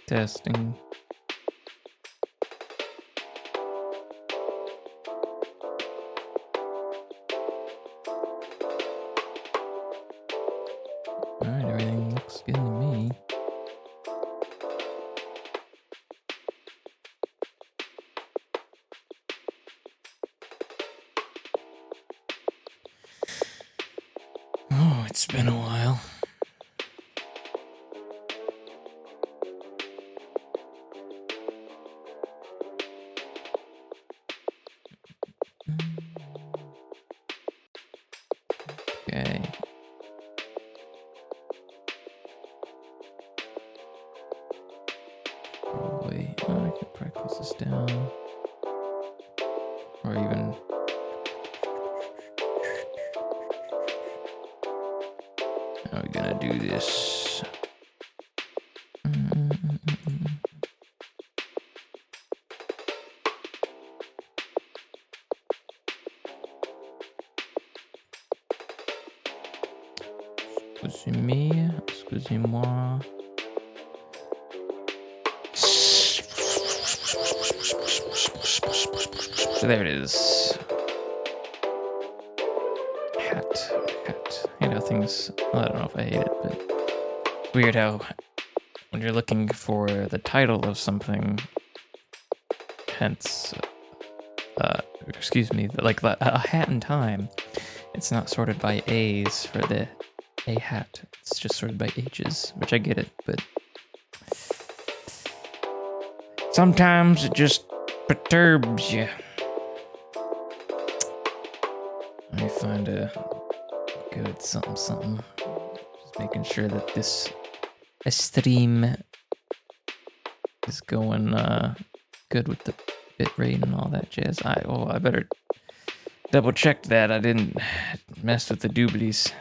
Testing. Alright, everything looks good to me. Oh, it's been a while. Okay. Probably, I could probably close this down. Or even... How are we gonna do this? Excusez-moi. So there it is. Hat. You know, things, well, I don't know if I hate it, but it's weird how when you're looking for the title of something, hence, excuse me, like a hat in time, it's not sorted by A's for the a hat. It's just sorted by H's, which I get it, but sometimes it just perturbs you. Let me find a good something. Just making sure that this stream is going good with the bitrate and all that jazz. I better double check that I didn't mess with the doobly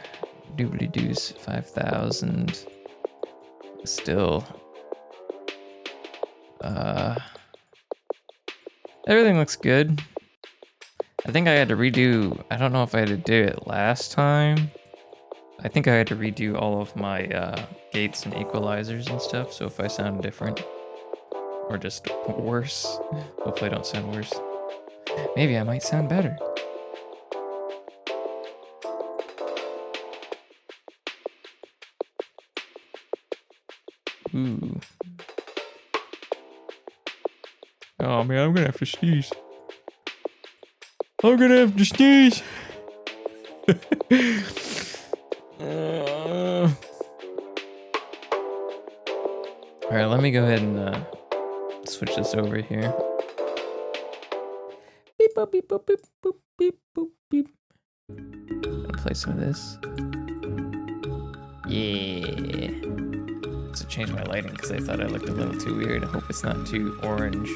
doos. 5,000 still. Everything looks good. I think I had to redo, I don't know if I had to do it last time. I think I had to redo all of my gates and equalizers and stuff, so if I sound different or just worse, hopefully I don't sound worse. Maybe I might sound better. Ooh. Oh man, I'm gonna have to sneeze. Alright, let me go ahead and switch this over here. Beep boop beep boop beep boop beep boop beep. Gonna play some of this. Yeah. So change my lighting because I thought I looked a little too weird. I hope it's not too orange.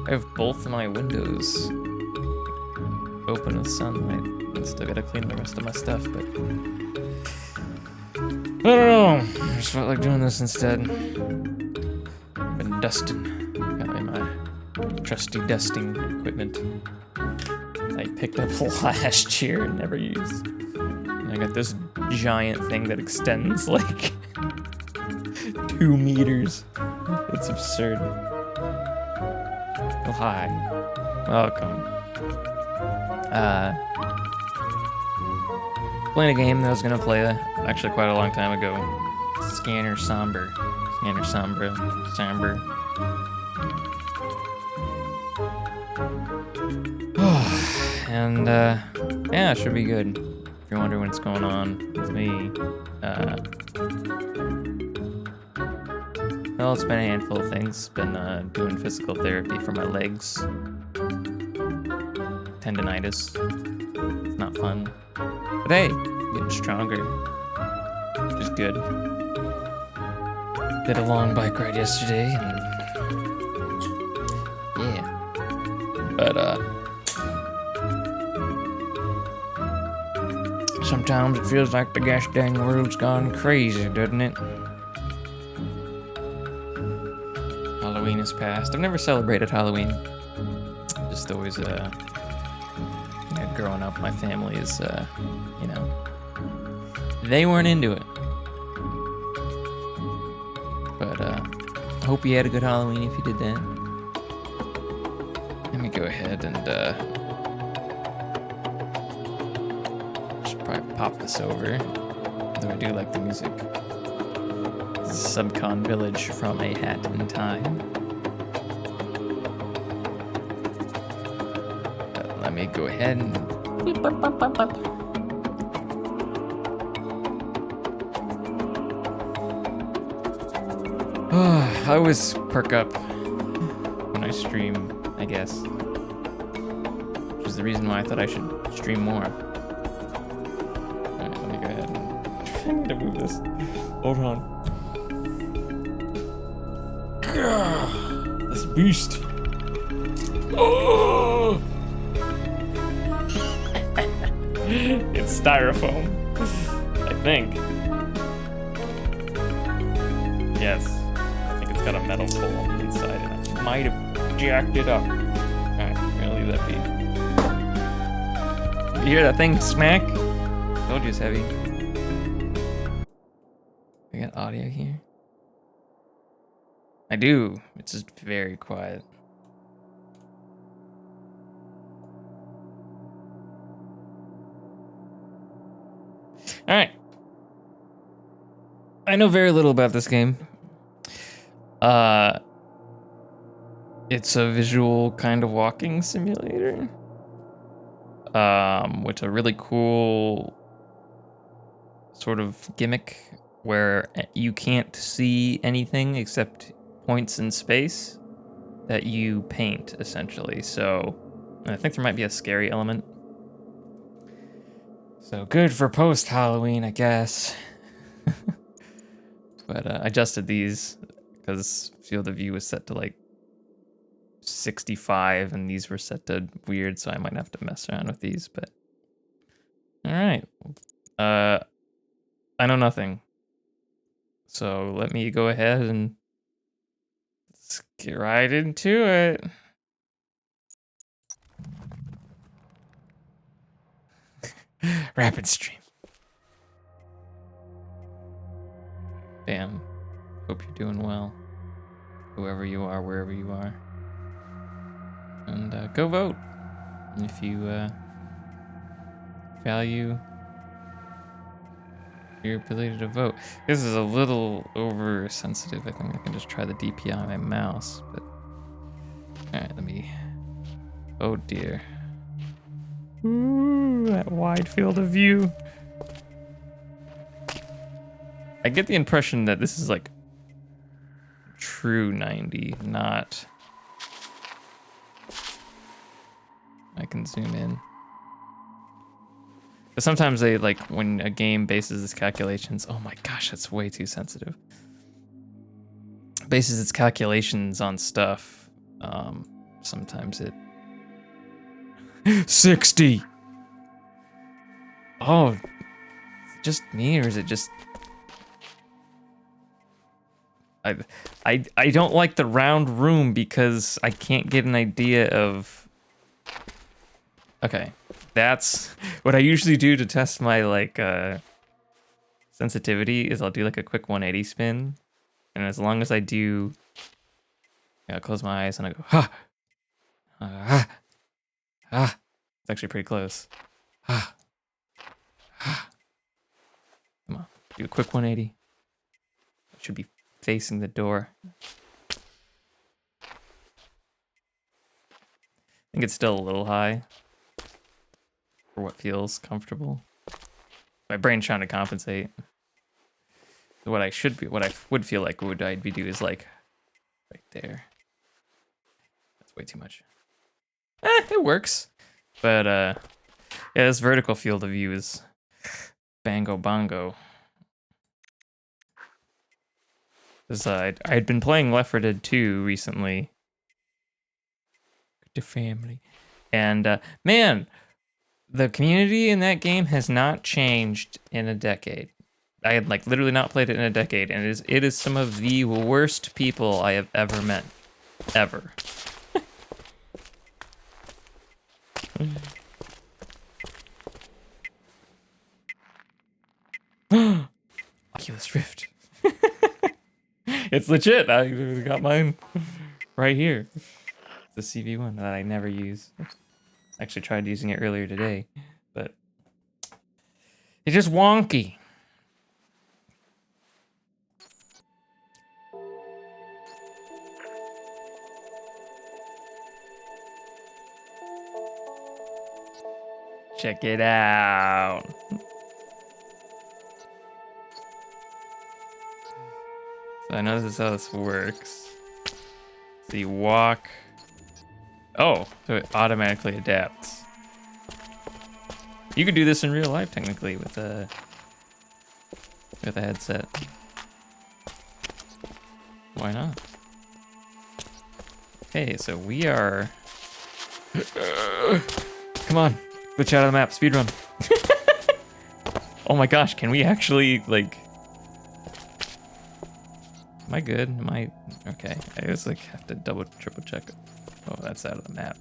I have both my windows open with sunlight. I still gotta clean the rest of my stuff, but I don't know. I just felt like doing this instead. I've been dusting. Got me my trusty dusting equipment I picked up last year and never used. And I got this giant thing that extends like 2 meters. It's absurd. Oh, hi. Welcome. Playing a game that I was gonna play actually quite a long time ago. Scanner Sombra. And yeah, it should be good. If you're wondering what's going on with me, well, it's been a handful of things. Been doing physical therapy for my legs. Tendinitis. It's not fun. But hey, getting stronger. Which is good. Did a long bike ride yesterday, and yeah. But sometimes it feels like the gosh dang world's gone crazy, doesn't it? Halloween is past. I've never celebrated Halloween. Just always, growing up, my family is, they weren't into it. But Hope you had a good Halloween if you did that. Let me go ahead and just probably pop this over. Though I do like the music. This is Subcon Village from A Hat in Time. Let me go ahead and I always perk up when I stream, I guess. Which is the reason why I thought I should stream more. Alright, let me go ahead and I need to move this. Hold on. This beast. Oh! It's styrofoam, I think. Yes. Got a metal pole inside and I might have jacked it up. Alright, we're gonna leave that be. You hear that thing smack? Told you it's heavy. I got audio here. I do. It's just very quiet. Alright. I know very little about this game. It's a visual kind of walking simulator. With a really cool sort of gimmick where you can't see anything except points in space that you paint, essentially. So I think there might be a scary element. So good for post-Halloween, I guess. But I adjusted these because field of view was set to like 65 and these were set to weird, so I might have to mess around with these, but all right. I know nothing. So let me go ahead and let's get right into it. Rapid stream. Bam. Hope you're doing well. Whoever you are, wherever you are. And go vote if you value your ability to vote. This is a little oversensitive. I think I can just try the DPI on my mouse, but alright, let me. Oh dear. Ooh, that wide field of view. I get the impression that this is like true 90, not. I can zoom in. But sometimes they like when a game bases its calculations. Oh my gosh, that's way too sensitive. Bases its calculations on stuff. Sometimes it. 60. Oh, is it just me or is it just? I don't like the round room because I can't get an idea of. Okay, that's what I usually do to test my like sensitivity is I'll do like a quick 180 spin, and as long as I do, I close my eyes and I go ha, it's actually pretty close. Come on, do a quick 180. It should be facing the door. I think it's still a little high for what feels comfortable. My brain's trying to compensate. So what I would feel like I'd be do is like right there. That's way too much. It works. But yeah, this vertical field of view is bango bongo. Because I had been playing Left 4 Dead 2 recently. To family. And man, the community in that game has not changed in a decade. I had like literally not played it in a decade, and it is some of the worst people I have ever met. Ever. Oculus Rift. Yeah, It's legit. I got mine right here. The CV1 that I never use. Actually tried using it earlier today, but it's just wonky. Check it out. So I know this is how this works. So you walk. Oh, so it automatically adapts. You could do this in real life, technically, with a headset. Why not? Okay, so we are. Come on, glitch out of the map, speedrun. Oh my gosh, can we actually like? Am I good? Am I okay? I just like have to triple check. Oh, that's out of the map.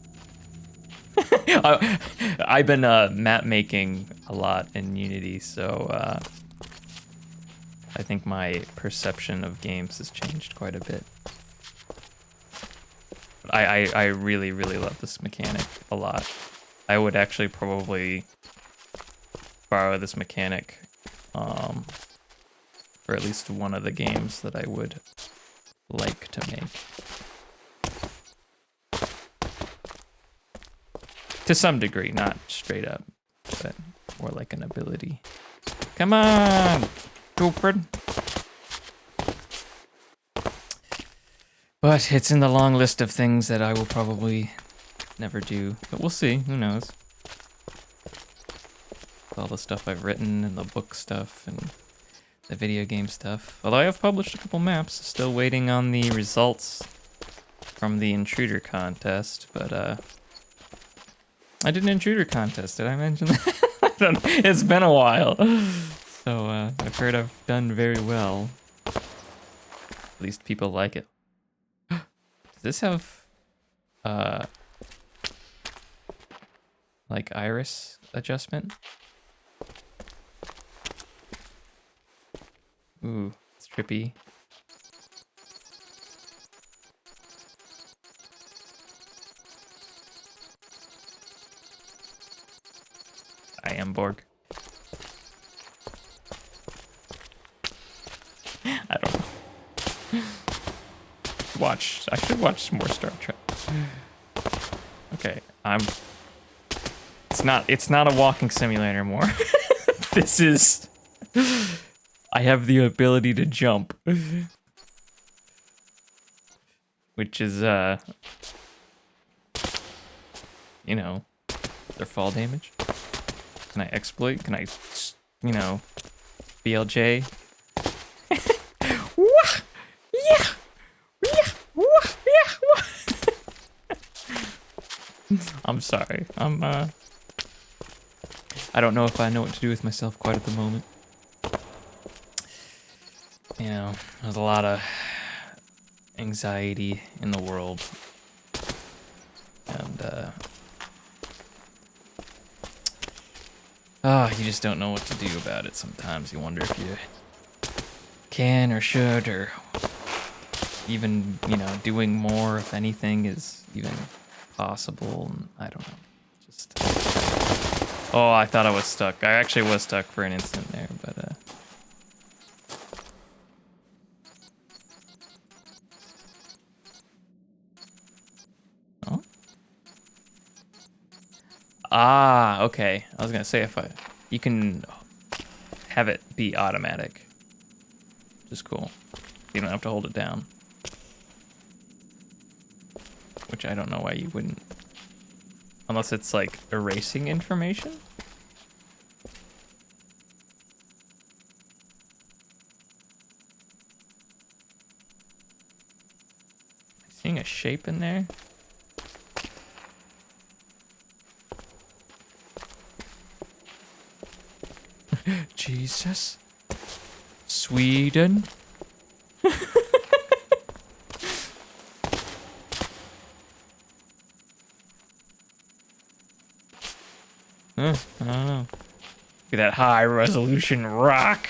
I've been map making a lot in Unity, so I think my perception of games has changed quite a bit. I really, really love this mechanic a lot. I would actually probably borrow this mechanic for at least one of the games that I would like to make. To some degree, not straight up, but more like an ability. Come on, Cooper. But it's in the long list of things that I will probably never do. But we'll see, who knows. All the stuff I've written and the book stuff and the video game stuff. Although I have published a couple maps, still waiting on the results from the intruder contest, but I did an intruder contest, did I mention that? I don't know. It's been a while. So I've heard I've done very well. At least people like it. Does this have like iris adjustment? Ooh, it's trippy. I am Borg. I don't know. I should watch more Star Trek. Okay, it's not a walking simulator anymore. This is, I have the ability to jump. Which is, you know, their fall damage. Can I exploit? Can I, you know, BLJ? I'm sorry. I don't know if I know what to do with myself quite at the moment. You know, there's a lot of anxiety in the world. And, you just don't know what to do about it sometimes. You wonder if you can or should, or even, you know, doing more, if anything, is even possible. I don't know. Just. Oh, I thought I was stuck. I actually was stuck for an instant there, but, Oh? Ah, okay. I was gonna say you can have it be automatic. Which is cool. You don't have to hold it down. Which I don't know why you wouldn't. Unless it's like erasing information? Seeing a shape in there? Jesus. Sweden. I don't know. Look at that high resolution rock.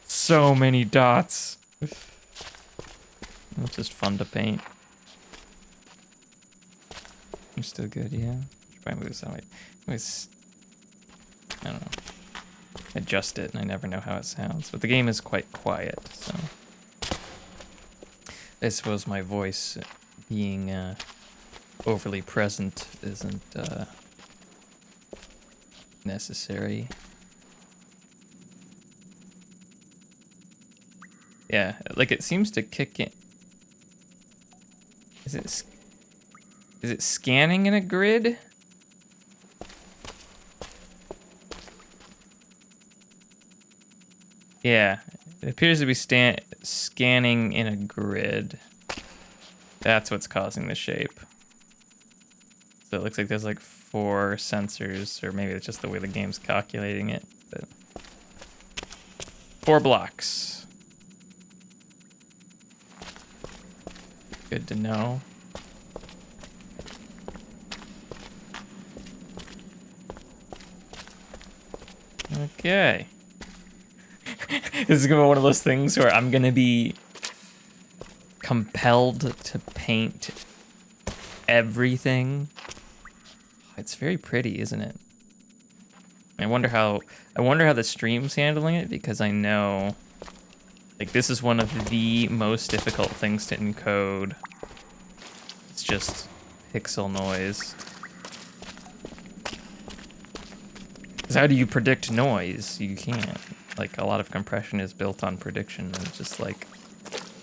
So many dots. It's just fun to paint. You're still good, yeah. Should probably move this that way. Anyways, I don't know. Adjust it, and I never know how it sounds. But the game is quite quiet, so I suppose my voice being overly present isn't necessary. Yeah, like it seems to kick in. Is it scanning in a grid? Yeah, it appears to be scanning in a grid. That's what's causing the shape. So it looks like there's like 4 sensors, or maybe it's just the way the game's calculating it. But 4 blocks. Good to know. Okay. This is gonna be one of those things where I'm gonna be compelled to paint everything. It's very pretty, isn't it? I wonder how the stream's handling it, because I know like this is one of the most difficult things to encode. It's just pixel noise. 'Cause how do you predict noise? You can't. Like, a lot of compression is built on prediction, and it's just like,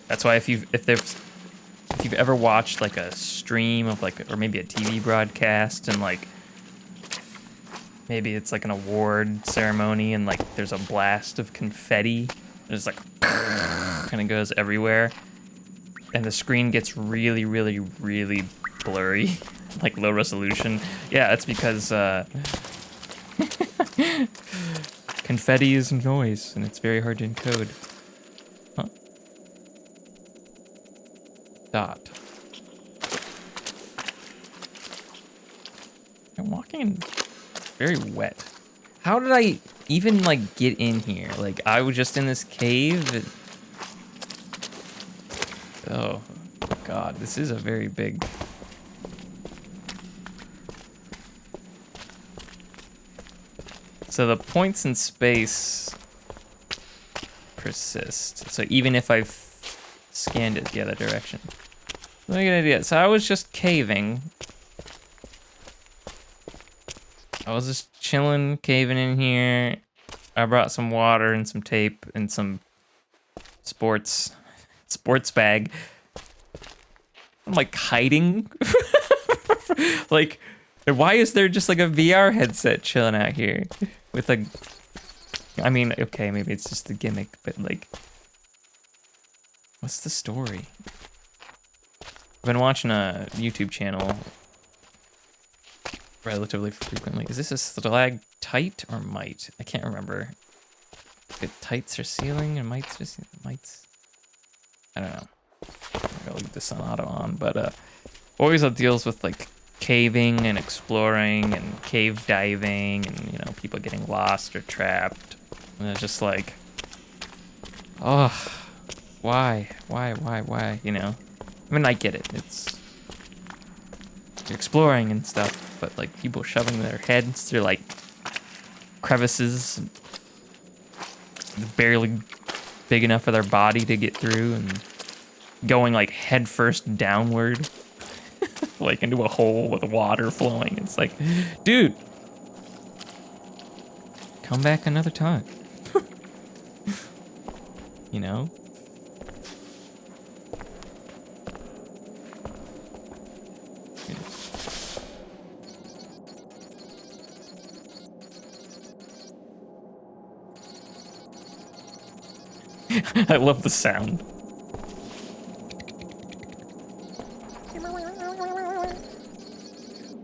that's why if you've ever watched like a stream of like, or maybe a TV broadcast, and like maybe it's like an award ceremony and like there's a blast of confetti, there's like kind of goes everywhere, and the screen gets really, really, really blurry, like low resolution. Yeah, it's because confetti is noise, and it's very hard to encode. Huh? Dot. I'm walking in very wet. How did I even like get in here? Like I was just in this cave. Oh God, this is a very big. So the points in space persist. So even if I've scanned it the other direction. Let me get an idea. So I was just caving. I was just chilling, caving in here. I brought some water and some tape and some sports bag. I'm like hiding. Like, why is there just like a VR headset chilling out here with a, I mean, okay, maybe it's just a gimmick, but like, what's the story? I've been watching a YouTube channel relatively frequently. Is this a stalactite or mite? I can't remember. If tights are ceiling and mites are mites. I don't know. I'll leave this on auto on, but always deals with like caving and exploring and cave diving and, you know, people getting lost or trapped. And it's just like, oh, why, you know? I mean, I get it. It's exploring and stuff, but like people shoving their heads through like crevices, barely big enough for their body to get through, and going like head first downward, like into a hole with water flowing. It's like, dude, come back another time. You know? I love the sound.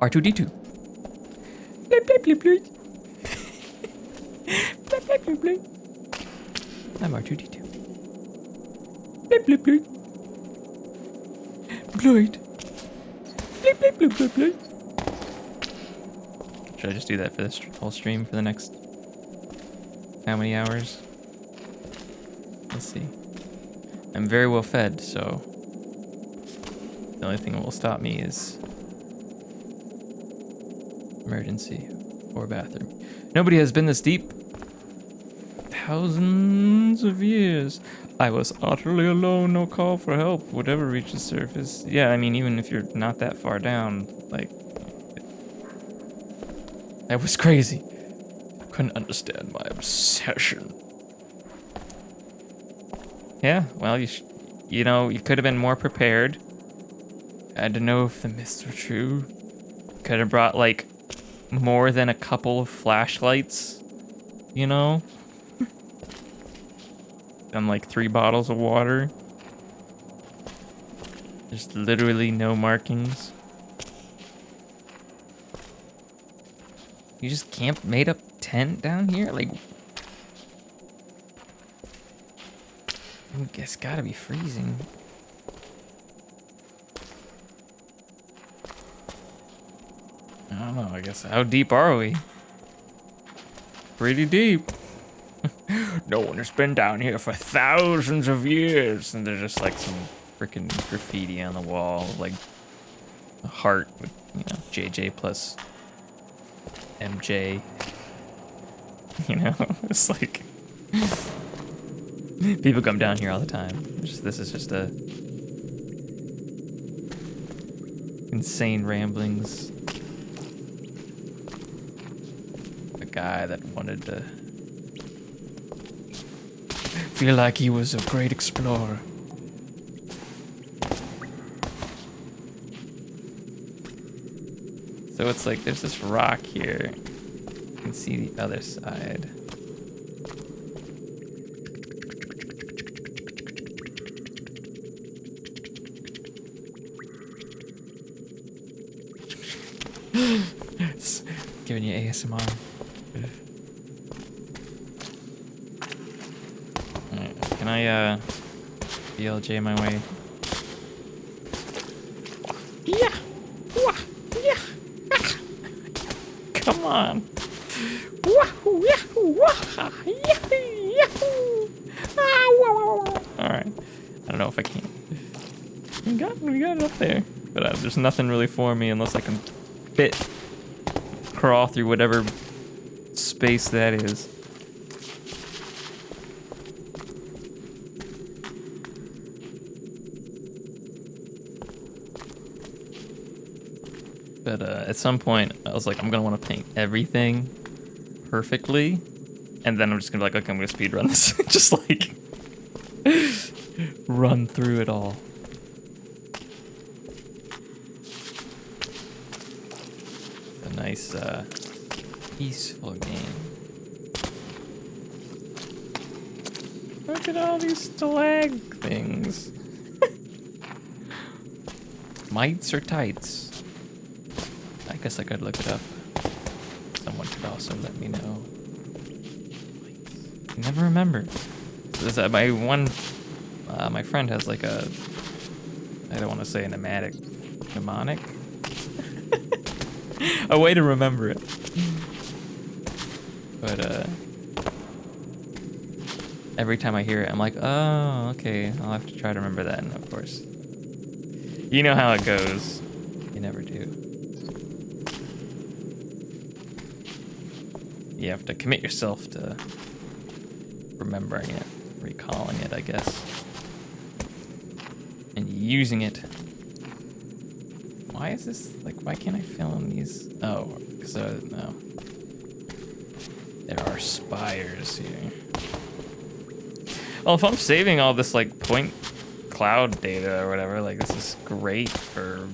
R2-D2. Bleep, bleep, bleep, bleep. Bleep, bleep, bleep, bleep. I'm R2-D2. Bleep, bleep, bleep. Bleep. Bleep, bleep, bleep, bleep, bleep. Should I just do that for this whole stream for the next how many hours? Let's see. I'm very well fed, so The only thing that will stop me is emergency or bathroom. Nobody has been this deep. Thousands of years. I was utterly alone, no call for help would ever reach the surface. Yeah, I mean, even if you're not that far down, like, that was crazy. I couldn't understand my obsession. Yeah, well, you know, you could have been more prepared. Had to know if the myths were true. Could have brought, like, more than a couple of flashlights, you know? And like 3 bottles of water. There's literally no markings. You just camped, made up tent down here? Like, I guess gotta be freezing. I don't know, I guess, how deep are we? Pretty deep. No one has been down here for thousands of years. And there's just like some freaking graffiti on the wall, like a heart with, you know, JJ plus MJ. You know, it's like people come down here all the time. This is just a insane ramblings. A guy that wanted to feel like he was a great explorer. So it's like there's this rock here. You can see the other side. It's giving you ASMR. Can I, BLJ my way? Yeah! Yeah! Come on! Alright. I don't know if I can. We got it up there. But there's nothing really for me unless I can crawl through whatever space that is. But at some point, I was like, I'm gonna want to paint everything perfectly, and then I'm just gonna be like, okay, I'm gonna speed run this, just like run through it all. A nice, peaceful game. Look at all these stalag things. Mites or tights? I guess I could look it up. Someone could also let me know. I never remember. My friend has like a, I don't want to say a mnemonic, a way to remember it. But every time I hear it, I'm like, oh, okay, I'll have to try to remember that. And of course, you know how it goes. You never do. You have to commit yourself to remembering it, recalling it, I guess, and using it. Why is this, like, why can't I fill in these? Oh, because, no. There are spires here. Well, if I'm saving all this, like, point cloud data or whatever, like, this is great for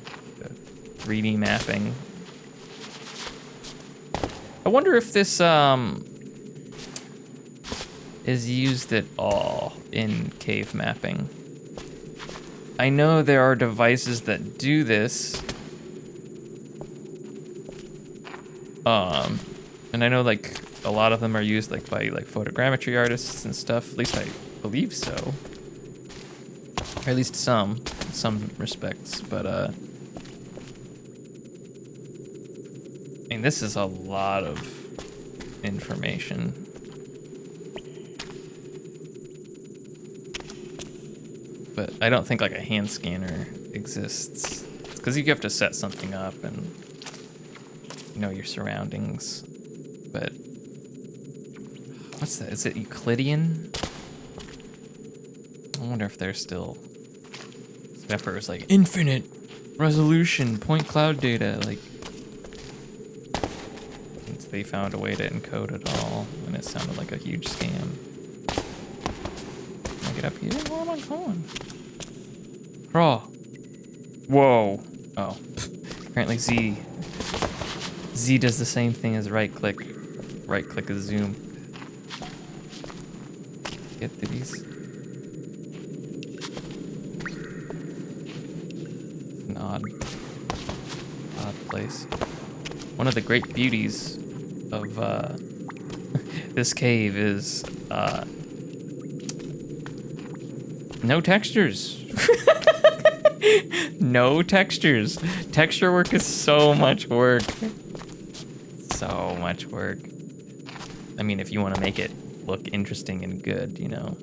3D mapping. I wonder if this is used at all in cave mapping. I know there are devices that do this. And I know like a lot of them are used like by like photogrammetry artists and stuff. At least I believe so. Or at least some, in some respects, but I mean, this is a lot of information. But I don't think like a hand scanner exists. It's because you have to set something up and you know your surroundings. But what's that? Is it Euclidean? I wonder if they're still. Pepper is like infinite resolution point cloud data. Like they found a way to encode it all, and it sounded like a huge scam. Can I get up here? Where am I going? Crawl. Whoa. Oh. Apparently Z does the same thing as right click. Right click is zoom. Get through these. An odd place. One of the great beauties of this cave is no textures. No textures. Texture work is so much work. So much work. I mean, if you want to make it look interesting and good, you know.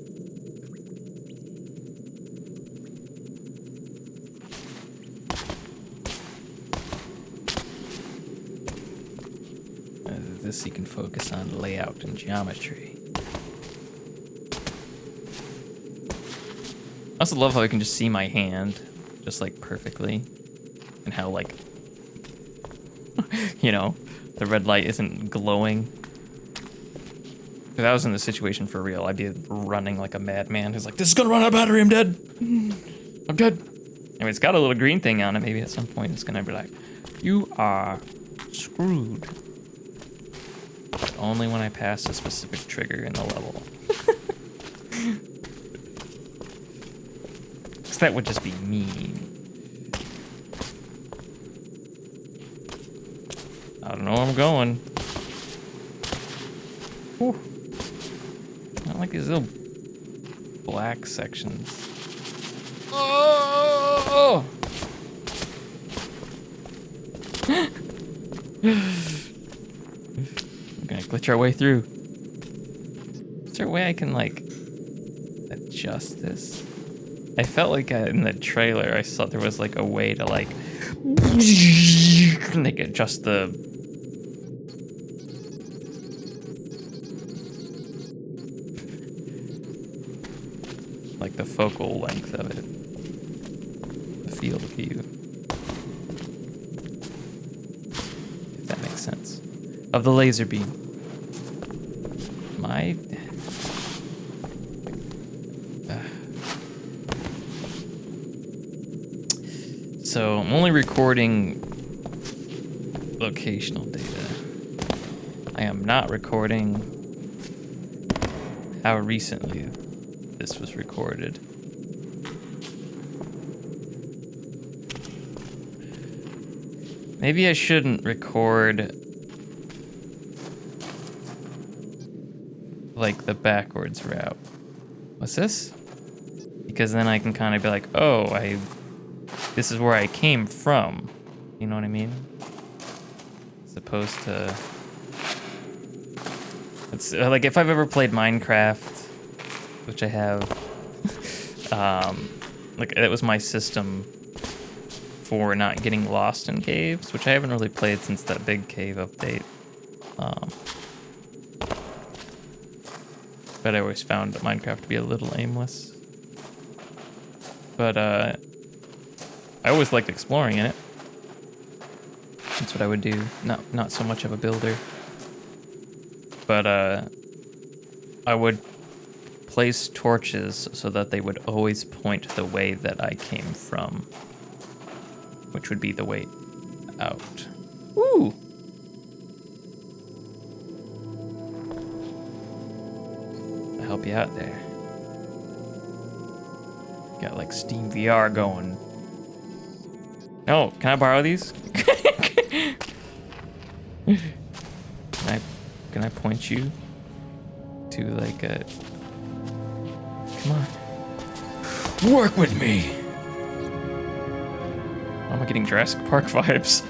This you can focus on layout and geometry. I also love how I can just see my hand just like perfectly, and how like you know, the red light isn't glowing. If I was in this situation for real, I'd be running like a madman who's like, this is gonna run out of battery, I'm dead. I'm dead. I mean, it's got a little green thing on it. Maybe at some point it's gonna be like, you are screwed. But only when I pass a specific trigger in the level. Because that would just be mean. I don't know where I'm going. Whew. I don't like these little black sections. Oh! We're gonna glitch our way through. Is there a way I can like adjust this? I felt like in the trailer I saw there was like a way to like adjust the like the focal length of it, the field of view, if that makes sense, of the laser beam. My so I'm only recording locational data. I am not recording how recently this was recorded. Maybe I shouldn't record like the backwards route. What's this? Because then I can kind of be like, oh, this is where I came from. You know what I mean? As opposed to, it's like if I've ever played Minecraft, which I have, like that was my system for not getting lost in caves, which I haven't really played since that big cave update. But I always found Minecraft to be a little aimless. But I always liked exploring in it. That's what I would do. Not so much of a builder. But I would place torches so that they would always point the way that I came from, which would be the way out. Woo! I'll help you out there. Got like Steam VR going. No, can I borrow these? Can I point you to like a? Come on, work with me. Why am I getting Jurassic Park vibes?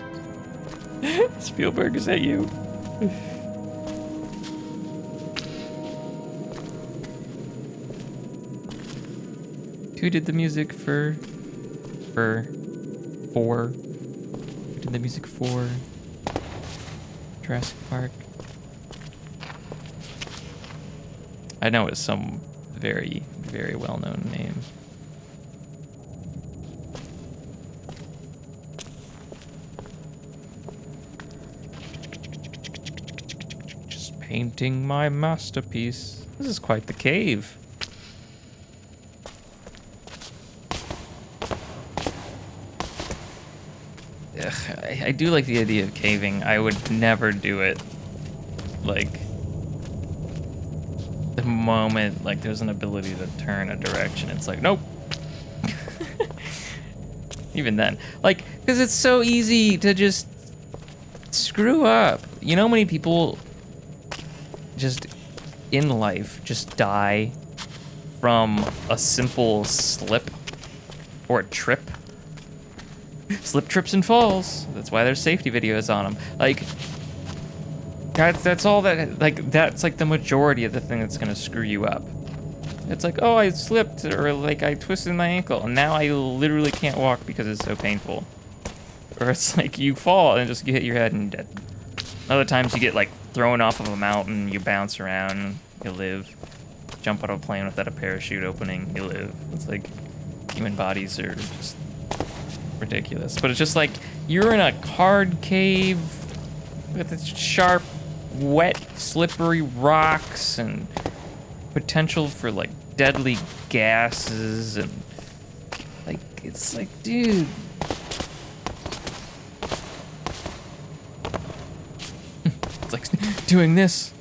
Spielberg, is that you? Who did the music for Who did the music for Jurassic Park? I know it's some very, very well-known name. Just painting my masterpiece. This is quite the cave. Ugh, I do like the idea of caving. I would never do it. Like, the moment like there's an ability to turn a direction, it's like, nope. Even then, like, because it's so easy to just screw up. You know how many people just in life just die from a simple slip or a trip? Slip, trips, and falls. That's why there's safety videos on them. Like, that's all that, like, that's like the majority of the thing that's gonna screw you up. It's like, oh, I slipped, or like I twisted my ankle, and now I literally can't walk because it's so painful. Or it's like you fall and just hit your head and dead. Other times you get like thrown off of a mountain, you bounce around, you live. Jump out of a plane without a parachute opening, you live. It's like human bodies are just ridiculous. But it's just like you're in a hard cave with its sharp, wet, slippery rocks and potential for like deadly gases, and like it's like, dude. It's like doing this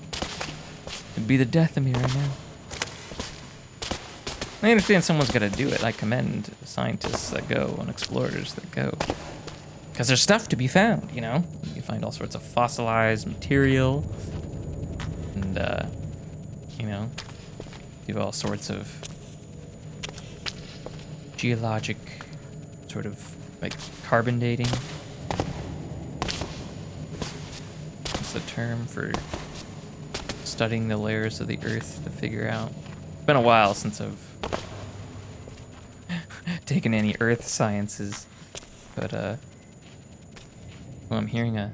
would be the death of me right now. I understand someone's got to do it. I commend scientists that go and explorers that go. Because there's stuff to be found, you know? You can find all sorts of fossilized material. And, you know, do all sorts of geologic sort of, like, carbon dating. That's the term for studying the layers of the earth to figure out. It's been a while since I've taken any earth sciences, but well, I'm hearing a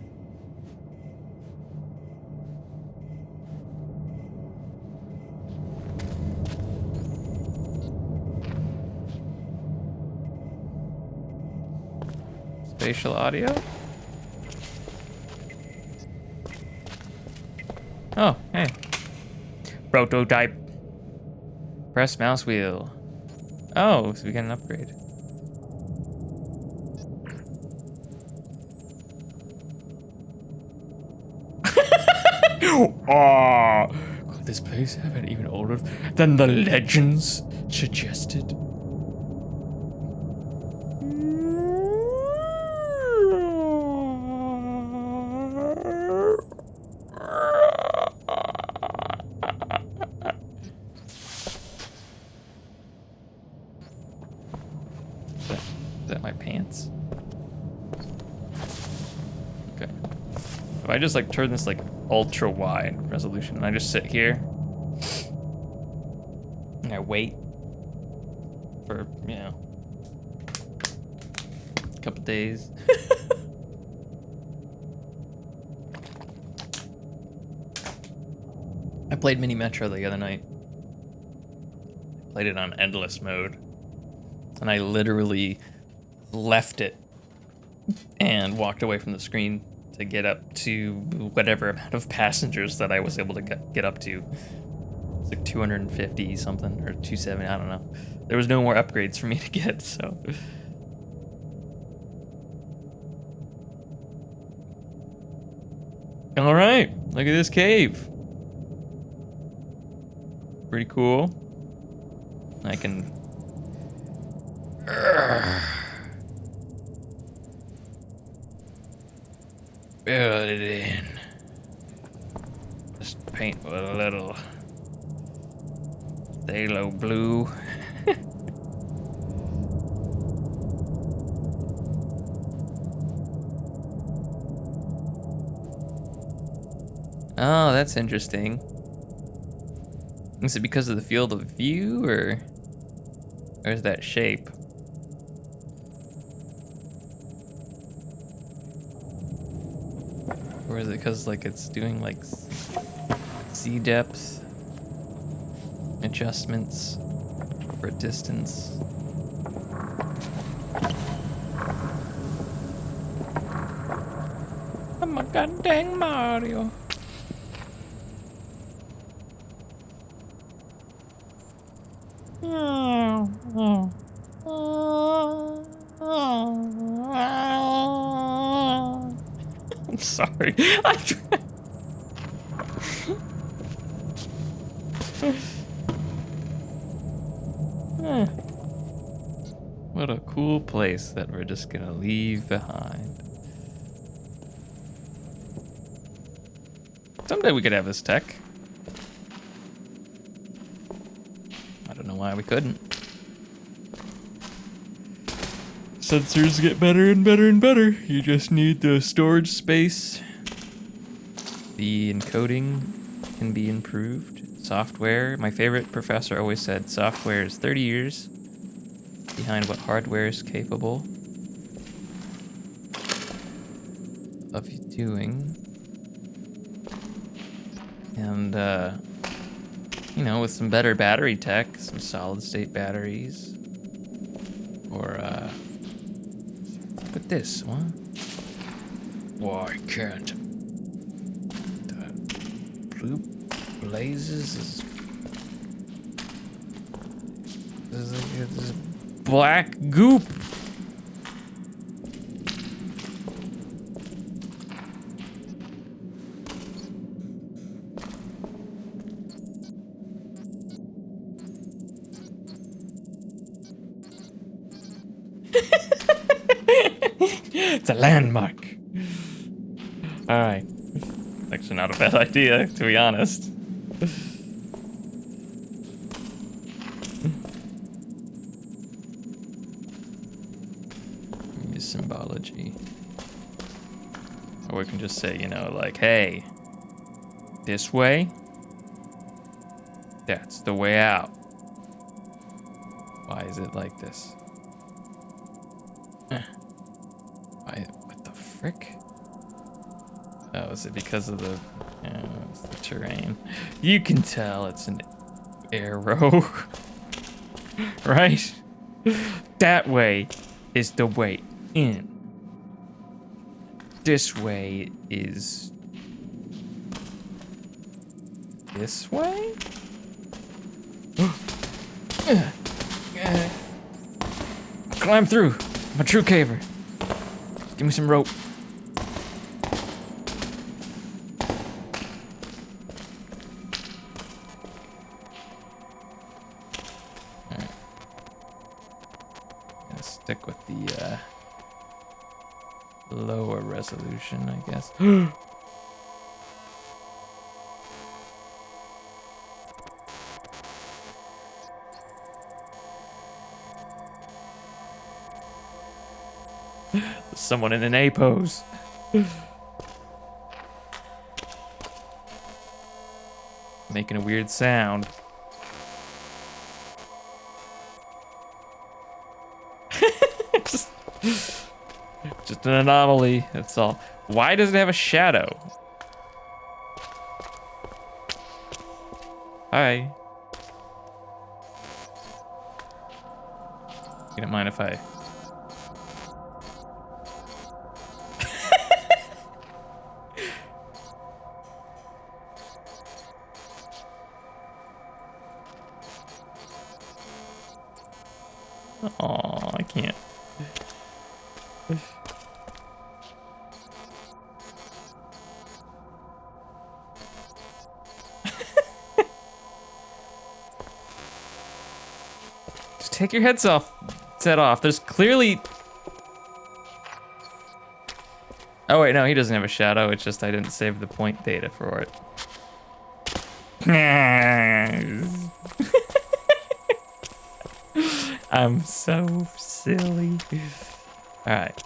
spatial audio. Oh, hey. Prototype. Press mouse wheel. Oh, so we got an upgrade. Oh, could this place have been even older than the legends suggested? Is that my pants? Okay. If I just like turn this like ultra wide resolution and I just sit here and I wait for, you know, a couple days. I played Mini Metro the other night. I played it on endless mode. And I literally left it and walked away from the screen to get up to whatever amount of passengers that I was able to get up to. It's like 250 something or 270, I don't know. There was no more upgrades for me to get, so. All right, look at this cave. Pretty cool. I can build it in. Just paint with a little phthalo blue. Oh, that's interesting. Is it because of the field of view, or Where's that shape? Or is it because like it's doing like sea depth adjustments for distance? I'm a goddamn Mario. I'm sorry. What a cool place that we're just gonna leave behind. Someday we could have this tech. I don't know why we couldn't. Sensors get better and better and better. You just need the storage space. The encoding can be improved. Software, my favorite professor always said, software is 30 years behind what hardware is capable of doing. And, you know, with some better battery tech, some solid state batteries, or, look at this one. Why can't the blue blazes is black goop? It's a landmark. All right. Actually, not a bad idea, to be honest. Use symbology. Or we can just say, you know, like, hey, this way, that's the way out. Why is it like this? What the frick? Oh, is it because of the, it's the terrain? You can tell it's an arrow, right? That way is the way in. This way is this way? Climb through. I'm a true caver. Give me some rope. Alright. Gonna stick with the lower resolution, I guess. Someone in an A pose. Making a weird sound. just an anomaly, that's all. Why does it have a shadow? Hi. You don't mind if I... Oh, I can't. Just take your set off. There's clearly... Oh wait, no, he doesn't have a shadow. It's just I didn't save the point data for it. I'm so silly. All right.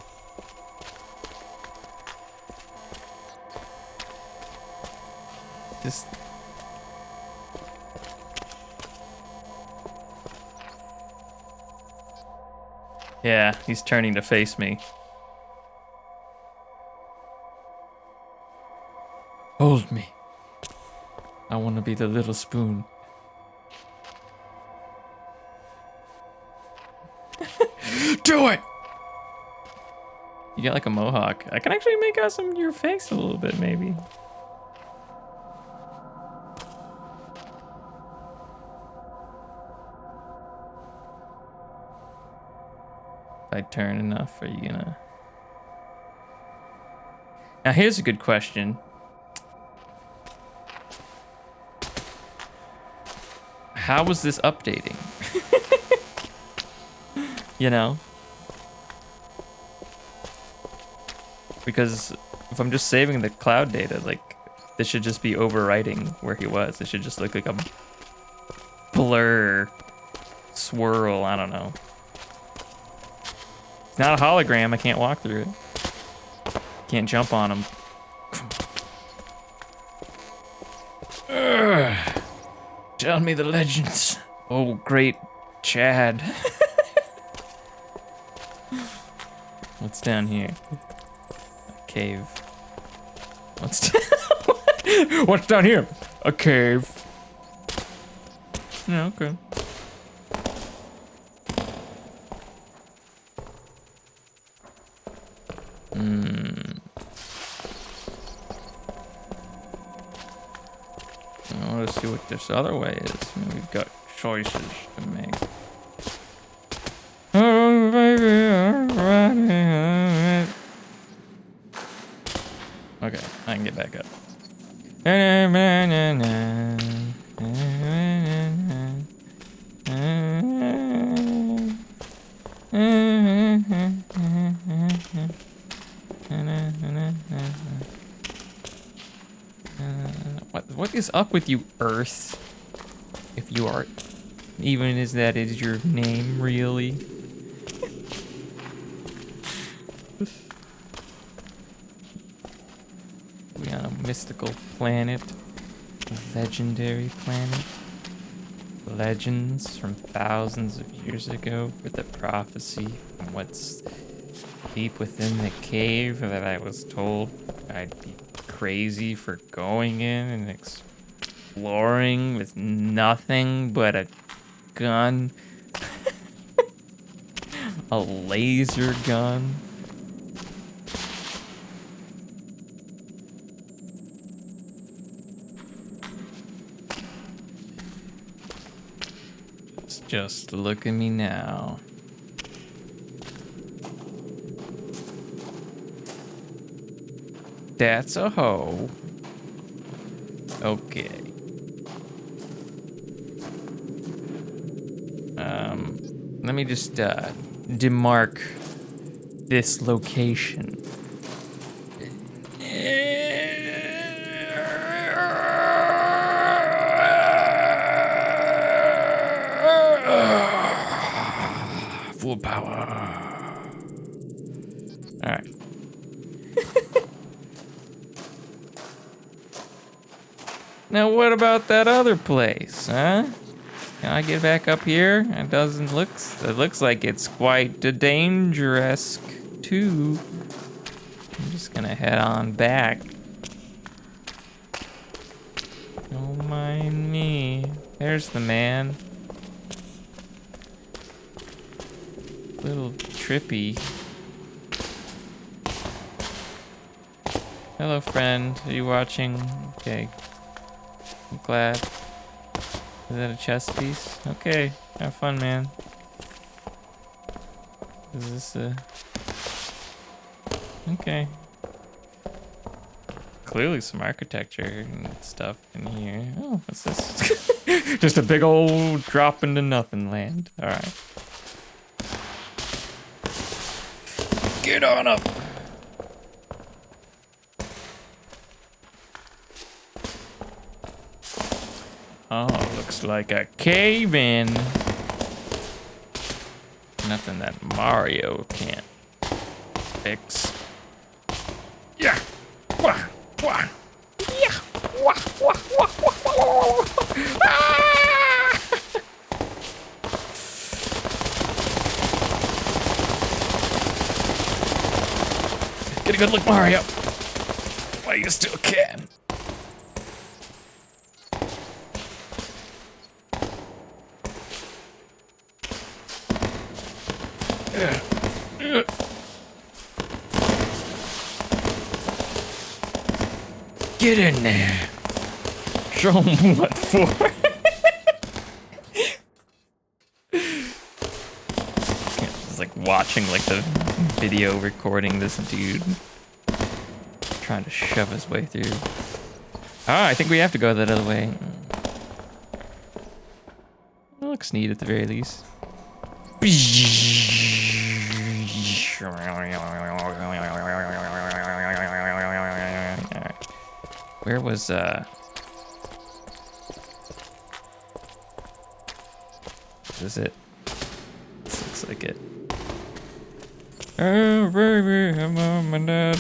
Just... Yeah, he's turning to face me. Hold me. I want to be the little spoon. Do it! You got like a mohawk. I can actually make out some of your face a little bit, maybe. If I turn enough, are you gonna... Now here's a good question. How was this updating? You know? Because if I'm just saving the cloud data, like, this should just be overwriting where he was. It should just look like a blur, swirl, I don't know. It's not a hologram, I can't walk through it. Can't jump on him. Tell me the legends. Oh, great Chad. What's down here? A cave. What's down here? A cave. Yeah, okay. I want to see what this other way is. I mean, we've got choices to make. Oh, baby, okay, I can get back up. What is up with you, Earth? If you are, even as that is your name, really? We on a mystical planet, a legendary planet. Legends from thousands of years ago with the prophecy from what's deep within the cave that I was told I'd be crazy for going in and exploring with nothing but a gun. A laser gun. Just look at me now. That's a hoe. Okay. Let me just demark this location. Full power. All right. Now what about that other place, huh? Can I get back up here? It looks like it's quite dangerous too. I'm just gonna head on back. Don't mind me. There's the man. Little trippy. Hello, friend. Are you watching? Okay. I'm glad. Is that a chess piece? Okay. Have fun, man. Is this a... Okay. Clearly some architecture and stuff in here. Oh, what's this? Just a big old drop into nothing land. Alright. Get on up! Oh, looks like a cave-in. Nothing that Mario can't fix. Yeah! Wah! Wah! Yeah! Wah! Wah! Wah! Wah! Wah! Ah! Get a good look, Mario. While you still can. Get in there. Show them what for. It's like watching like the video recording this dude trying to shove his way through. Ah, I think we have to go that other way. It looks neat at the very least. Where was is it? This looks like it. Oh baby, mom and dad.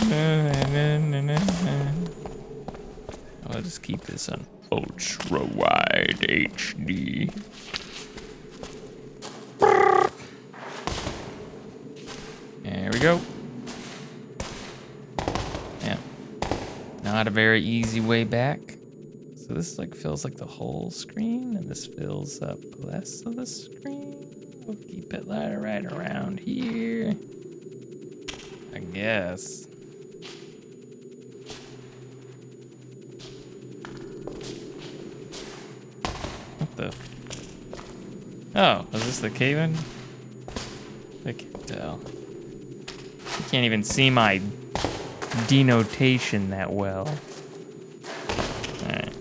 I'll just keep this on ultra wide HD. There we go. Yeah. Not a very easy way back. So this like fills like the whole screen, and this fills up less of the screen. We'll keep it right around here, I guess. What the? Oh, is this the cave-in? I can't tell. You can't even see my denotation that well. Alright.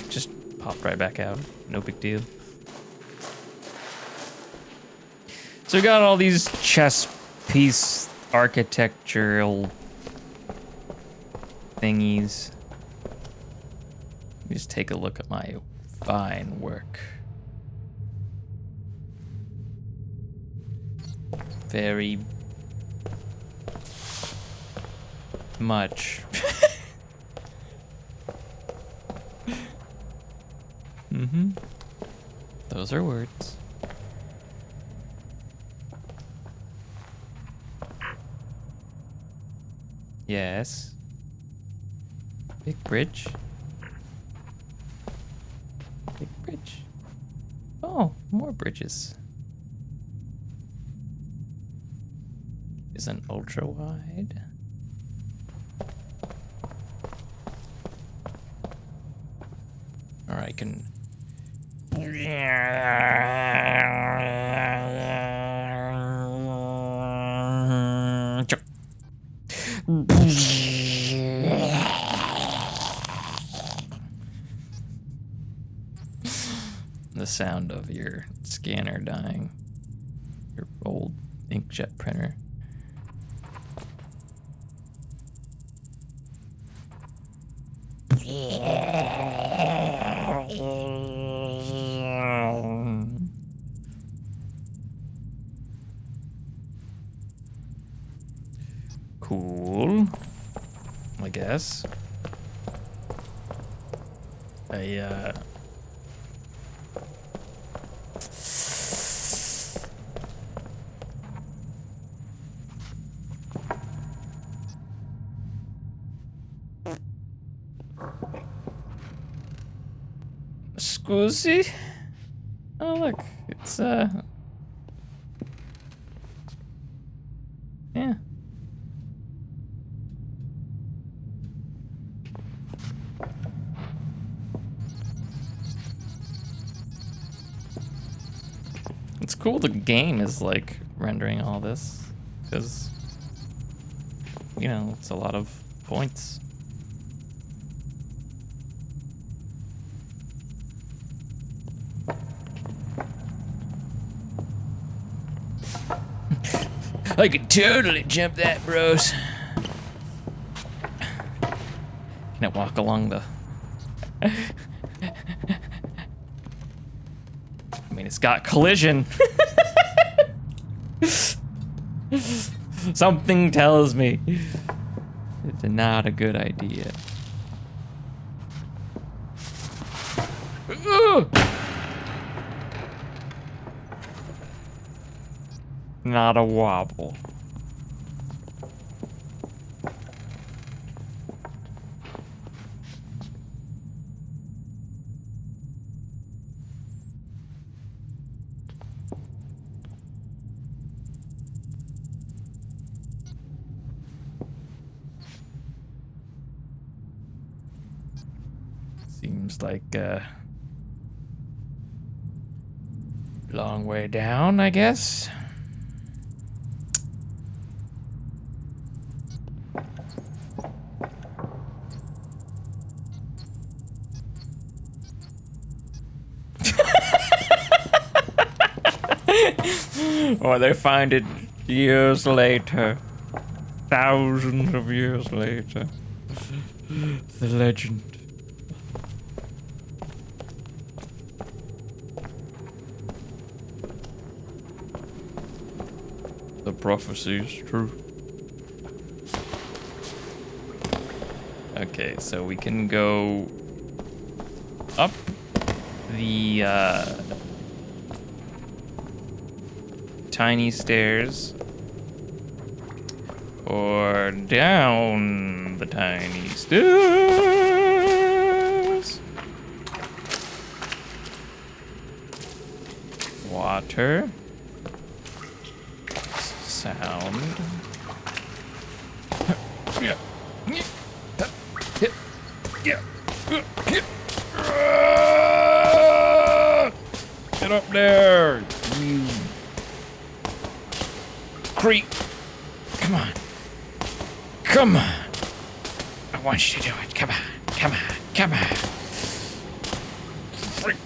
Just pop right back out. No big deal. So we got all these chess piece architectural thingies. Let me just take a look at my fine work. Very much. Mm-hmm. Those are words. Yes. Big bridge. Big bridge. Oh, more bridges. Is an ultra wide. Or I can. The sound of your scanner dying. Your old inkjet printer. Cool. I guess. Scusi? Oh look, it's yeah. It's cool the game is like rendering all this, because you know, it's a lot of points. I could totally jump that, bros. Can I walk along the... I mean, it's got collision. Something tells me it's not a good idea. Ooh! Not a wobble. seems like a long way down, I guess. Or they find it years later. Thousands of years later. The legend. The prophecy is true. Okay, so we can go up the tiny stairs or down the tiny stairs. Water. Sound. Get up there, you creep. Come on. Come on. I want you to do it. Come on. Come on. Come on. Freak.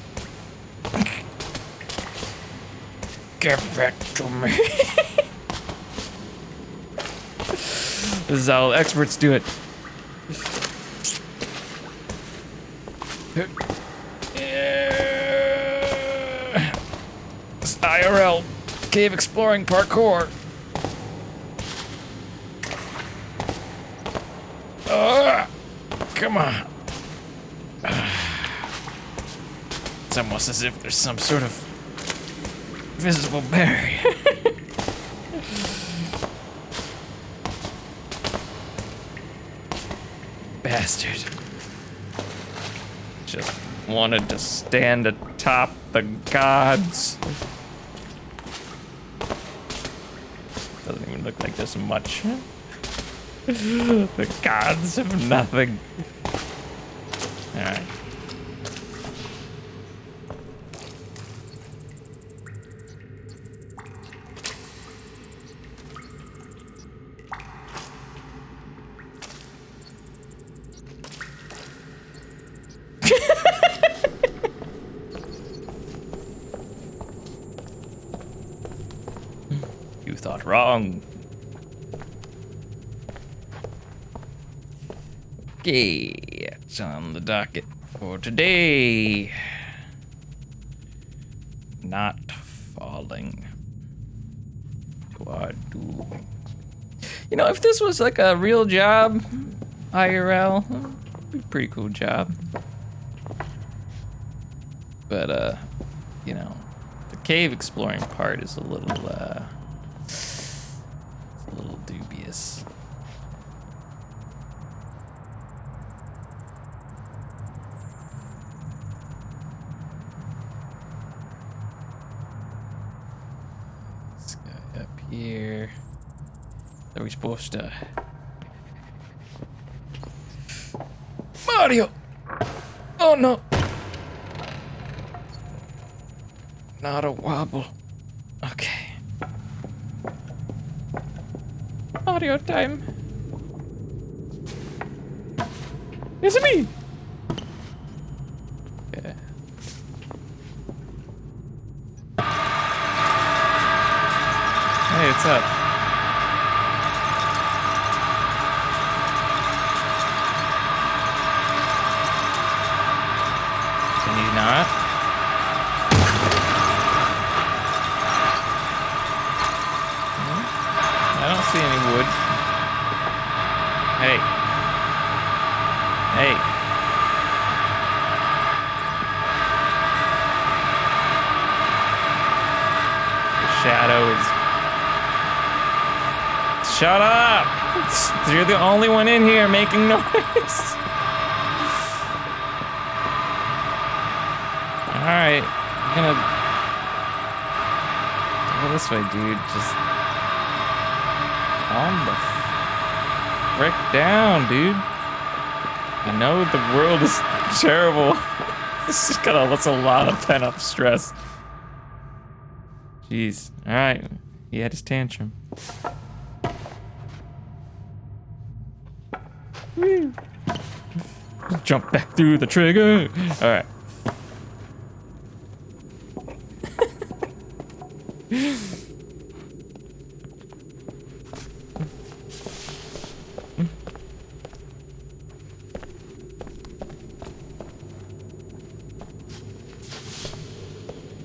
Get back to me. This is how experts do it. This IRL cave exploring parkour. Come on. It's almost as if there's some sort of visible barrier. Bastard. Just wanted to stand atop the gods. Doesn't even look like there's much. The gods have nothing. Alright. You thought wrong. Okay, it's on the docket for today. Not falling to our doom. You know, if this was like a real job, IRL, it'd be a pretty cool job. But, you know, the cave exploring part is a little, it's a little dubious. This guy up here. Are we supposed to? Mario! Oh no! Not a wobble. Okay. Mario time. It's me! Okay. Hey, what's up? Can you not? I don't see any wood. Hey. Hey. The shadow is... Shut up! You're the only one in here making noise. Alright. I'm gonna... Go this way, dude. Just... Calm the frick down, dude. I know the world is terrible. This is that's a lot of pent-up stress. Jeez. All right. He had his tantrum. Woo. Jump back through the trigger. All right.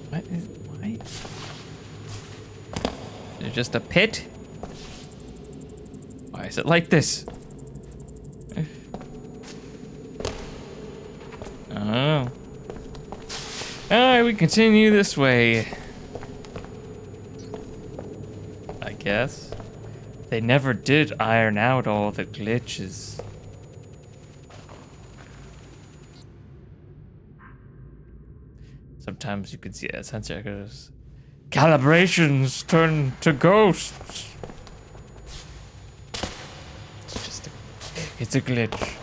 Why? Is it just a pit? Why is it like this? Oh. Alright, we continue this way. I guess. They never did iron out all the glitches. Sometimes you can see a sensor goes, calibrations turn to ghosts. It's a glitch.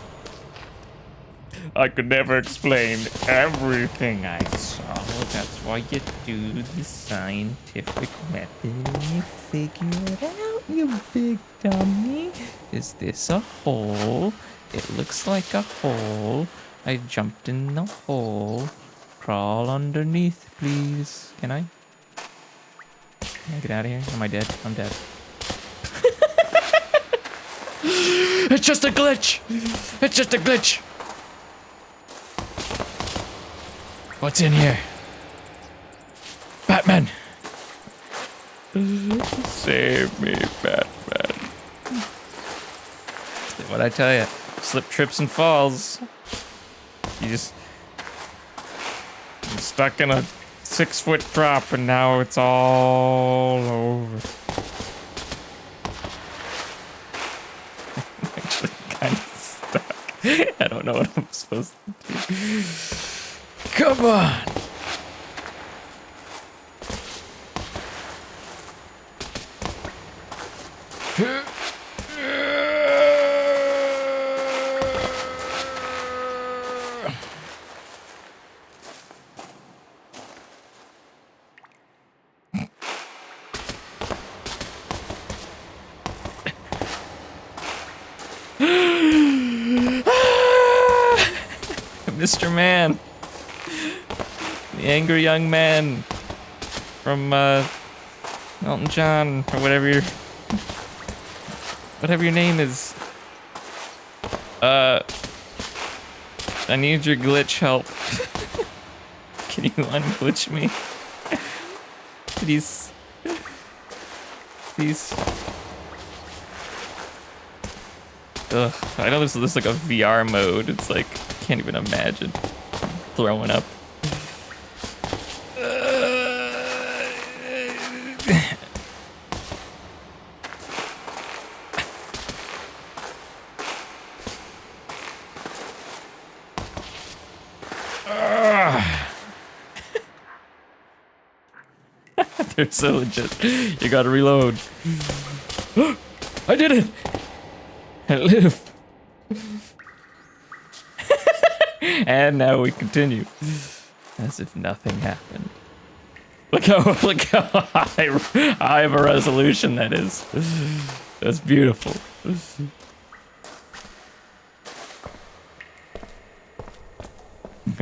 I could never explain everything I saw. That's why you do the scientific method. You figure it out, you big dummy. Is this a hole? It looks like a hole. I jumped in the hole. Crawl underneath, please. Can I? Can I get out of here? Am I dead? I'm dead. It's just a glitch! It's just a glitch! What's in here? Batman! Save me, Batman. What'd I tell you? Slip, trips, and falls. You just... I'm stuck in a 6-foot drop and now it's all over. I'm actually kind of stuck. I don't know what I'm supposed to do. Come on! Mr. Man. The angry young man from Elton John or whatever your name is. I need your glitch help. Can you unglitch me? Please. Please. Ugh, I know this is like a VR mode. It's like, I can't even imagine throwing up. They're so legit. You gotta reload. I did it! I live. And now we continue. As if nothing happened. Look how high of a resolution that is. That's beautiful.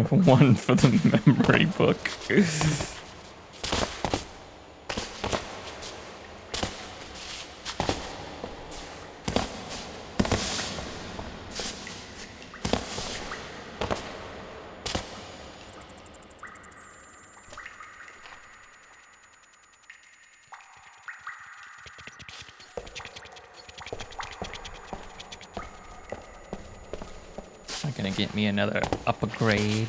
One for the memory book. Gonna get me another upgrade.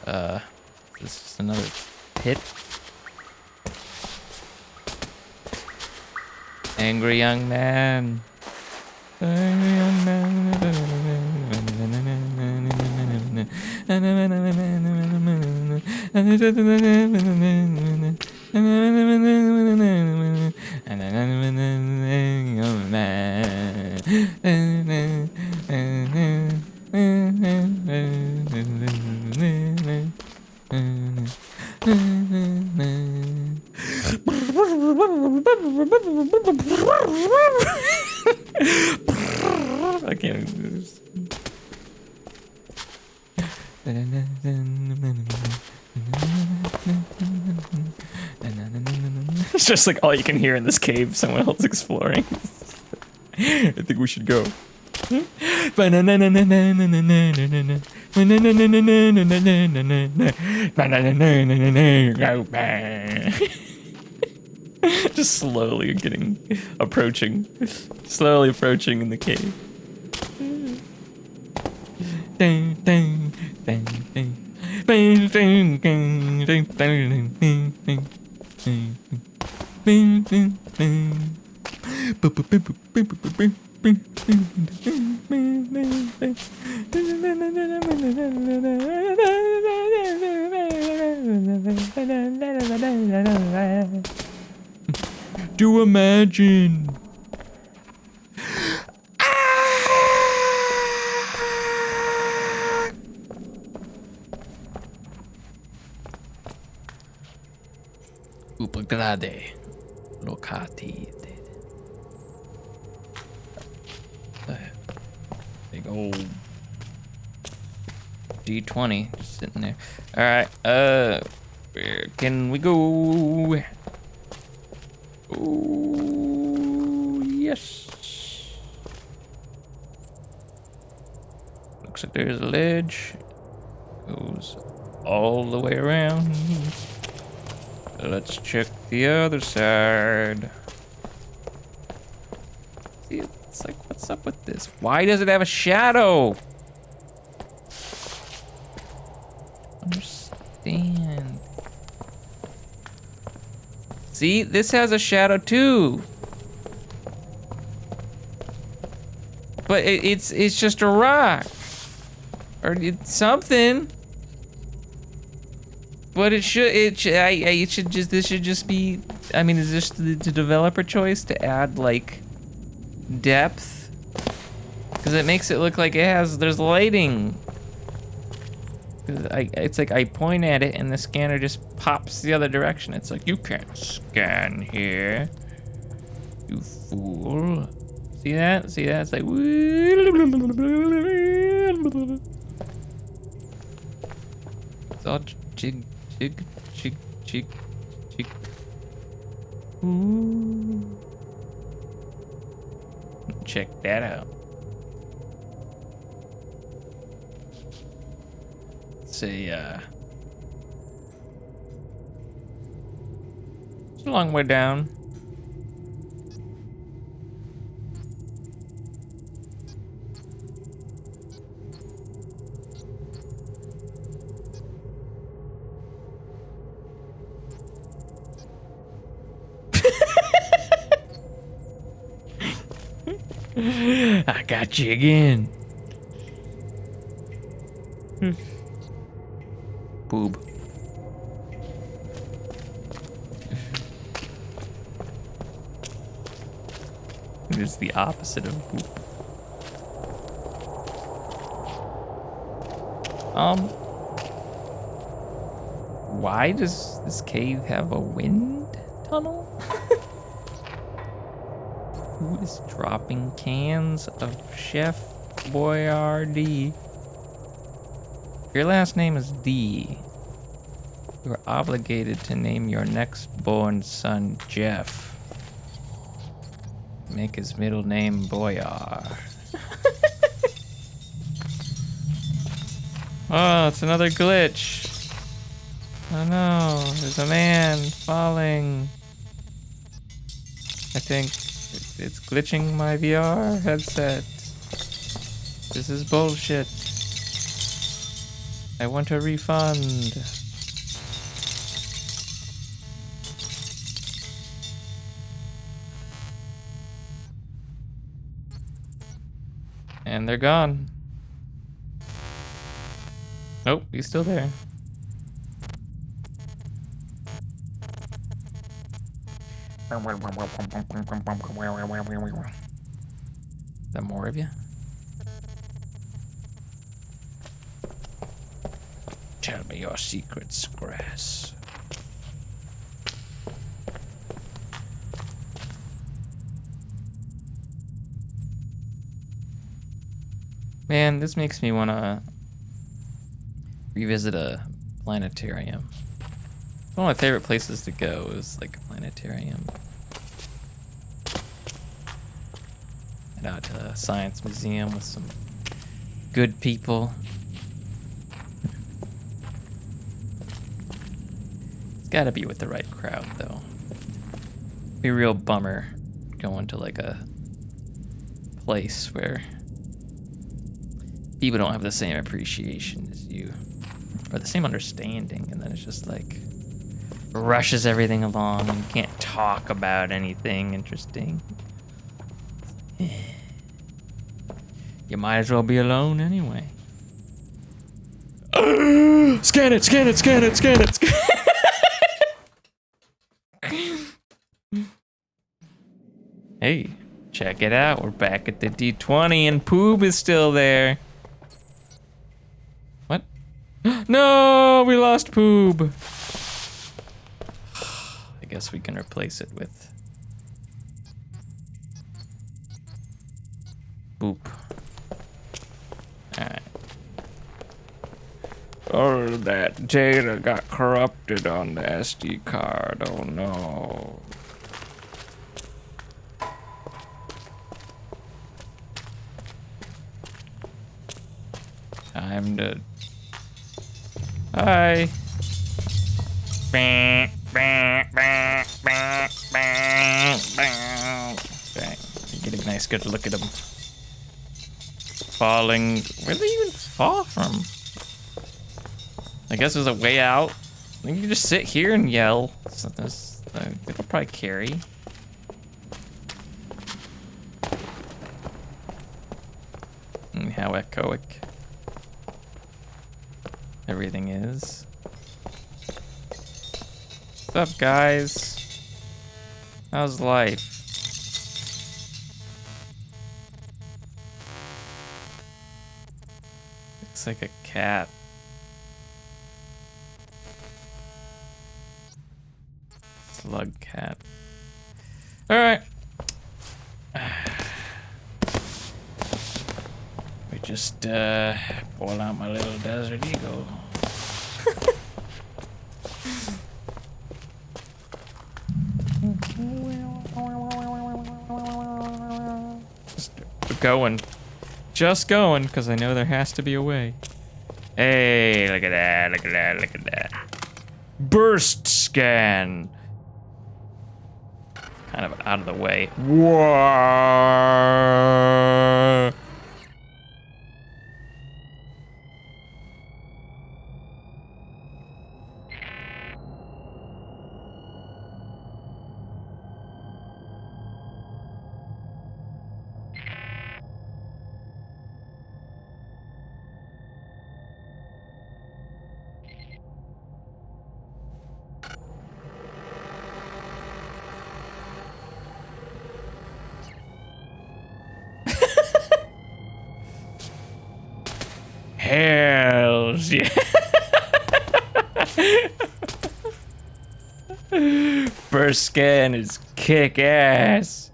This is just another pit. Angry young man. Angry young man. I can't even do this. It's just like all you can hear in this cave, someone else exploring. I think we should go. Just slowly approaching in the cave. Do imagine. Upagrade locati. Big old D20 just sitting there. All right, where can we go? Oh, yes. Looks like there's a ledge. Goes all the way around. Let's check the other side. See, it's like, what's up with this? Why does it have a shadow? Understand. See, this has a shadow too. But it's just a rock. Or it's something. But this should just be, I mean, is this the developer choice to add like depth? Because it makes it look like there's lighting. It's like I point at it and the scanner just pops the other direction. It's like, you can't scan here, you fool. See that? See that? It's like, it's all jig. Ooh. Check that out. It's it's a long way down. I got you again. Boob. It is the opposite of boob. Why does this cave have a wind tunnel? Who is dropping cans of Chef Boyardee? If your last name is D, you are obligated to name your next born son Jeff. Make his middle name Boyar. Oh, it's another glitch. Oh no, there's a man falling. I think it's glitching my VR headset. This is bullshit. I want a refund. And they're gone. Nope, he's still there. Is there more of you? Tell me your secrets, Grass. Man, this makes me want to revisit a planetarium. One of my favorite places to go is like a planetarium. Head out to the science museum with some good people. It's gotta be with the right crowd though. Be a real bummer going to like a place where people don't have the same appreciation as you, or the same understanding, and then it's just like rushes everything along and you can't talk about anything interesting. You might as well be alone anyway. Scan it, scan it, scan it, scan it, scan it. Hey, check it out. We're back at the D20 and Poob is still there. What? No, we lost Poob. I guess we can replace it with Boop. Alright. Oh, that data got corrupted on the SD card. Oh no. Time to... Hi. Okay, you get a nice good look at them. Falling... Where do they even fall from? I guess there's a way out. You can just sit here and yell. So it'll probably carry. How echoic everything is. What's up, guys? How's life? Looks like a cat. Slug cat. All right. We just pull out my little Desert Eagle. Just going, because I know there has to be a way. Hey, look at that, look at that, look at that. Burst scan. Kind of out of the way. Whoa. Hells yeah. Burst scan is kick ass.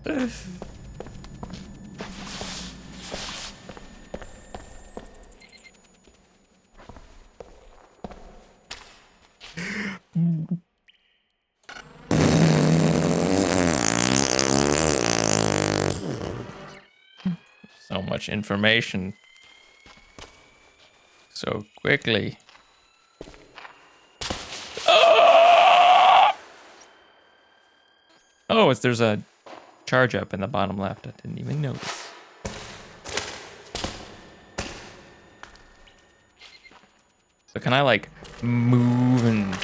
So much information. So quickly. Oh, there's a charge up in the bottom left. I didn't even notice. So can I like move and...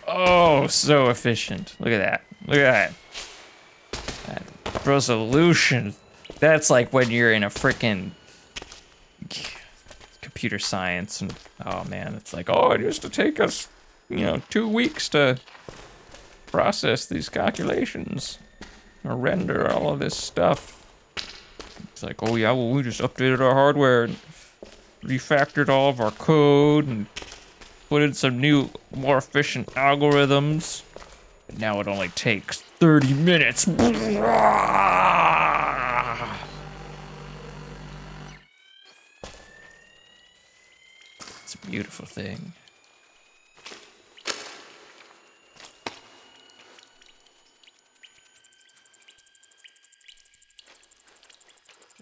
Oh, so efficient. Look at that. Look at that. That resolution. That's like when you're in a frickin' computer science and oh man, it's like, oh, it used to take us, 2 weeks to process these calculations or render all of this stuff. It's like, oh yeah, well, we just updated our hardware and refactored all of our code and put in some new, more efficient algorithms. And now it only takes 30 minutes. beautiful thing.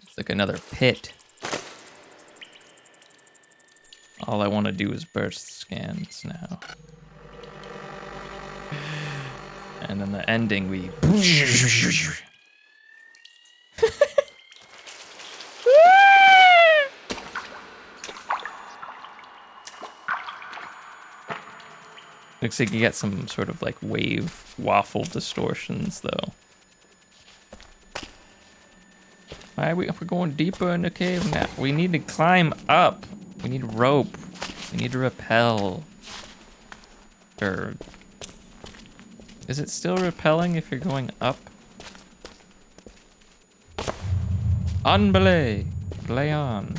It's like another pit. All I want to do is burst scans now. And then the ending, we... Looks like you get some sort of like wave waffle distortions though. Why we're going deeper in the cave now? We need to climb up. We need rope. We need to rappel. Or is it still rappelling if you're going up? On belay. Belay on.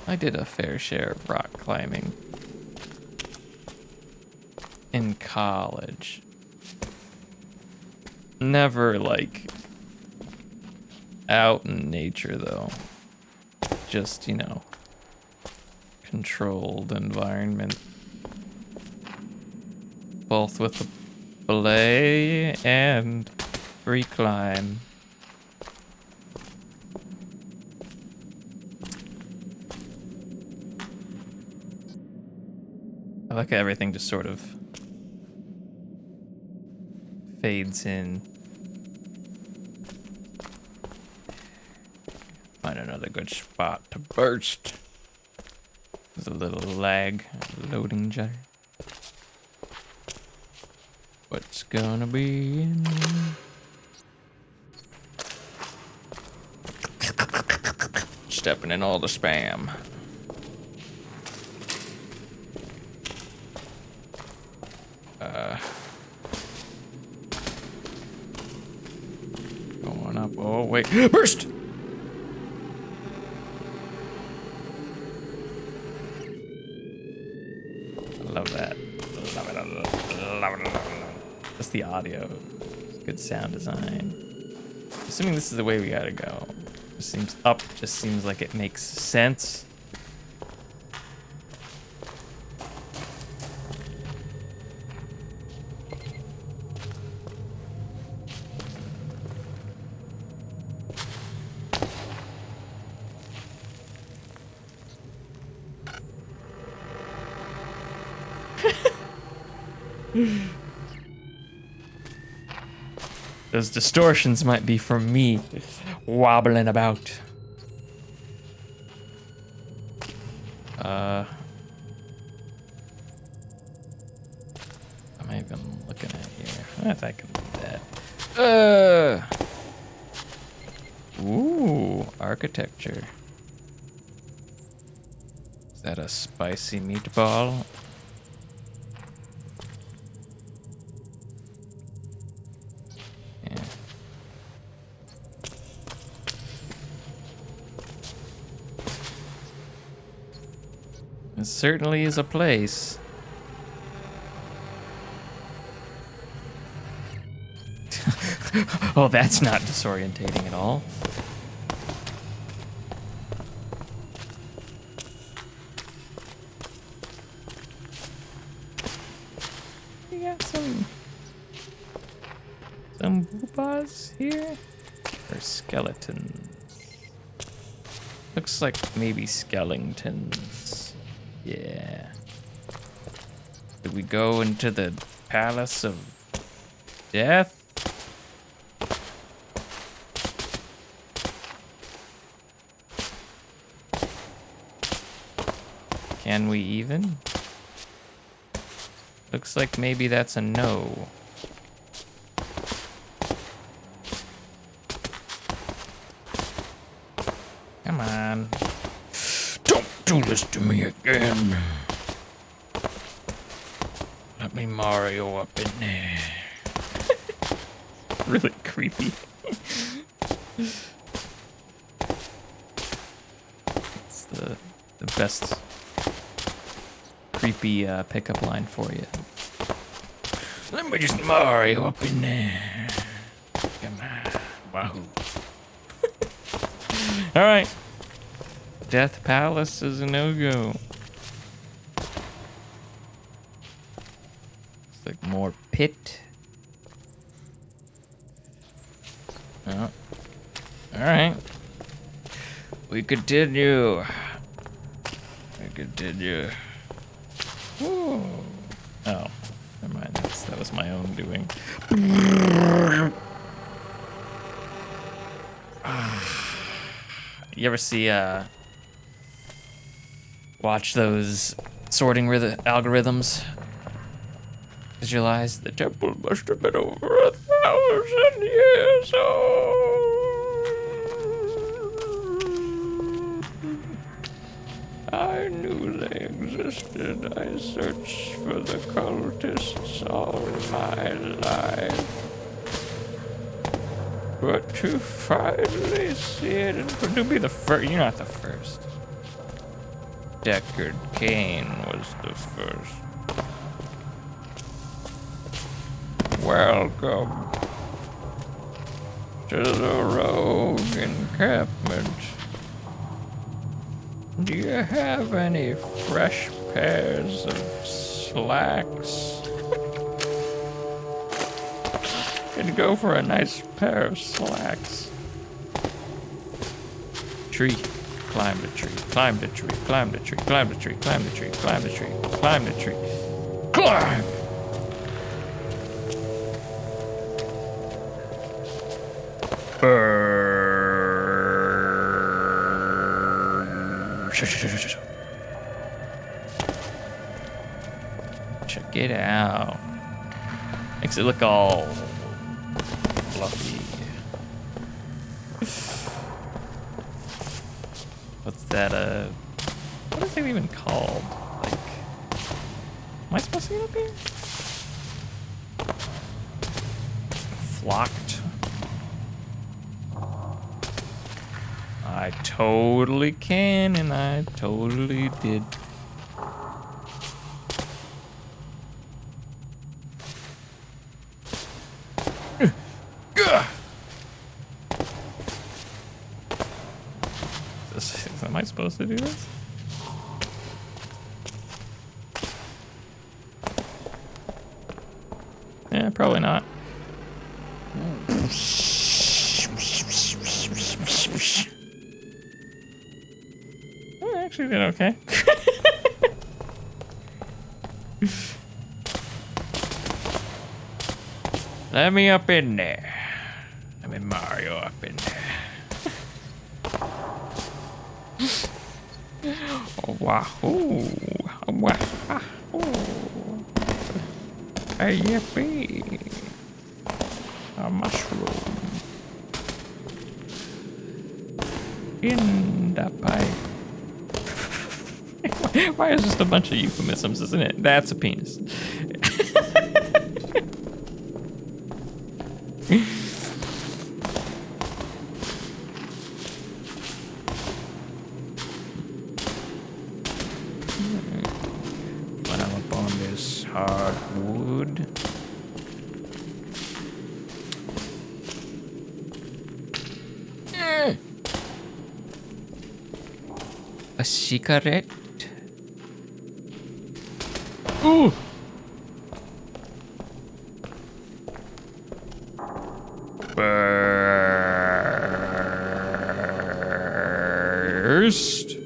I did a fair share of rock climbing in college. Never like out in nature though. Just, you know, controlled environment. Both with the belay and free climb. I like how everything just sort of fades in. Find another good spot to burst. There's a little lag, loading jar. What's gonna be in? Stepping in all the spam. Going up. Oh, wait. Burst! I love that. Love it. Love it. Just the audio. Good sound design. Assuming this is the way we gotta go. Just seems up. Just seems like it makes sense. Those distortions might be from me wobbling about. Am I even looking at here? I think I can do that. Ooh, architecture. Is that a spicy meatball? It certainly is a place. Oh, that's not disorientating at all. We got some boobas here? Or skeletons? Looks like maybe skeletons. Yeah. Did we go into the Palace of Death? Can we even? Looks like maybe that's a no. Come on. Don't do this to me again. Let me Mario up in there. Really creepy. It's the best creepy pickup line for you. Let me just Mario up in there. Come on. Wahoo. Alright. Death Palace is a no-go. It's like more pit. Oh. Alright. We continue. We continue. Ooh. Oh. Never mind. That was my own doing. You ever see, watch those sorting algorithms? Visualize the temple must have been over 1,000 years old. I knew they existed. I searched for the cultists all my life. But to finally see it, and to be the first, you're not the first. Deckard Cain was the first. Welcome to the Rogue encampment. Do you have any fresh pairs of slacks? Could go for a nice pair of slacks. Tree. Climb the tree. Climb the tree. Climb the tree. Climb the tree. Climb the tree. Climb the tree. Climb the tree. Climb! Check it out. Makes it look all fluffy. What's that, what is it even called? Like, am I supposed to get up here? Flocked. I totally can, and I totally did. Am I supposed to do this? Yeah, probably not. I actually did okay. Let me up in there. Let me Mario up in there. Oh, wahoo! Wahoo! Hey, yippee! A mushroom in the pipe. Why is just a bunch of euphemisms, isn't it? That's a penis. Hardwood. A cigarette. Ooh. Burst.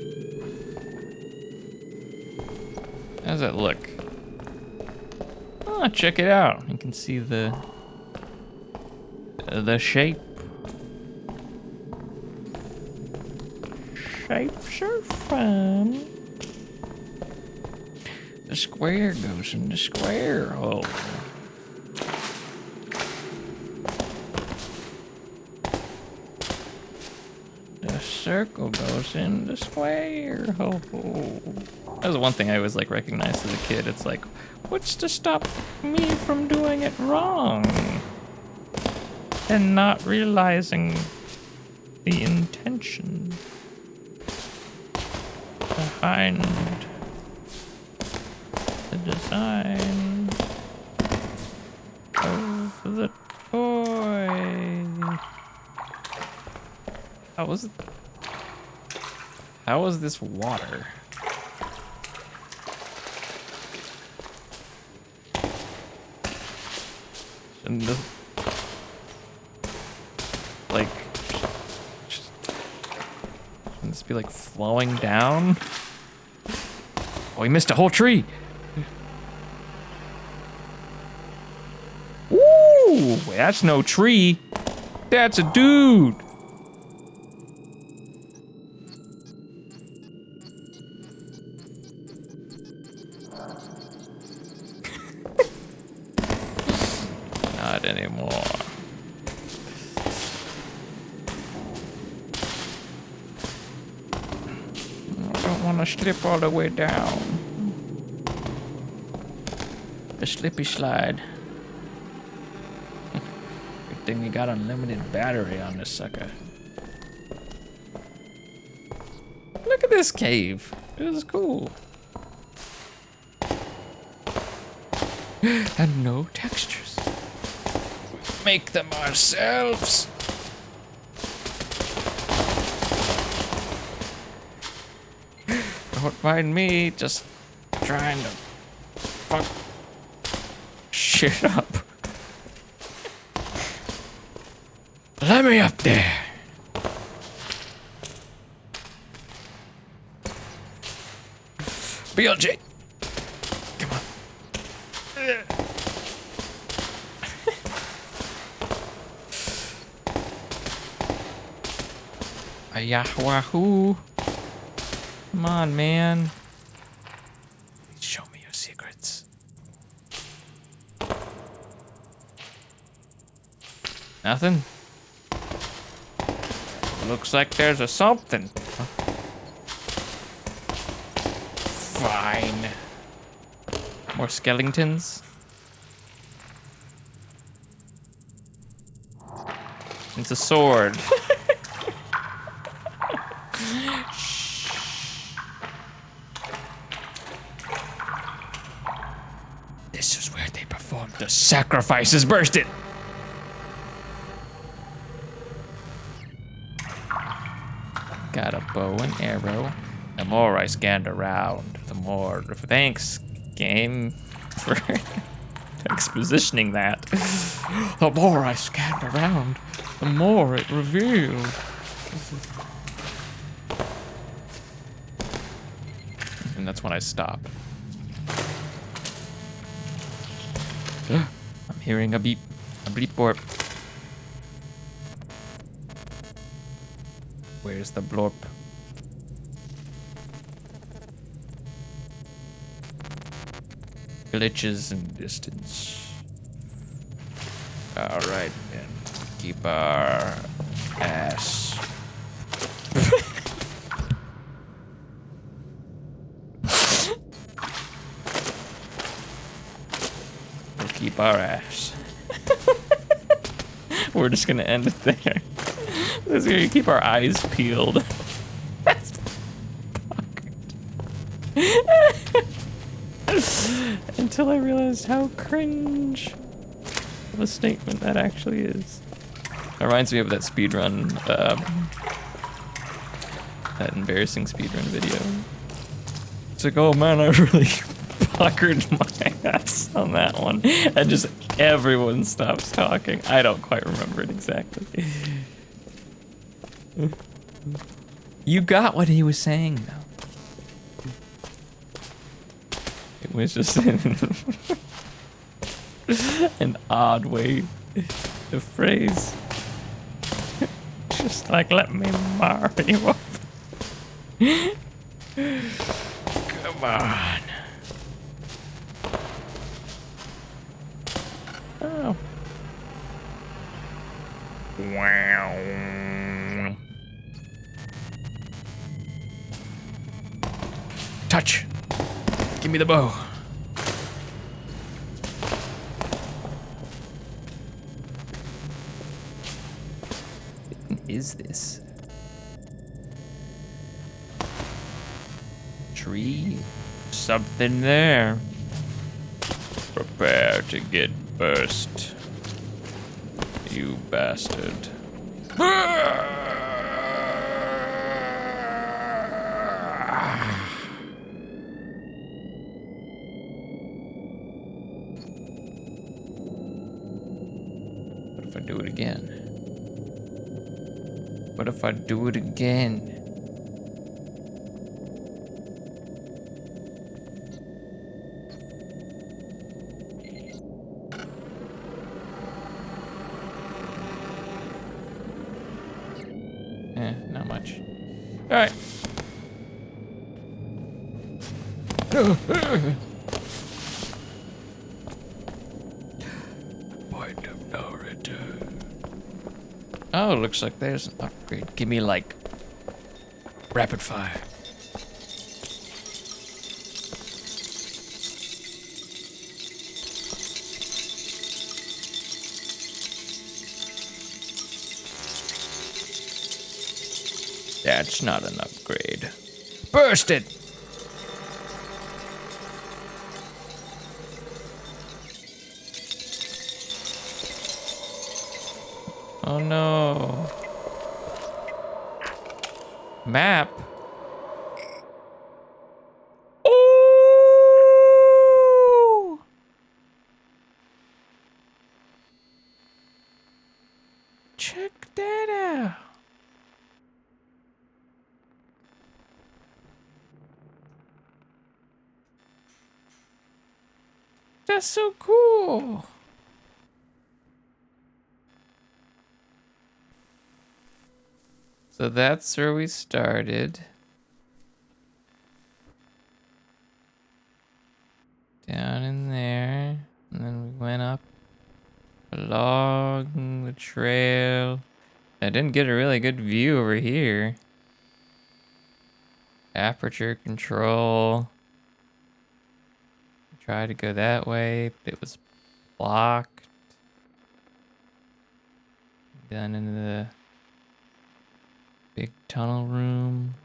How's that look? Oh, check it out. You can see the shape. Shapes are fun. The square goes in the square hole. The circle goes in the square hole. That was the one thing I always like recognized as a kid. It's like, what's to stop me from doing it wrong? And not realizing the intention behind the design of the toy. How was it? How is this water? Shouldn't this, like, shouldn't this be like flowing down? Oh, he missed a whole tree. Ooh, that's no tree. That's a dude. Not anymore. I don't want to slip all the way down. The slippy slide. Good thing we got unlimited battery on this sucker. Look at this cave. This is cool. And no textures. Make them ourselves. Don't mind me, just trying to fuck shit up. Let me up there. BLJ. Come on. Yahwahoo. Come on, man. Show me your secrets. Nothing? Looks like there's a something. Fine. More skeletons? It's a sword. This is where they performed the sacrifices. Burst it! Got a bow and arrow. The more I scanned around, the more... Thanks, game, for expositioning that. The more I scanned around, the more it revealed. And that's when I stop. I'm hearing a beep. A bleep borp. Where's the blorp? Glitches in distance. Alright, then. Keep our ass. We'll keep our ass. We're just gonna end it there. We're gonna keep our eyes peeled. Until I realized how cringe of a statement that actually is. It reminds me of that speedrun, that embarrassing speedrun video. It's like, oh man, I really puckered my ass on that one. And just everyone stops talking. I don't quite remember it exactly. You got what he was saying, though. It was just an odd way to phrase. Just like, let me mar you up. Come on. Oh. Wow. Touch. Give me the bow. What is this? Tree? Something there. Prepare to get burst. You bastard. do it again? What if I do it again? Not much. All right. Point of no return. Oh, looks like there's an upgrade. Give me like rapid fire. That's not an upgrade. Burst it! Oh no. Map? Oh! Check that out. That's so cool. So that's where we started. Down in there. And then we went up along the trail. I didn't get a really good view over here. Aperture control. Tried to go that way, but it was blocked. Down into the big tunnel room.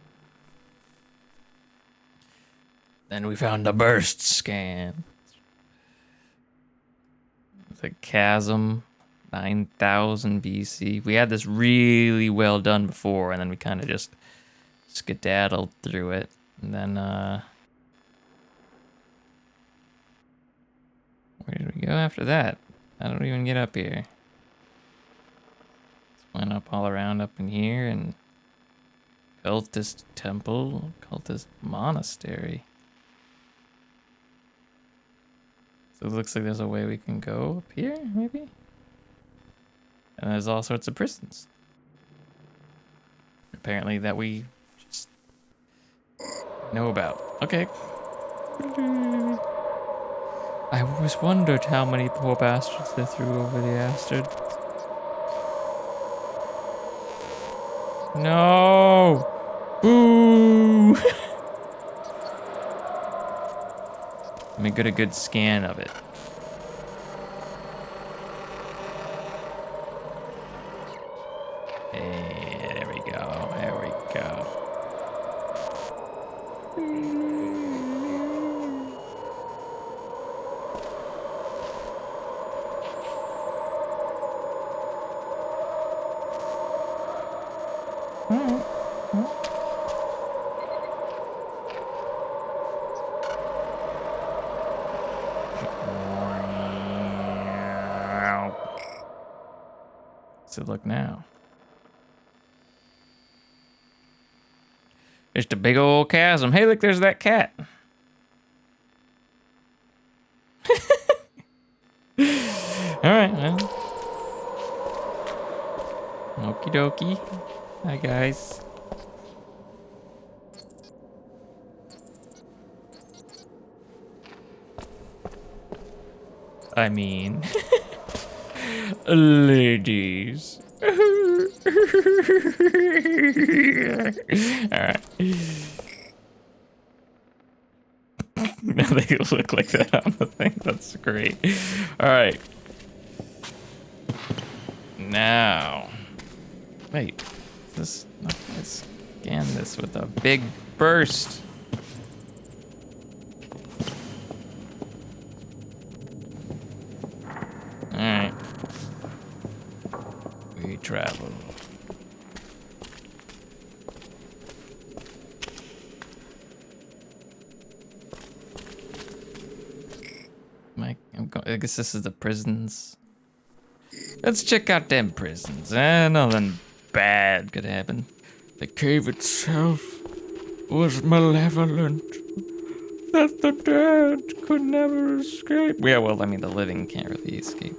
Then we found a burst scan. The chasm, 9000 BC. We had this really well done before, and then we kind of just skedaddled through it. And then, where did we go after that? I don't even get up here. Just went up all around up in here, and cultist temple, cultist monastery. So it looks like there's a way we can go up here, maybe? And there's all sorts of prisons. Apparently that we just know about. Okay. I always wondered how many poor bastards they threw over the Astrid. No! Boo! Let me get a good scan of it. Hey, there we go. There we go. So look now. Just a big old chasm. Hey, look, there's that cat. All right, well. Okie dokie. Hi, guys. I mean, ladies. Alright. Now they look like that on the thing. That's great. Alright. Now. Wait. Let's scan this with a big burst. Alright. We travel. I guess this is the prisons. Let's check out them prisons. Nothing bad could happen. The cave itself was malevolent. That the dead could never escape. Yeah, well, I mean, the living can't really escape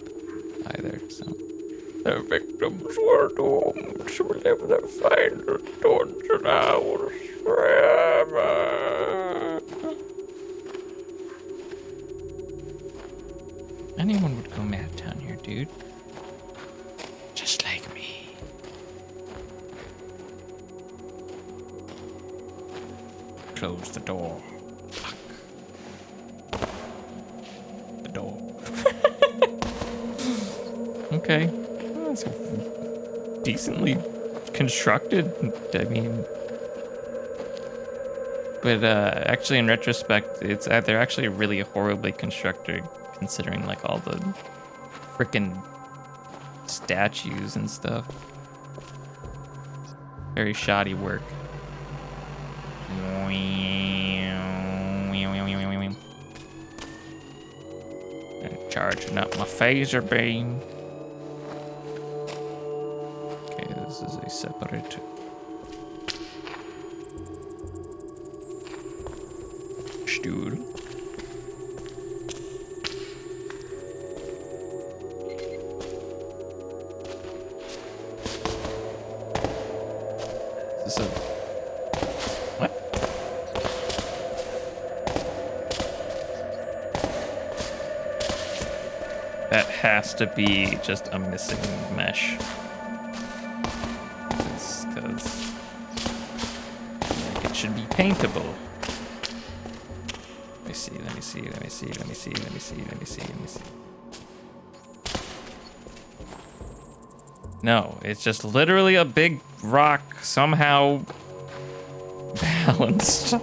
either, so. The victims were doomed to live their final tortured hours forever. Anyone would go mad down here, dude. Just like me. Close the door. Lock the door. Okay. Well, that's decently constructed. I mean, but actually, in retrospect, they're actually really horribly constructed, considering like all the frickin' statues and stuff. Very shoddy work. Charging up my phaser beam. Okay, this is a separate stool. Is this a... what? That has to be just a missing mesh. Because it should be paintable. Let me see, let me see, let me see, let me see, let me see, let me see, let me see. No, it's just literally a big rock somehow balanced.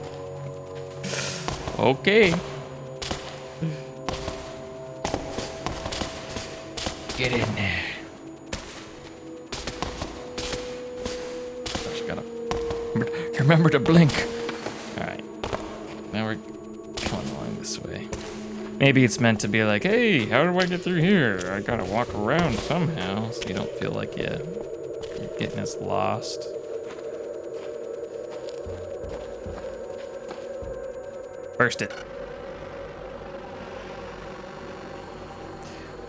Okay. Get in there. Just gotta remember to blink. All right, now we're coming along this way. Maybe it's meant to be like, hey, how do I get through here? I gotta walk around somehow, so you don't feel like you're getting us lost. Burst it.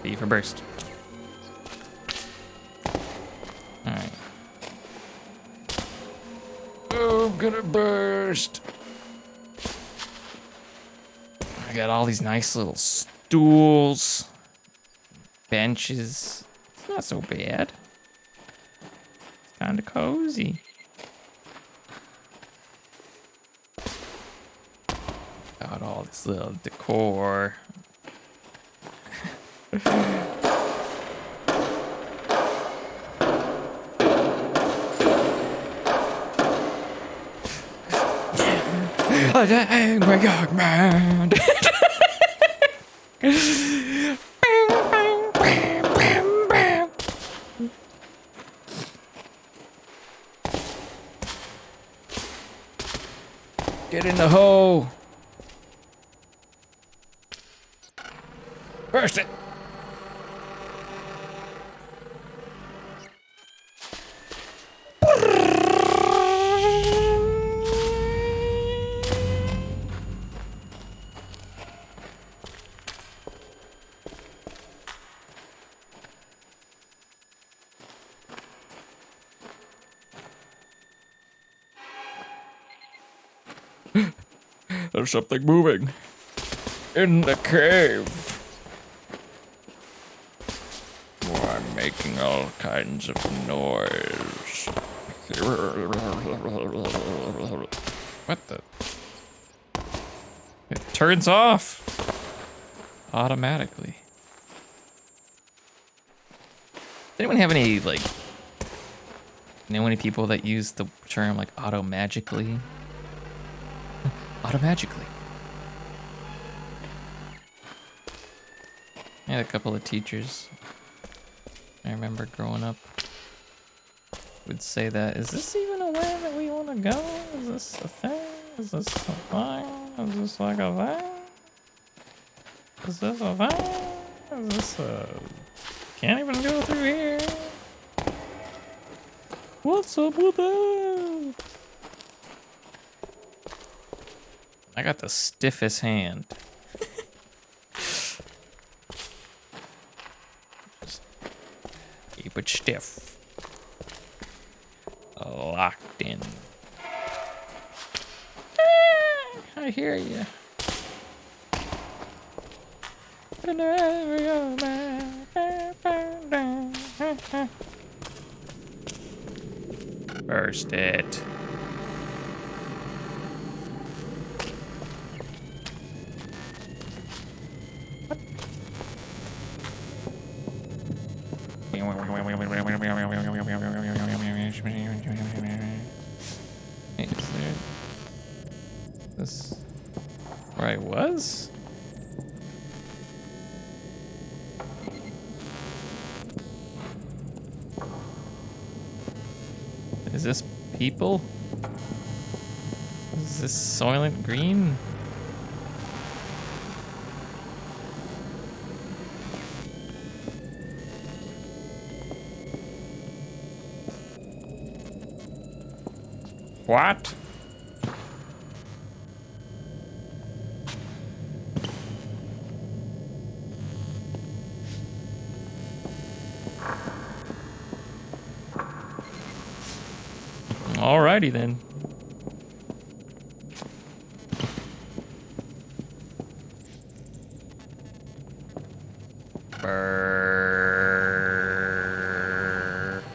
B for burst. Alright. Oh, I'm gonna burst. I got all these nice little stools, benches. It's not so bad. It's kind of cozy. Got all this little decor. Angry young man. Get in the hole. Burst it. There's something moving in the cave. Oh, I'm making all kinds of noise. What the? It turns off automatically. Does anyone have any, like, know any people that use the term like auto-magically? Automagically. I had a couple of teachers I remember growing up would say that. Is this even a way that we want to go? Is this a thing? Is this a thing? Is this like a thing? Is this a thing? Is this a Can't even go through here. What's up with that? I got the stiffest hand. Just keep it stiff. Locked in. I hear you. Burst it. Is there this where I was? Is this people? Is this Soylent Green? What? Alrighty then.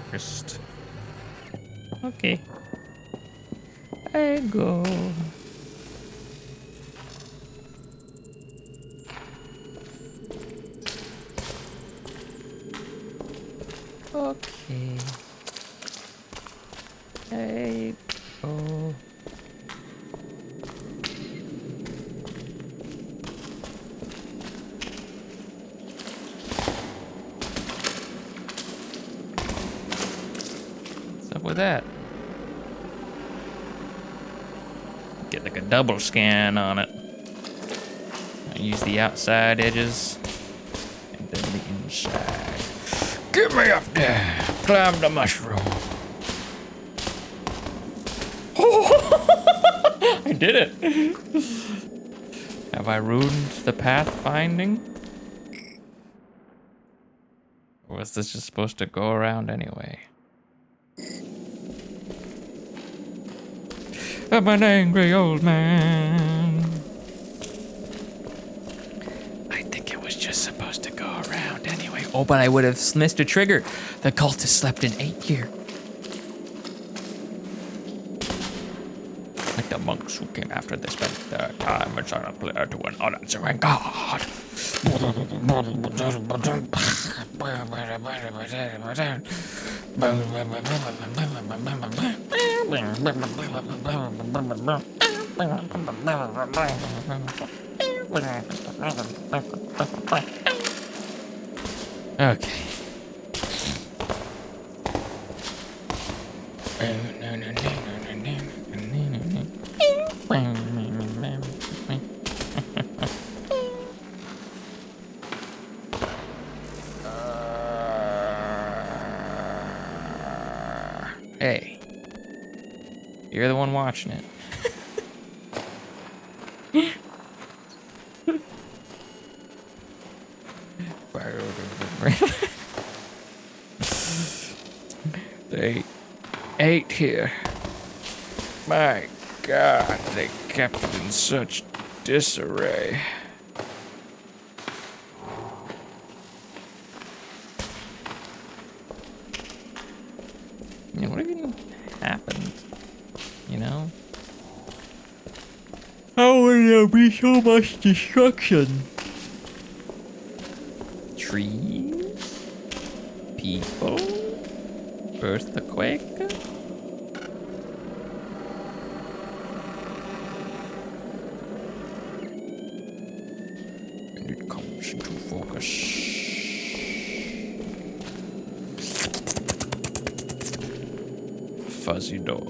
Burst. Okay. I go. Okay. I go. What's up with that? Get like a double scan on it. I use the outside edges and then the inside. Get me up there! Climb the mushroom. I did it! Have I ruined the path finding? Or was this just supposed to go around anyway? I'm an angry old man. I think it was just supposed to go around anyway. Oh, but I would have missed a trigger. The cultist slept in 8 here. Like the monks who came after they spent their time as a prayer to an unanswering God. Okay. Hey, you're the one watching it. They ate here. My God, they kept it in such disarray. Yeah, what even happened? You know? How would there be so much destruction? Trees? People? Earthquake? And it comes into focus. Fuzzy door.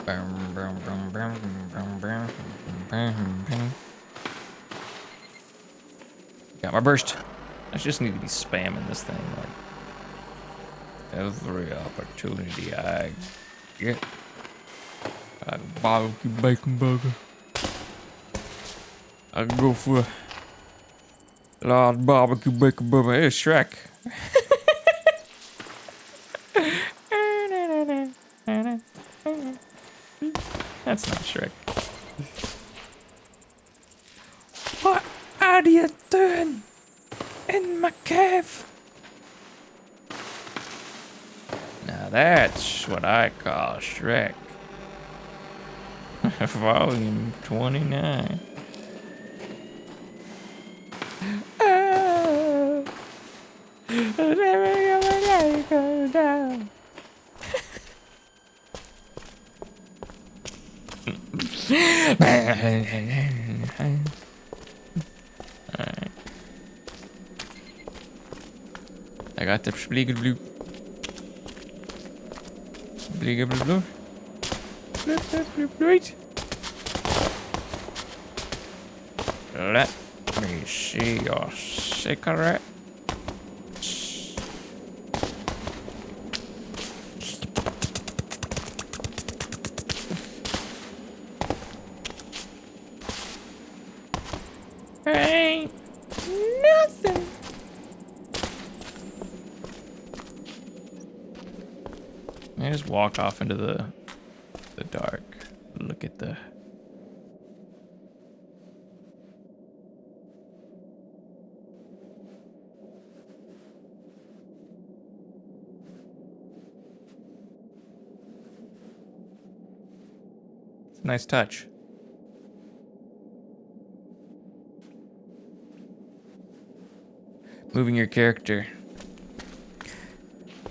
Bum, bum, bum, bum, bum, bum, bum, bum, bum. Got my burst. I just need to be spamming this thing like every opportunity I get. Like a barbecue bacon burger. I can go for a large barbecue bacon burger. Hey, Shrek. That's not Shrek. What are you doing in my cave? Now that's what I call Shrek. Volume 29. Oh, never go down. Alright. I got the Spiegelblue. Spiegelblue. Let me see your cigarette. Ain't nothing. I just walk off into the dark. Look at the. It's a nice touch. Moving your character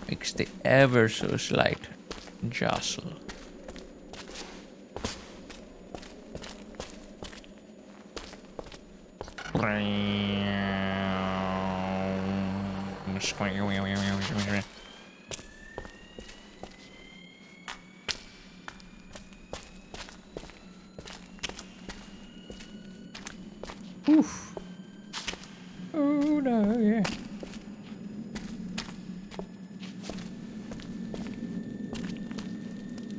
makes the ever so slight jostle. Oof. Oh no, yeah.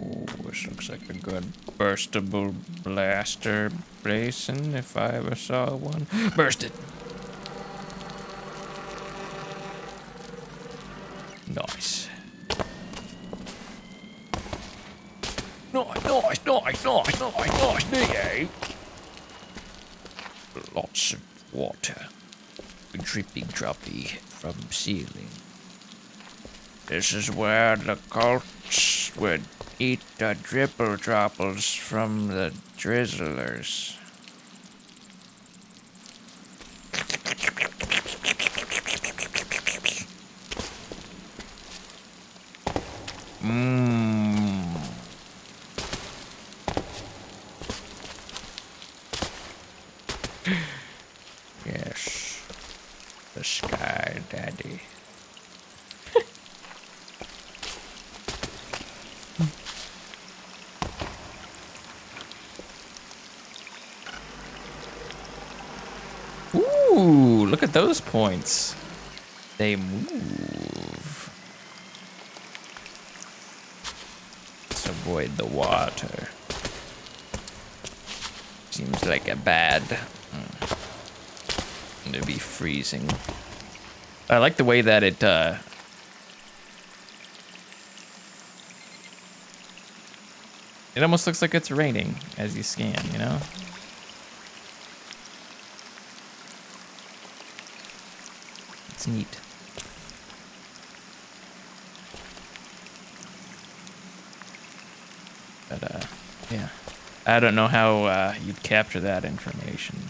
Oh, this looks like a good burstable blaster basin if I ever saw one. Burst it. Nice. Nice, yeah. Lots of water. Drippy droppy from ceiling. This is where the cults would eat the dripple dropples from the drizzlers. Mmm. Yes. The Sky Daddy. Ooh, look at those points. They move. Let's avoid the water. Seems like a bad to be freezing. I like the way that it almost looks like it's raining as you scan, you know? It's neat. But yeah. I don't know how you'd capture that information.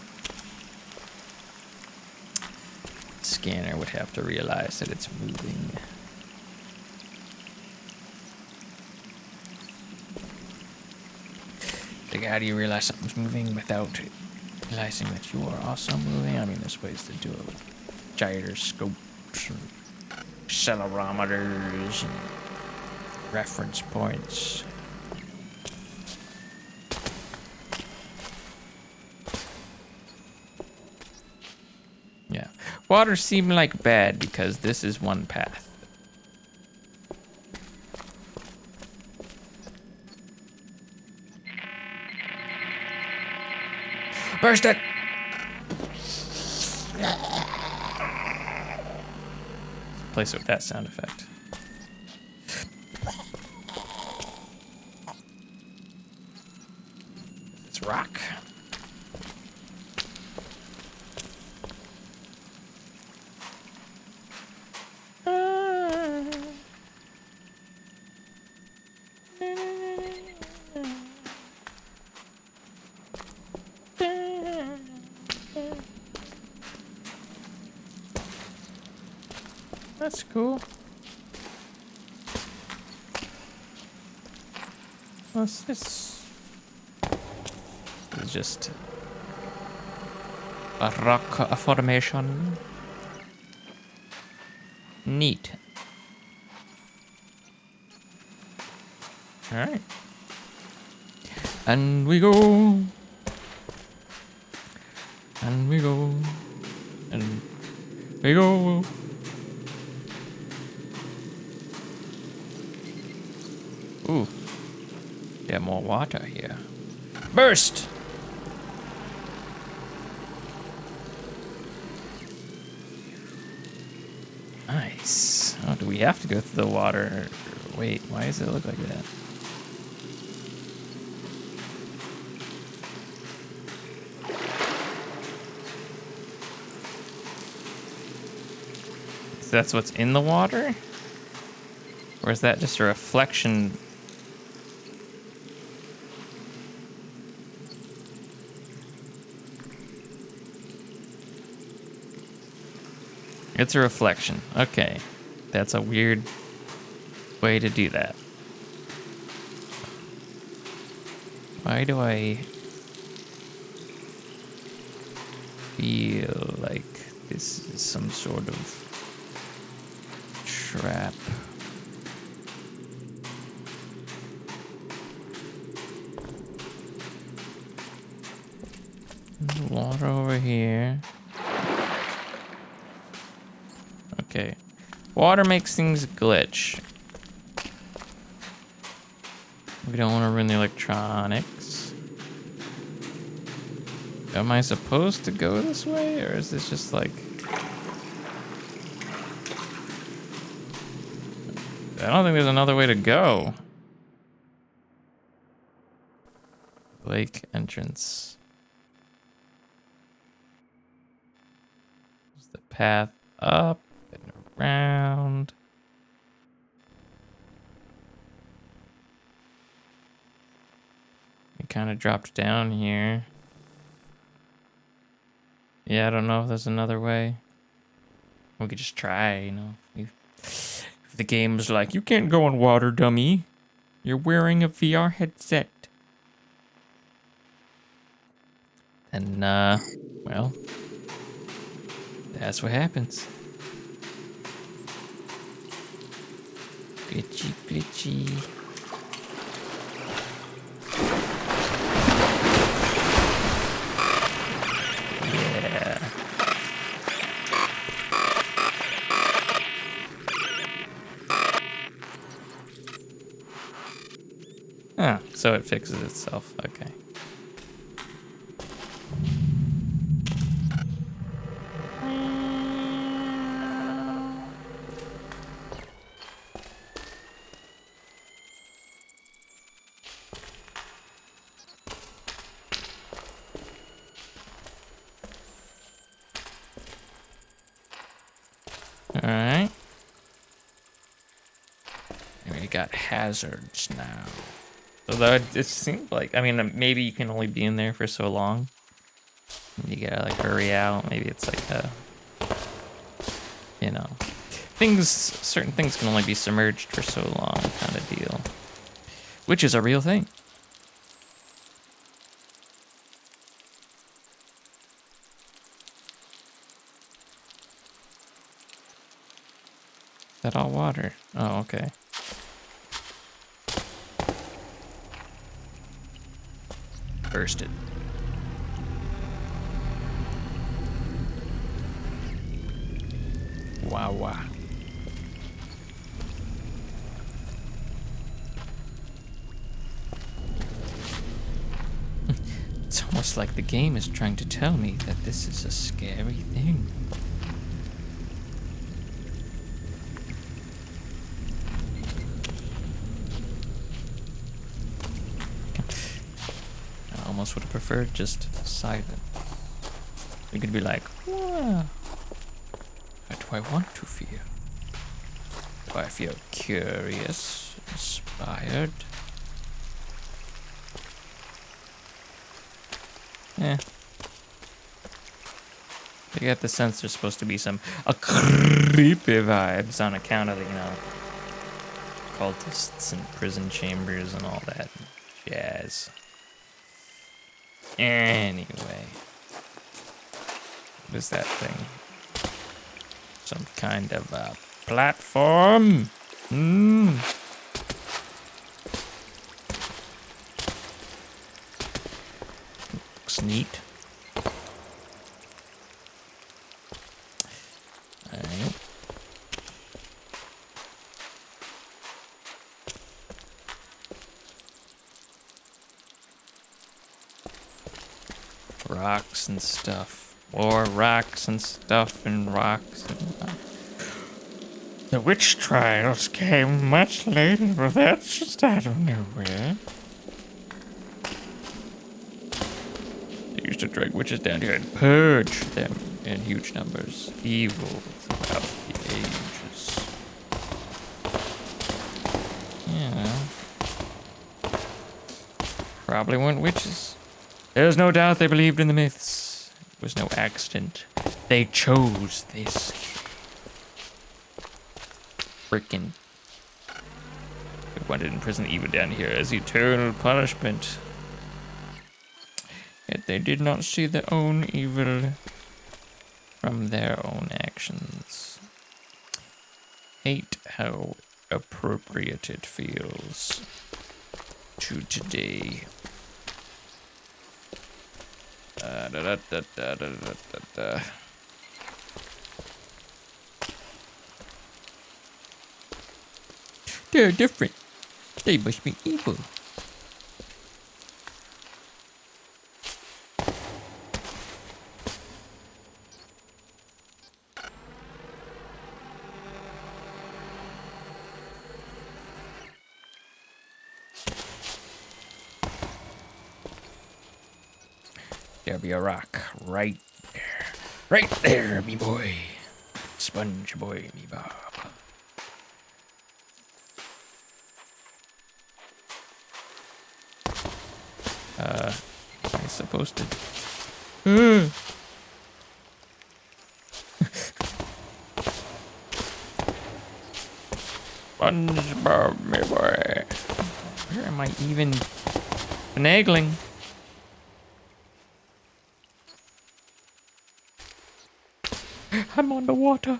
Scanner would have to realize that it's moving. Like, how do you realize something's moving without realizing that you are also moving? I mean, there's ways to do it with gyroscopes and accelerometers and reference points. Yeah. Water seem like bad because this is one path. Burst it! Place it with that sound effect. It's rock. That's cool. What's this? It's just a rock formation. Neat. All right. And we go. And we go. And we go. Ooh. There's more water here. Burst! Nice. Oh, do we have to go through the water? Wait, why does it look like that? So that's what's in the water? Or is that just a reflection? It's a reflection. Okay. That's a weird way to do that. Why do I feel like this is some sort of trap? There's water over here. Okay. Water makes things glitch. We don't want to ruin the electronics. Am I supposed to go this way, or is this just like... I don't think there's another way to go. Lake entrance. There's the path up and around. It kind of dropped down here. Yeah, I don't know if there's another way. We could just try, you know. If the game's like, you can't go in water, dummy. You're wearing a VR headset. And, well, that's what happens. Glitchy, glitchy. Yeah. Ah, so it fixes itself. Okay. Alright. We got hazards now. Although it seemed like, I mean, maybe you can only be in there for so long. You gotta like hurry out. Maybe it's like a, you know, certain things can only be submerged for so long kind of deal. Which is a real thing. Is that all water? Oh, okay. Bursted. Chihuahua. It's almost like the game is trying to tell me that this is a scary thing. I almost would have preferred just silent. You could be like, what do I want to feel? Do I feel curious, inspired? I get the sense there's supposed to be some creepy vibes on account of the, cultists and prison chambers and all that jazz. Anyway. What is that thing? Some kind of a platform? Looks neat. Alright. Rocks and stuff. More rocks and stuff and rocks and The witch trials came much later, but that's just out of nowhere. They used to drag witches down here and purge them in huge numbers. Evil throughout the ages. Yeah. Probably weren't witches. There's no doubt they believed in the myths. It was no accident. They chose this. Frickin'. They wanted in prison even down here as eternal punishment. Yet they did not see their own evil from their own actions. Hate how appropriate it feels to today. They're different. They must be evil. There'll be a rock right there. Right there, me boy. Sponge boy, me bob. Am I supposed to? SpongeBob, me boy. Where am I even finagling? I'm on the water.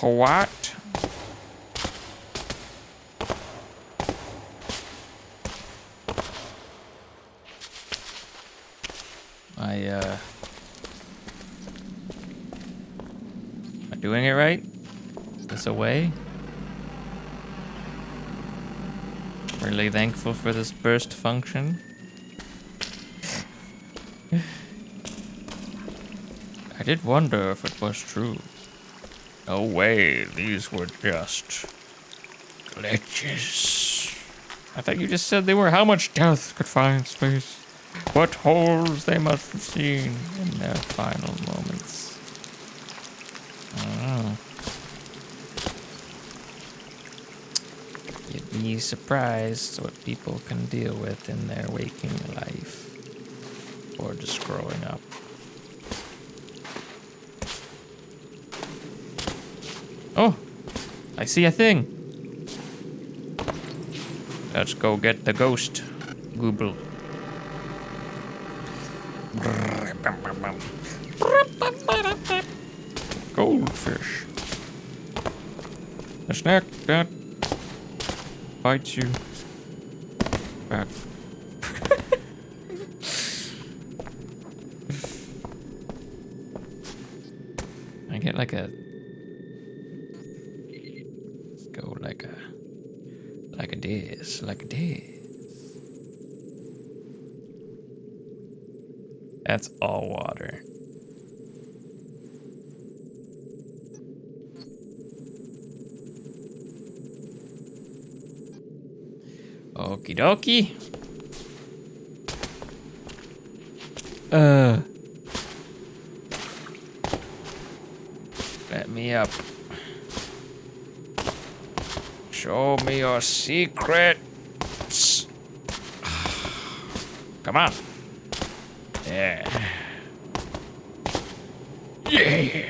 What? Am I doing it right? Is this a way? Really thankful for this burst function. I did wonder if it was true. No way, these were just glitches. I thought you just said they were how much death could find space. What holes they must have seen in their final moments. I don't know. You'd be surprised what people can deal with in their waking life. Or just growing up. Oh, I see a thing. Let's go get the ghost, Google. Goldfish. A snack that bites you back. I get like a... Let's go like a this, like a this. That's all water. Okie dokie. Let me up. Show me your secrets. Come on. Yeah. Yeah.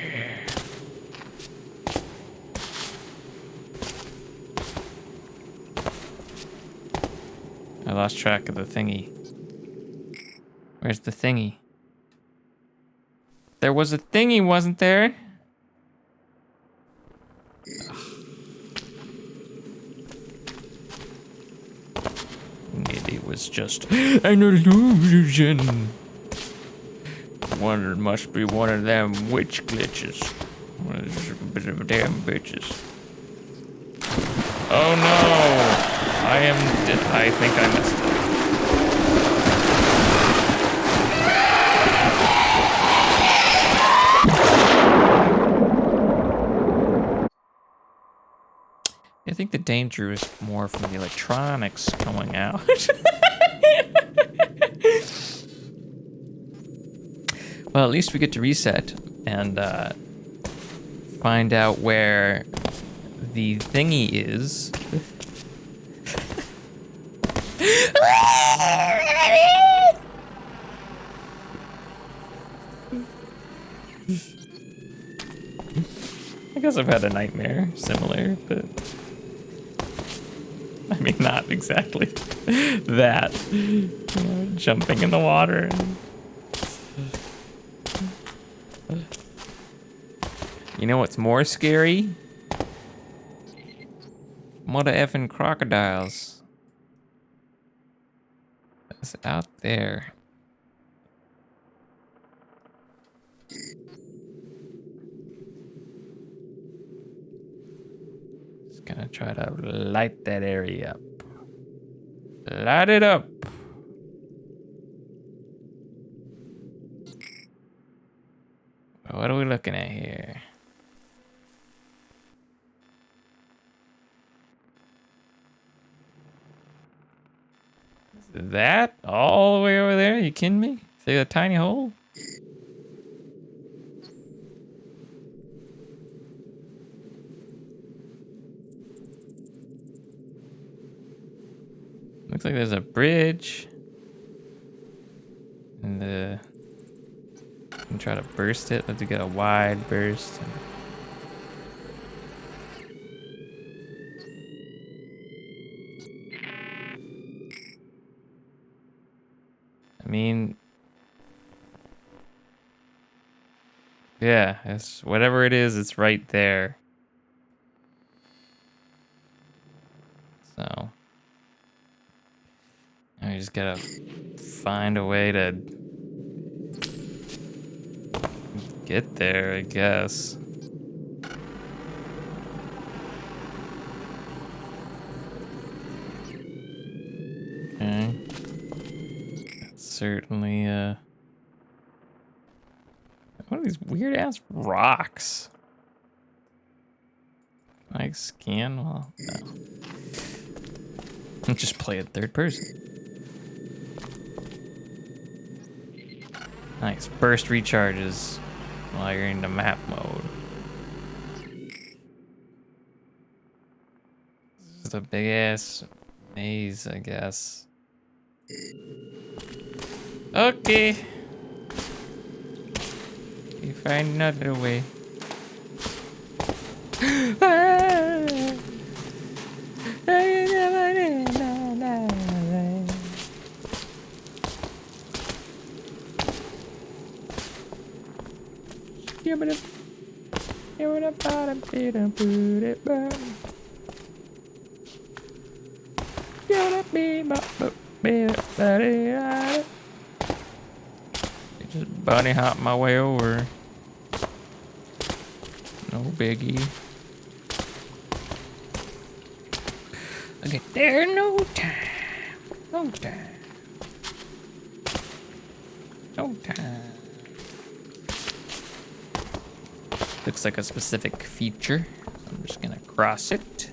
I lost track of the thingy. Where's the thingy? There was a thingy, wasn't there? Maybe it was just an illusion. It must be one of them witch glitches. One of them damn bitches. Oh no! I think I messed up. I think the danger is more from the electronics coming out. Well, at least we get to reset and find out where the thingy is. I guess I've had a nightmare similar, but I mean, not exactly that. You know, jumping in the water. You know what's more scary? Mother effing crocodiles. That's out there. Just gonna try to light that area up. Light it up. What are we looking at here? Is that all the way over there? You kidding me? See that tiny hole? Looks like there's a bridge. And try to burst it. Have to get a wide burst. I mean, yeah, it's whatever it is, it's right there. So I just gotta find a way to get there, I guess. Okay. That's certainly, what are these weird ass rocks? Like scan? Well, no. I'll just play it third person. Nice. Burst recharges while you're in the map mode. This is a big ass maze, I guess. Okay. You find another way. Just bunny hop my way over. No biggie. I'll get there in no time. No time. No time. Looks like a specific feature. I'm just gonna cross it.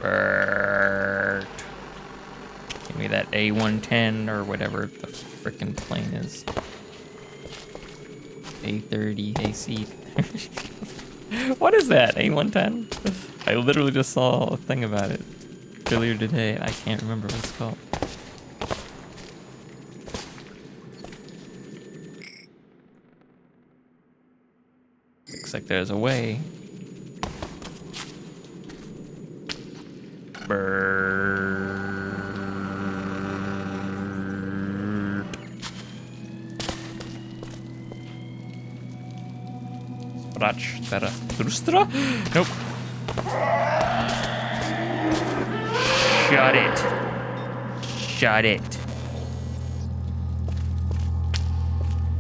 Bert. Give me that A110 or whatever the frickin' plane is. A30 AC. What is that? A110? I literally just saw a thing about it earlier today and I can't remember what it's called. Looks like there's a way. Bird. Sprach, Terra, Frustra? Nope. Shut it. Shut it.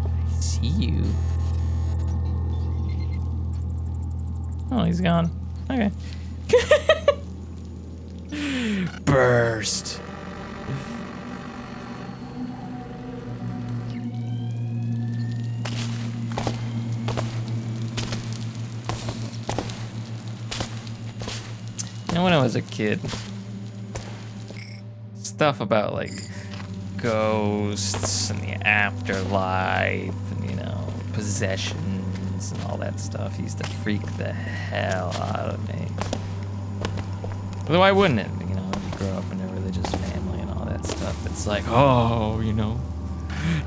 I see you. Oh, he's gone. Okay. Burst. You know, when I was a kid, stuff about like ghosts and the afterlife and, you know, possessions and all that stuff used to freak the hell out of me. Although why wouldn't it? You know, you grow up in a religious family and all that stuff. It's like, oh, you know,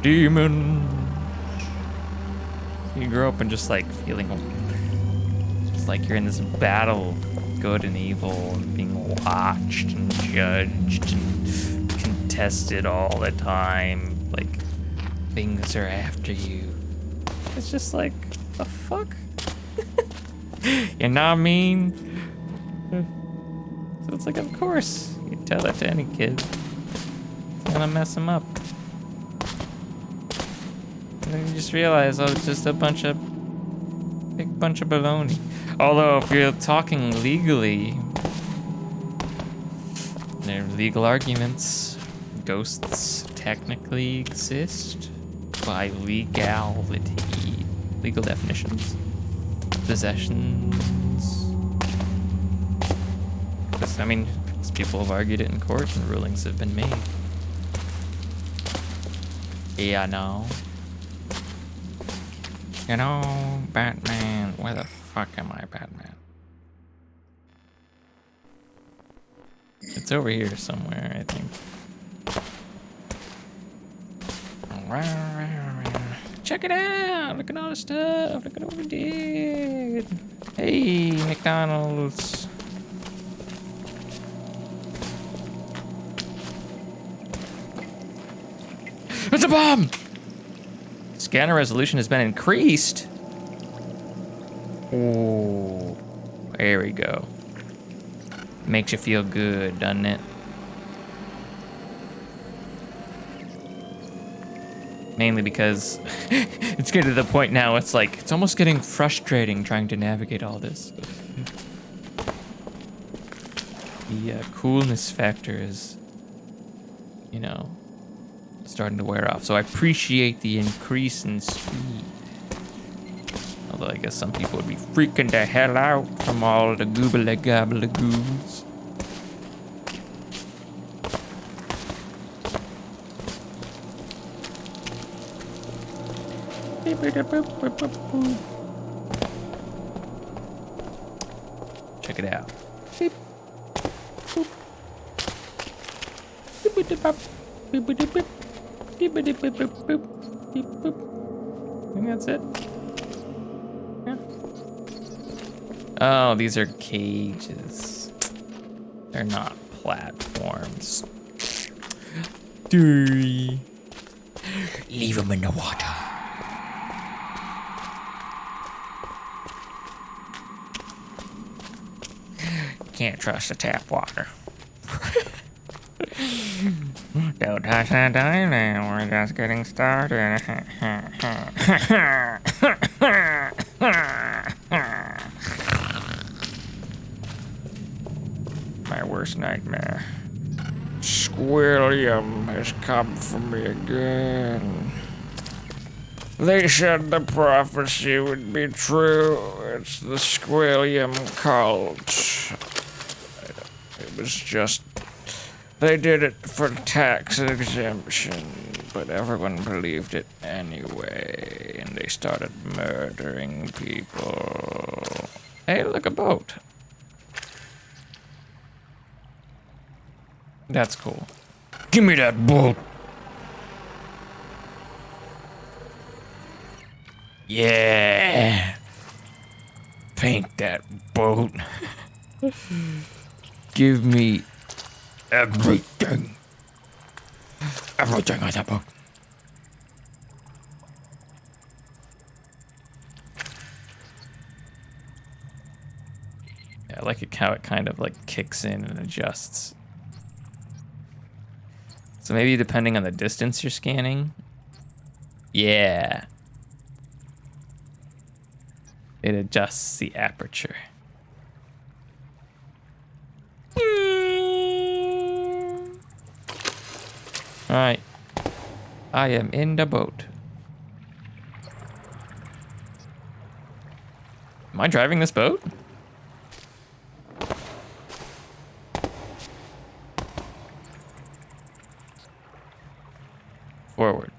demons. You grow up and just like feeling just like you're in this battle of good and evil and being watched and judged and contested all the time. Like things are after you. It's just like, the fuck? You know what I mean? So it's like, of course, you tell that to any kid. It's gonna mess them up. And then you just realize, oh, it's just a big bunch of baloney. Although, if you're talking legally, there are legal arguments. Ghosts technically exist by legality. Legal definitions. Possessions. I mean, people have argued it in court and rulings have been made. Yeah, no. You know, Batman, where the fuck am I, Batman? It's over here somewhere, I think. Check it out! Look at all the stuff! Look at what we did! Hey, McDonald's! It's a bomb! Scanner resolution has been increased. Oh, there we go. Makes you feel good, doesn't it? Mainly because it's getting to the point now, it's like, it's almost getting frustrating trying to navigate all this. The coolness factor is, you know, starting to wear off. So I appreciate the increase in speed. Although I guess some people would be freaking the hell out from all the goobly gobbly goos. Check it out. Beep. Boop. Beep, beep, beep, beep. Beep, beep, beep, beep, beep, beep, boop. I think that's it. Yeah. Oh, these are cages. They're not platforms. Dirty. Leave them in the water. Can't trust the tap water. Don't touch that diamond, we're just getting started. My worst nightmare. Squilliam has come for me again. They said the prophecy would be true. It's the Squilliam cult. It was just... They did it for tax exemption, but everyone believed it anyway, and they started murdering people. Hey, look, a boat. That's cool. Give me that boat. Yeah. Paint that boat. Give me everything. Everything on that boat. Yeah, I like how it kind of like kicks in and adjusts. So maybe depending on the distance you're scanning. Yeah. It adjusts the aperture. Alright. I am in the boat. Am I driving this boat? Forward.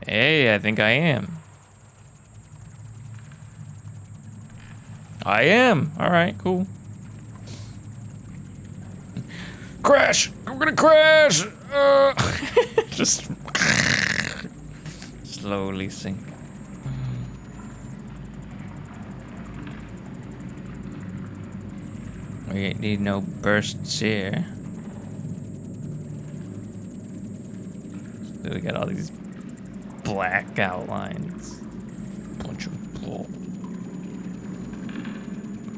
Hey, I think I am. I am. Alright, cool. Crash! I'm gonna crash! Just slowly sink. We need no bursts here. So we got all these black outlines. Bunch of bull.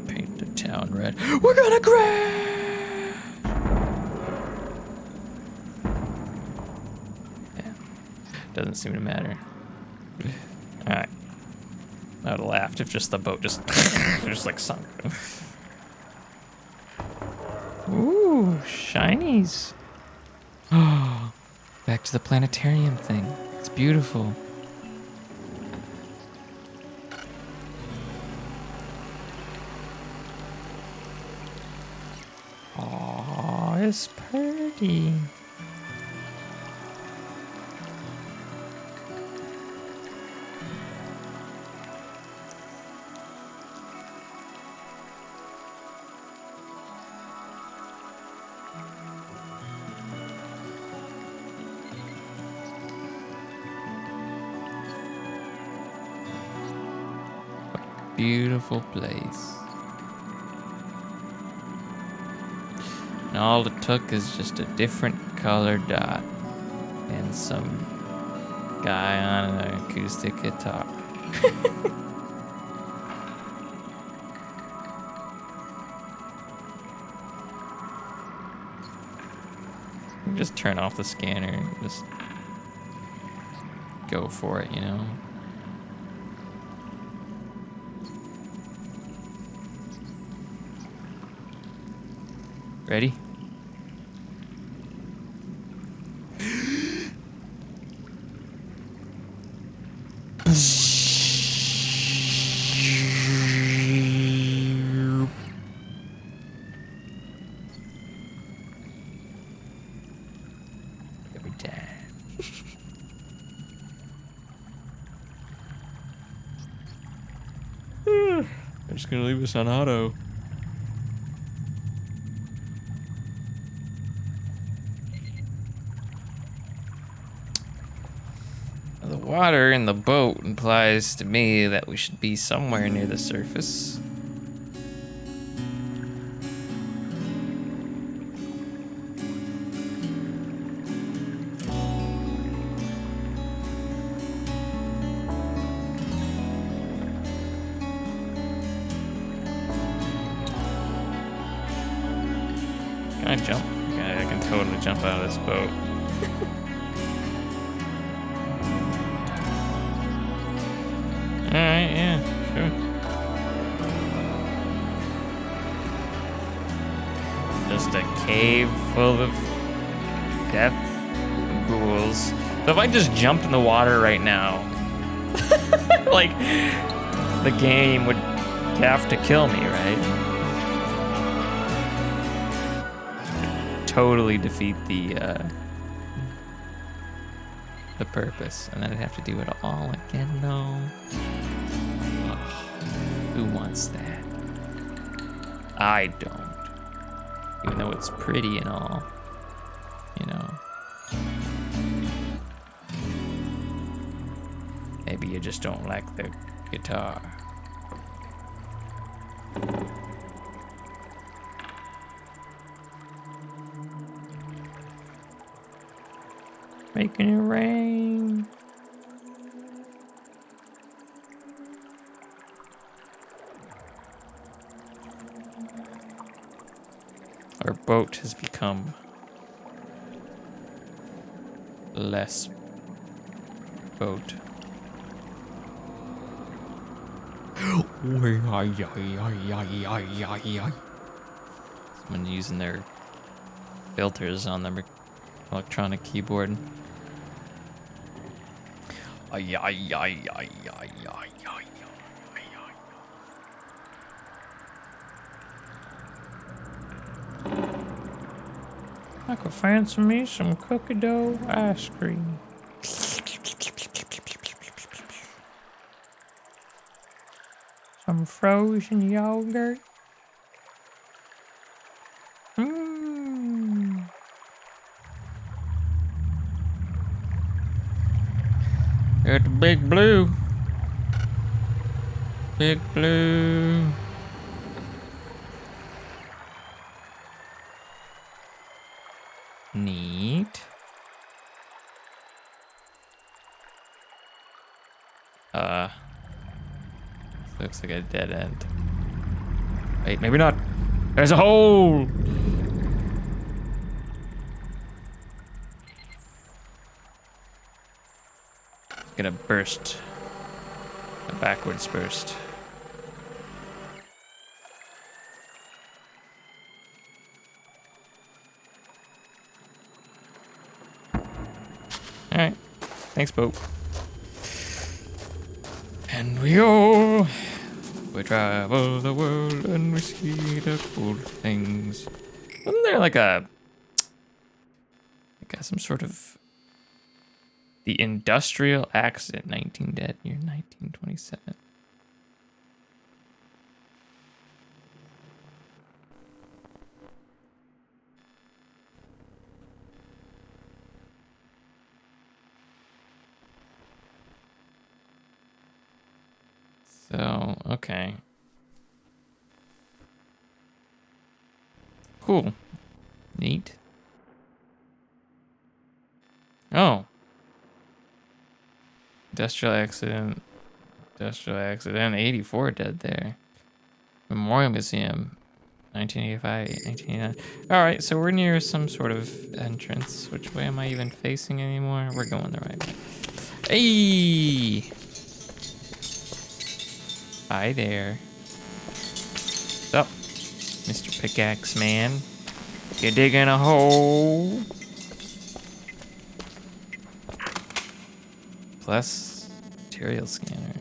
Paint the town red. We're gonna crash! Doesn't seem to matter. Alright. I would have laughed if just the boat just like sunk. Ooh, shinies. Oh, back to the planetarium thing. It's beautiful. Oh, it's pretty. Beautiful place. And all it took is just a different color dot and some guy on an acoustic guitar. Just turn off the scanner and just go for it, you know? Ready? Every time. I'm just gonna leave this on auto. The water in the boat implies to me that we should be somewhere near the surface. Can I jump? Yeah, I can totally jump out of this boat. Alright, yeah, sure. Just a cave full of death ghouls. So if I just jumped in the water right now, like, the game would have to kill me, right? Totally defeat the purpose, and then I'd have to do it all again, though. Oh, who wants that? I don't. Even though it's pretty and all, you know. Maybe you just don't like the guitar. Making it rain. Our boat has become less boat. Someone using their filters on their electronic keyboard. I could fancy me some cookie dough ice cream. Some frozen yogurt. Mmm. Got the big blue. Big blue. Neat. Looks like a dead end. Wait, maybe not. There's a hole! Gonna burst. A backwards burst. Alright. Thanks, boat. And we go. We travel the world and we see the cool things. Wasn't there like some sort of the industrial accident, 19 dead, year 1927. So, okay. Cool. Neat. Oh. Industrial accident, 84 dead there. Memorial Museum, 1985, 1989. All right, so we're near some sort of entrance. Which way am I even facing anymore? We're going the right way. Hey! Hi there. What's up, Mr. Pickaxe Man? You digging a hole? Plus material scanner.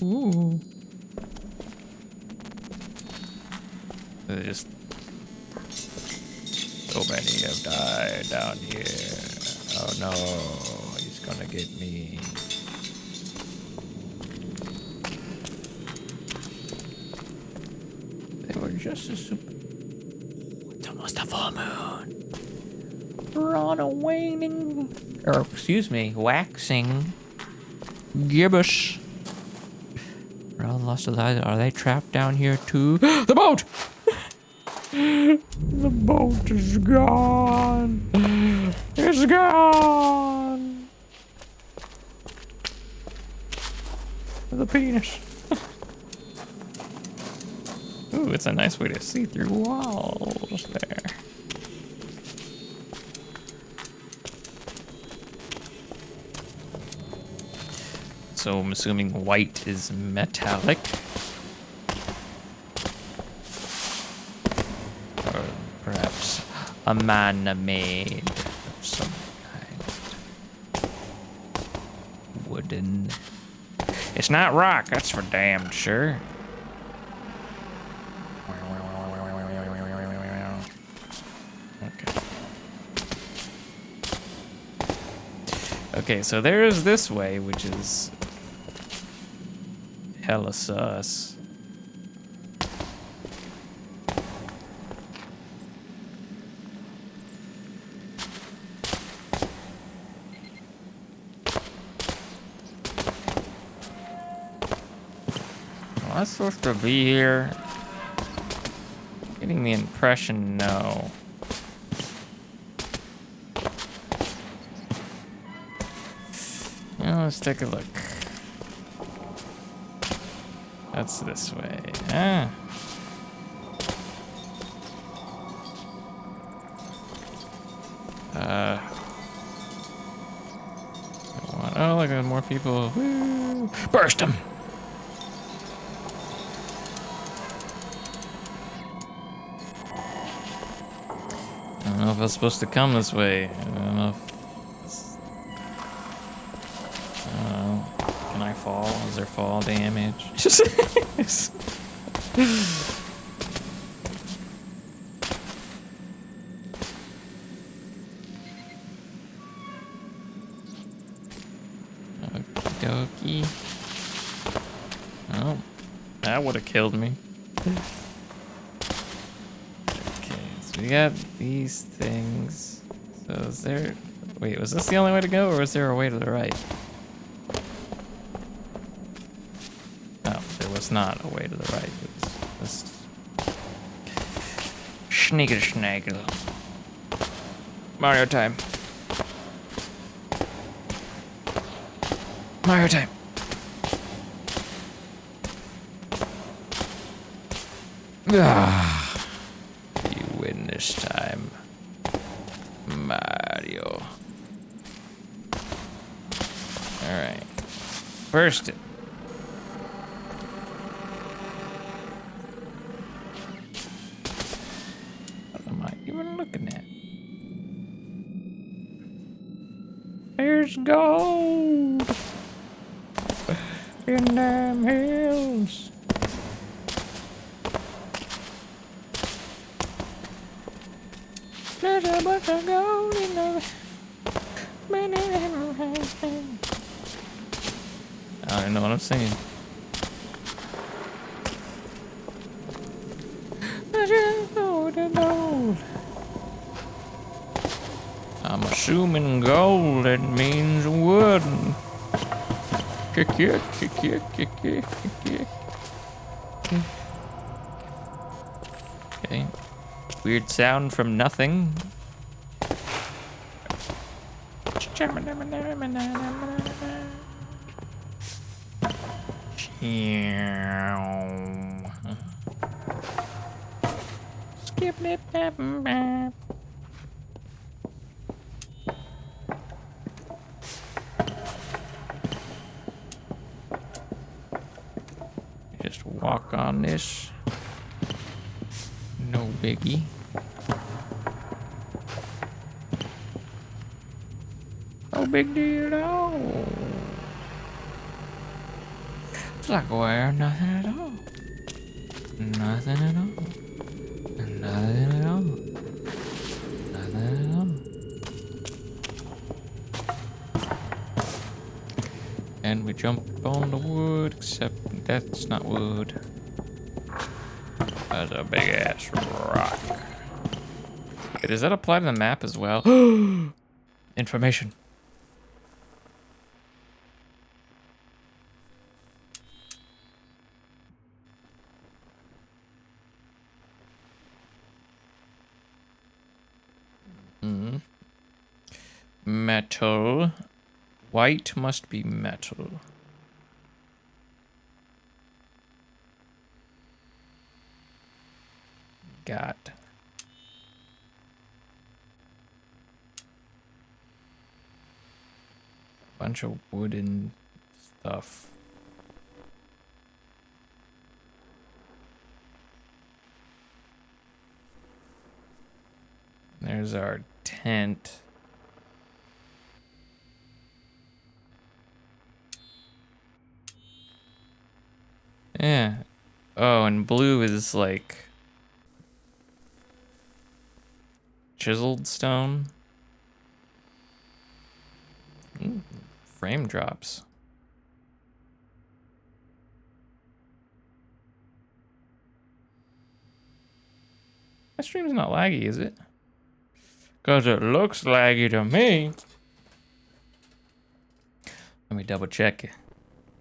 Ooh. They just so many have died down here. Oh no, he's gonna get me. They were just a super. It's almost a full moon. We're on a waning, or excuse me, waxing gibbous. We're all lost alive. Are they trapped down here too? The boat! The boat is gone. It's gone. The penis. Ooh, it's a nice way to see through walls there. so I'm assuming white is metallic. Or perhaps a man-made of some kind. Wooden. It's not rock, that's for damn sure. Okay. Okay, so there's this way, which is hella sus. Am I supposed to be here? Getting the impression, no. Well, let's take a look. That's this way. Ah. Oh, look at more people. Woo. Burst them. I don't know if I was supposed to come this way. I don't know if it's, I don't know. Can I fall? Is there fall damage? Okie dokie. Oh, that would have killed me. So we got these things. So is there... Wait, was this the only way to go, or is there a way to the right? No, there was not a way to the right. It was just... Snaggle. Mario time. Mario time. Ah. You win this time, Mario. Alright. First. What am I even looking at? There's gold in them hills. There's a bunch of gold in the... I don't know what I'm saying. I'm assuming gold, that means wood. Okay. Weird sound from nothing. Skip it. Just walk on this. No biggie. No big deal at all. It's like wearing nothing at all. Nothing at all. Nothing at all. Nothing at all. And we jump on the wood, except that's not wood. That's a big ass rock. Wait, does that apply to the map as well? Information. Metal. White must be metal. Got. Bunch of wooden stuff. There's our tent. Yeah. Oh, and blue is like chiseled stone. Ooh, frame drops. My stream's not laggy, is it? 'Cause it looks laggy to me. Let me double check.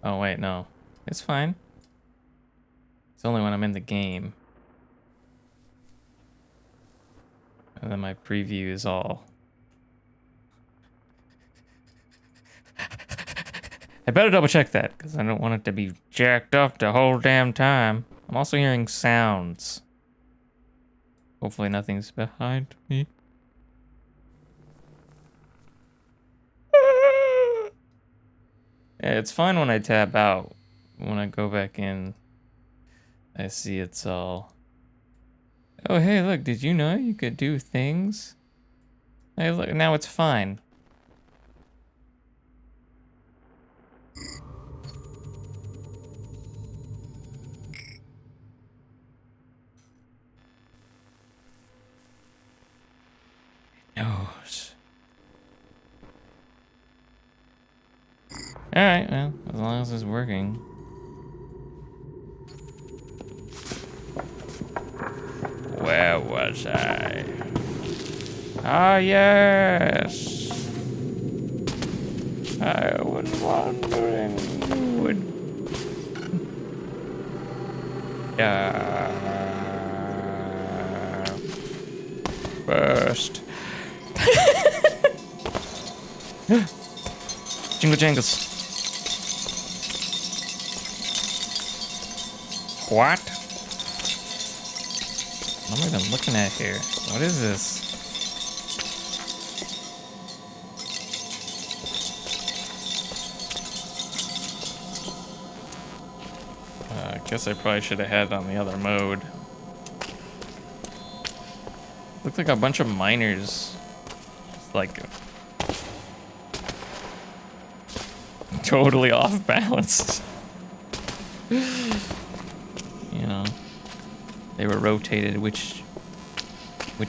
Oh wait, no. It's fine. It's only when I'm in the game. And then my preview is all... I better double check that, because I don't want it to be jacked up the whole damn time. I'm also hearing sounds. Hopefully nothing's behind me. Yeah, it's fine when I tap out. When I go back in, I see it's all... Oh, hey, look, did you know you could do things? Hey, look, now it's fine. Nose. Alright, well, as long as it's working. Where was I? Ah, yes. I was wondering who would... First. Jingle jangles. What? What am I even looking at here? What is this? I guess I probably should have had it on the other mode. Looked like a bunch of miners. Just like... totally off balance. You know, they were rotated which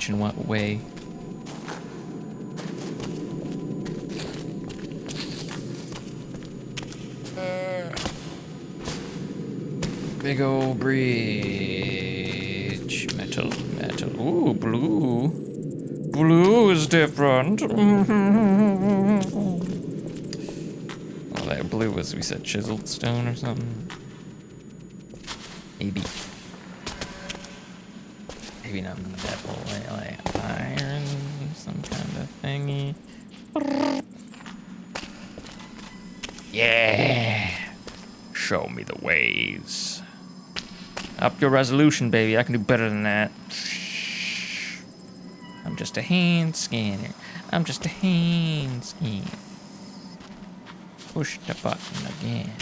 in what way. Big old bridge. Metal. Ooh, blue. Blue is different. Oh, that blue was, we said, chiseled stone or something? Maybe. Maybe not metal, like iron, some kind of thingy. Yeah! Show me the ways. Up your resolution, baby. I can do better than that. I'm just a hand scanner. I'm just a hand scanner. Push the button again.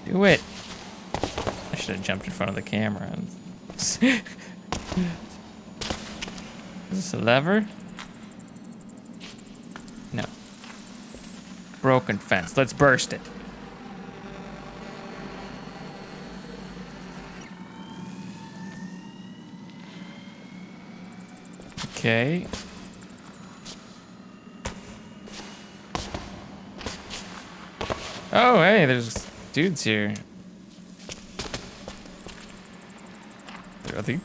Do it. I should have jumped in front of the camera. And is this a lever? No. Broken fence. Let's burst it. Okay. Oh, hey, there's dudes here. Are they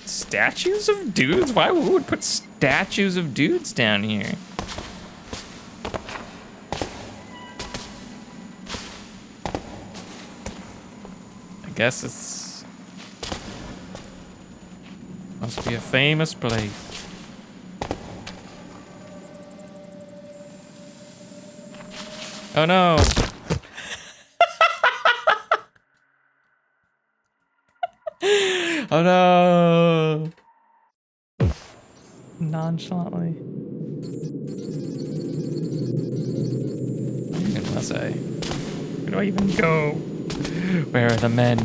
statues of dudes? Why would we put statues of dudes down here? I guess it's... must be a famous place. Oh no! Oh no! Nonchalantly. was I? Where do I even go? Where are the men?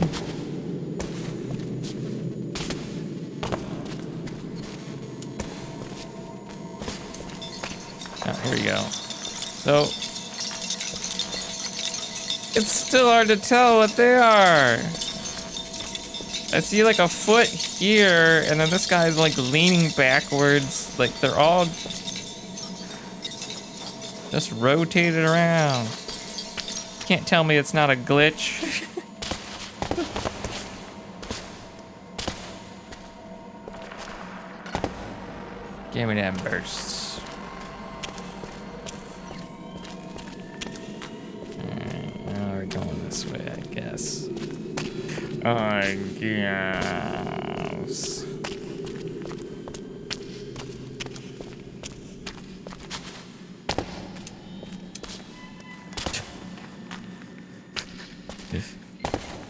Oh, here we go. So, it's still hard to tell what they are. I see like a foot here, and then this guy's like leaning backwards. Like they're all just rotated around. Can't tell me it's not a glitch. Give me them bursts. Alright, now we're going this way, I guess. I guess.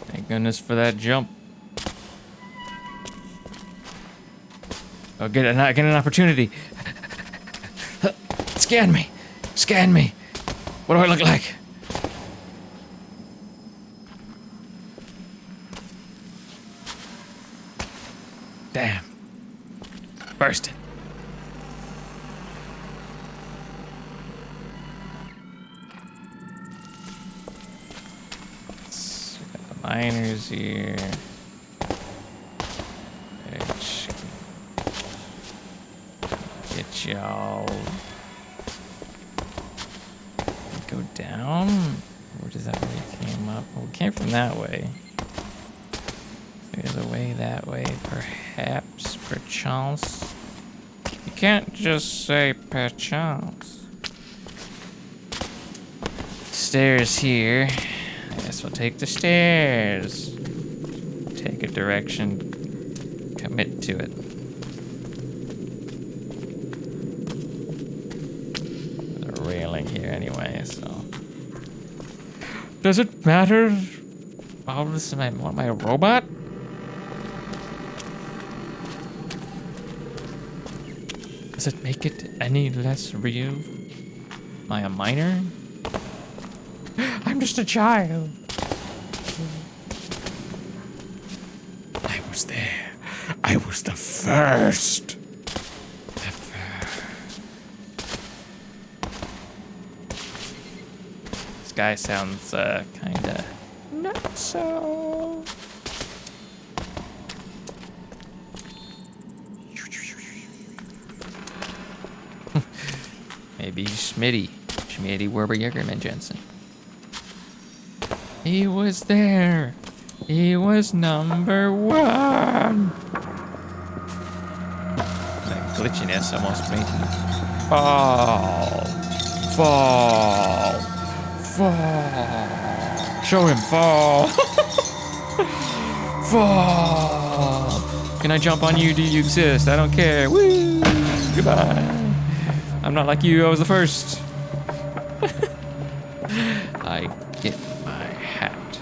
Thank goodness for that jump. Oh, get an opportunity. Scan me. Scan me. What do I look like? Damn. Bursted. So we got the miners here. Which get y'all. Go down? Or does that where we came up? Well, we came from that way. There's a way that way, perhaps, perchance. You can't just say perchance. Stairs here. I guess we'll take the stairs. Take a direction. Commit to it. There's a railing here anyway, so. Does it matter? Oh, this is my robot? Does it make it any less real? Am I a minor? I'm just a child. I was there. I was the first. This guy sounds kinda not so. Maybe Schmitty Werber Jensen. He was there. He was number one. That glitchiness almost made me fall. Fall. Fall. Show him fall. Fall. Can I jump on you? Do you exist? I don't care. Woo. Goodbye. I'm not like you, I was the first. I get my hat.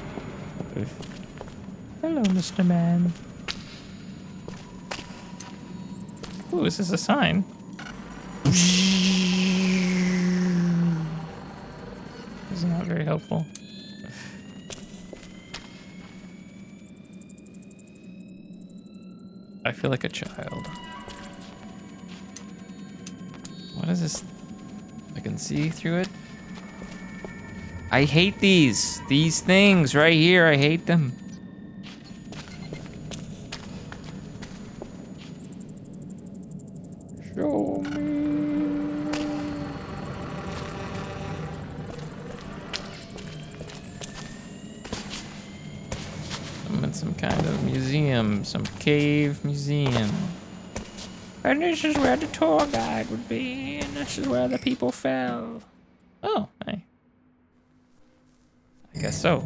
Hello, Mr. Man. Ooh, is this a sign? This is not very helpful. I feel like a child. What is this? I can see through it. I hate these things right here. I hate them. Show me. I'm in some kind of museum, some cave museum. And this is where the tour guide would be, and this is where the people fell. Oh, hey. I guess so.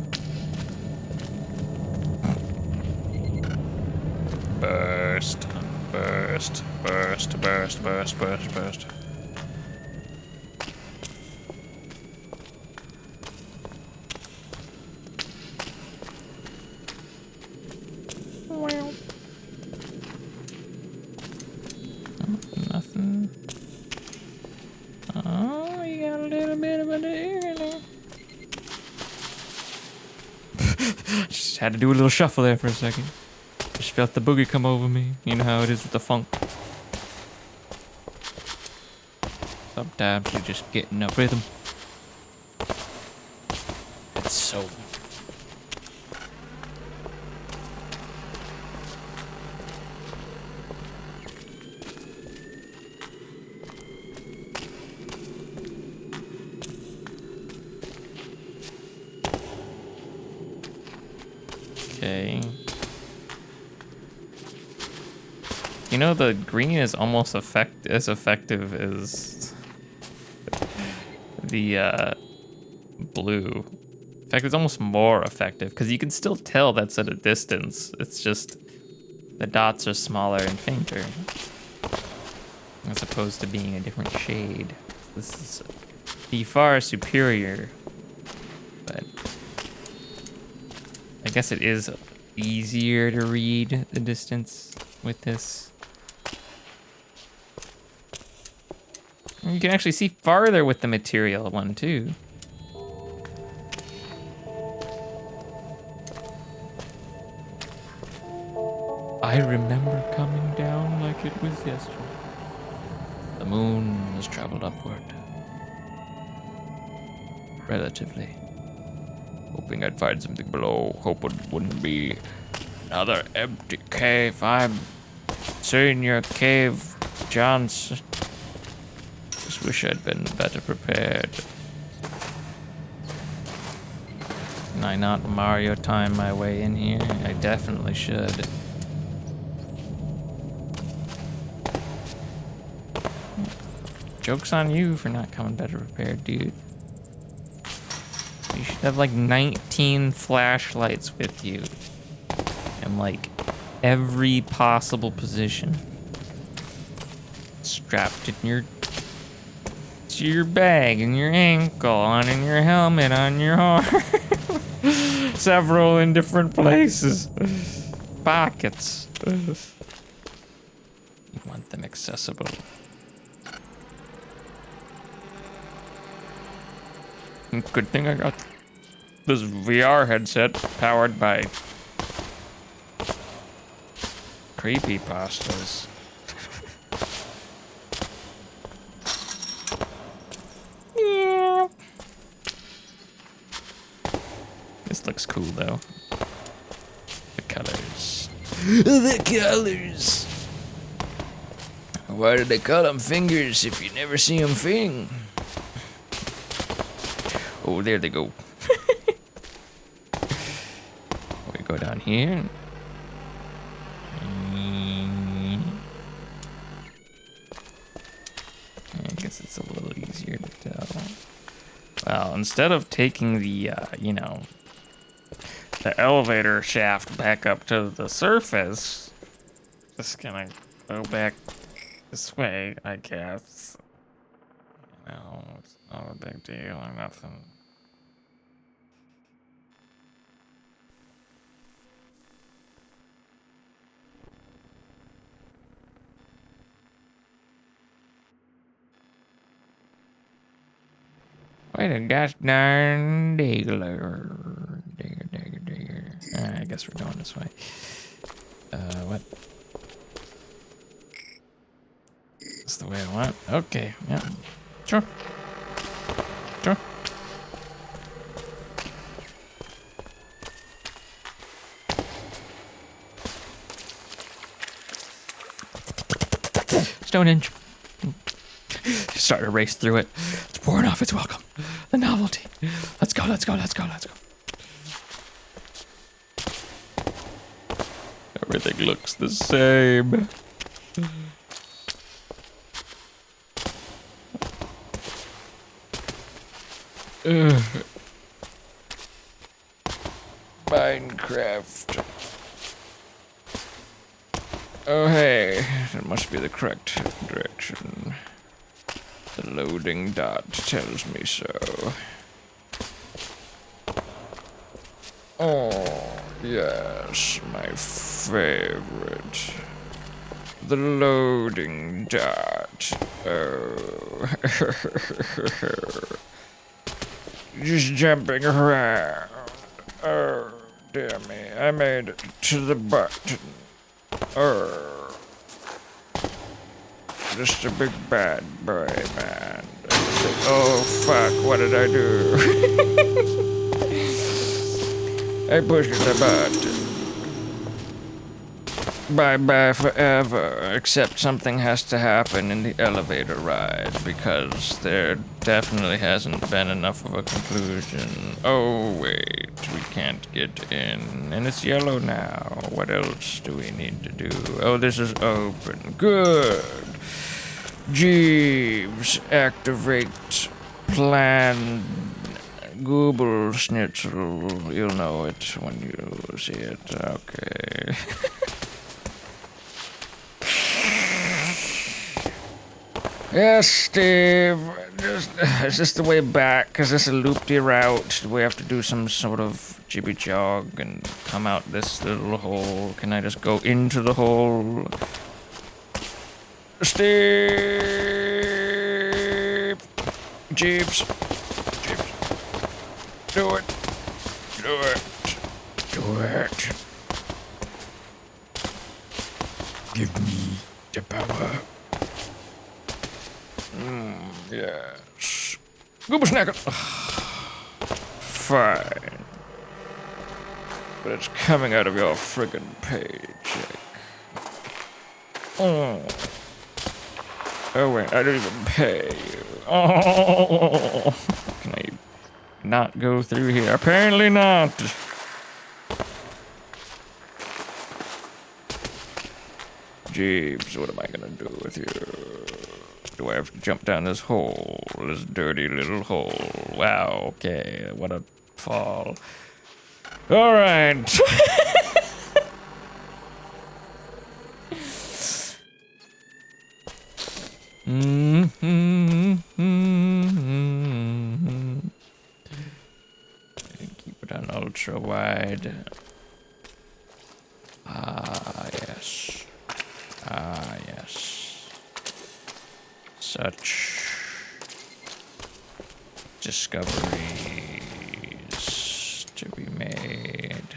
Burst, burst, burst, burst, burst, burst, burst. Well. Nothing. Oh, you got a little bit of a digger there. had to do a little shuffle there for a second. Just felt the boogie come over me. You know how it is with the funk. Sometimes you just get in a rhythm. It's so... Okay. You know, the green is almost as effective as the blue. In fact, it's almost more effective because you can still tell that's at a distance. It's just the dots are smaller and fainter, as opposed to being a different shade. This is be far superior, but I guess it is easier to read the distance with this. You can actually see farther with the material one too. I remember coming down like it was yesterday. The moon has traveled upward. Relatively. Hoping I'd find something below. Hope it wouldn't be another empty cave. I'm seeing your cave, Johnson. Just wish I'd been better prepared. Can I not Mario time my way in here? I definitely should. Joke's on you for not coming better prepared, dude. You should have like 19 flashlights with you. And like every possible position. Strapped in your to your bag and your ankle on and your helmet on your arm. Several in different places. Pockets. You want them accessible. Good thing I got this VR headset powered by creepypastas. Yeah. This looks cool though. The colors. The colors. Why did they call them fingers if you never see them fing? Oh, there they go. We go down here. I guess it's a little easier to tell. Well, instead of taking the, you know, the elevator shaft back up to the surface, just gonna go back this way, I guess. You know, it's not a big deal or nothing. Wait a gosh darn digger. Digger. I guess we're going this way. What? That's the way I want. Okay, yeah. Sure. Sure. Stonehenge. Start to race through it. It's pouring off its welcome. The novelty. Let's go, let's go, let's go, let's go. Everything looks the same. Minecraft. Oh hey, that must be the correct direction. The loading dot tells me so. Oh, yes, my favorite. The loading dot. Oh. Just jumping around. Oh, dear me. I made it to the button. Just a big bad boy, man. Oh, fuck, what did I do? I pushed the button. Bye-bye forever, except something has to happen in the elevator ride, because there definitely hasn't been enough of a conclusion. Oh, wait, we can't get in, and it's yellow now. What else do we need to do? Oh, this is open. Good. Jeeves, activate plan Google Schnitzel. You'll know it when you see it. Okay. Yes, Steve. Is this the way back? Because this is a loopy route. Do we have to do some sort of jibby jog and come out this little hole? Can I just go into the hole? Steve! Jeeves. Jeeves. Do it. Do it. Do it. Give me the power. Yes. Goober snacker. Fine. But it's coming out of your friggin' paycheck. Oh. Oh wait, I didn't even pay you. Oh. Can I not go through here? Apparently not. Jeeves, what am I gonna do with you? Do I have to jump down this hole? This dirty little hole. Wow, okay, what a fall. Alright. Keep it on ultra wide. Ah, yes. Ah, yes. Such discoveries to be made.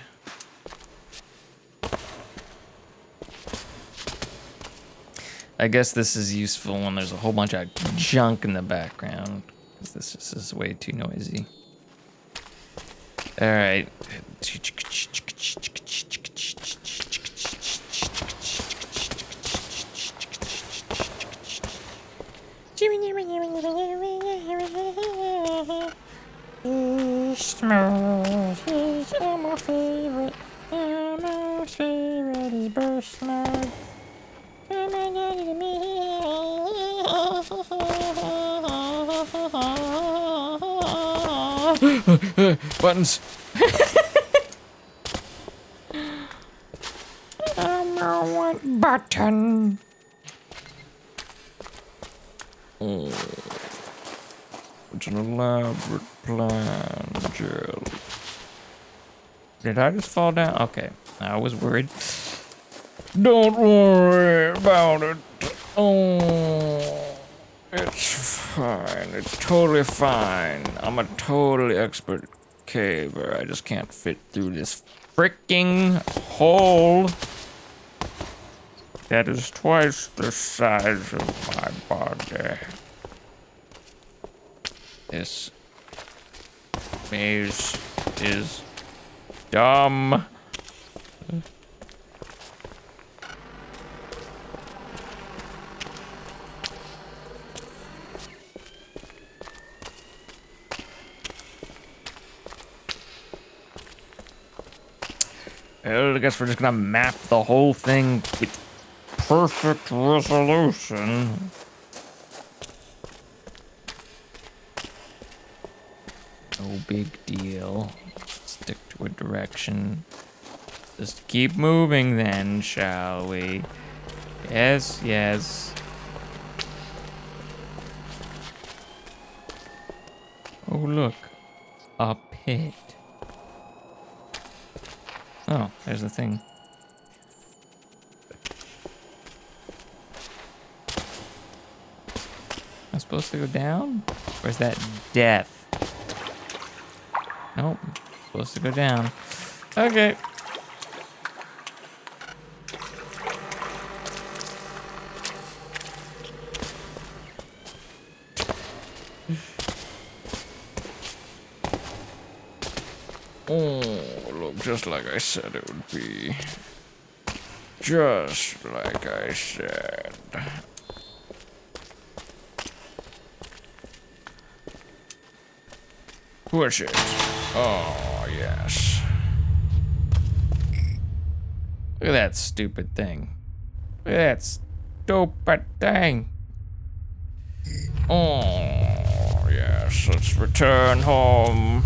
I guess this is useful when there's a whole bunch of junk in the background, because this is way too noisy. All right. Beast mode is my favorite. My favorite is burst mode. Buttons. I want button. Oh. It's an elaborate plan, Jill. Did I just fall down? Okay, I was worried. Don't worry about it. Oh, it's fine. It's totally fine. I'm a totally expert caver. I just can't fit through this freaking hole. That is twice the size of my body. This maze is dumb. Well, I guess we're just gonna map the whole thing with perfect resolution. No big deal. Stick to a direction. Just keep moving then, shall we? Yes, yes. Oh, look. A pit. Oh, there's the thing. Am I supposed to go down? Or is that death? Nope. Supposed to go down. Okay. Oh, look, just like I said it would be. Just like I said. Push it. Oh, yes. Look at that stupid thing. Look at that stupid thing. Oh, yes, let's return home.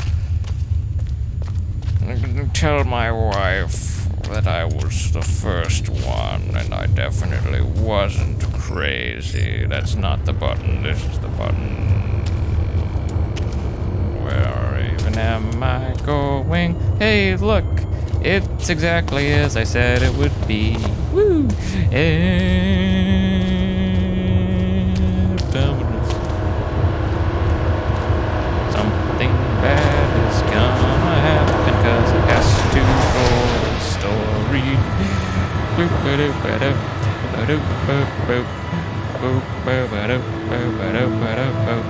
I'm gonna tell my wife that I was the first one, and I definitely wasn't crazy. That's not the button, this is the button. Where even am I going? Hey, look! It's exactly as I said it would be. Woo! Something bad is gonna happen, 'cause it has to for the story. Boop, ba-doop, ba-doop, ba-doop, boop, boop. Boop, ba-doop, ba-doop, ba-doop, boop.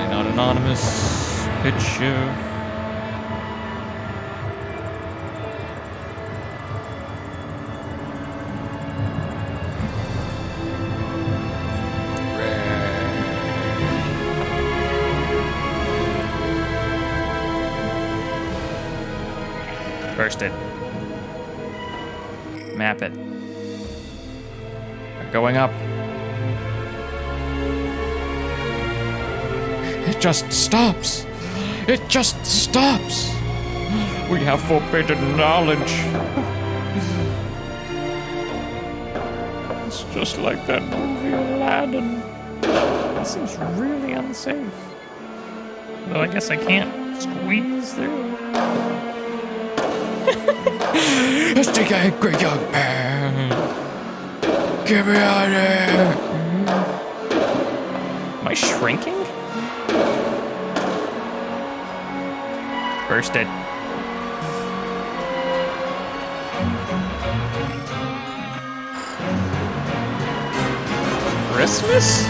Not anonymous picture. Burst it. Map it. We're going up. It just stops. It just stops. We have forbidden knowledge. It's just like that movie Aladdin. It seems really unsafe. Though I guess I can't squeeze through. It's the angry young man. Get me out of here. Am I shrinking? Burst it. Christmas?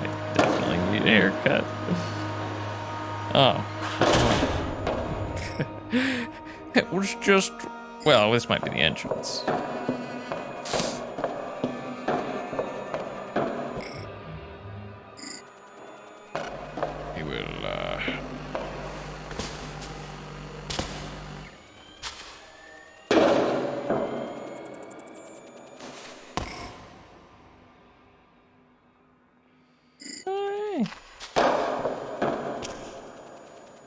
I definitely need a haircut. Oh. It was just... Well, this might be the entrance. He will, Alright.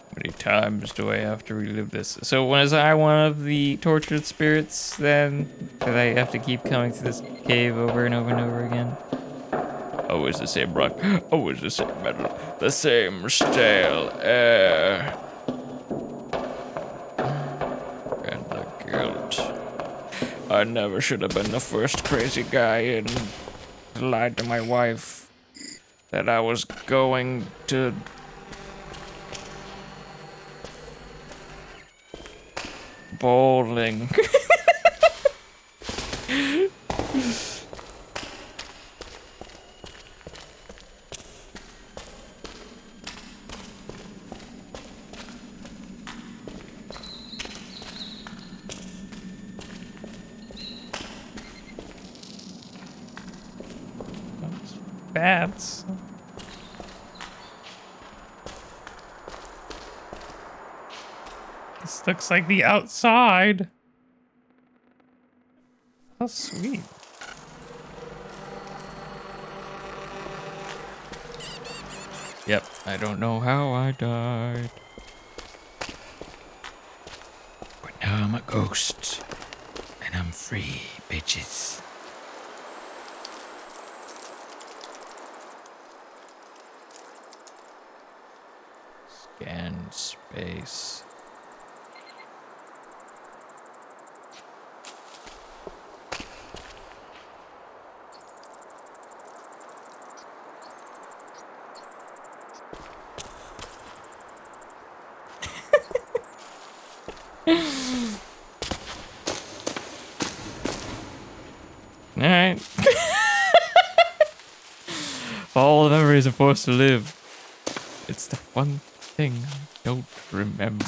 How many times do I have to relive this? So was I one of the tortured spirits then? Did I have to keep coming to this cave over and over and over again? Always the same rock, always the same metal, the same stale air. And the guilt. I never should have been the first crazy guy and lied to my wife that I was going to... bowling. Bats. This looks like the outside. How sweet. Yep, I don't know how I died. But now I'm a ghost. And I'm free, bitches. Scan space. All the memories are forced to live. It's the one thing I don't remember.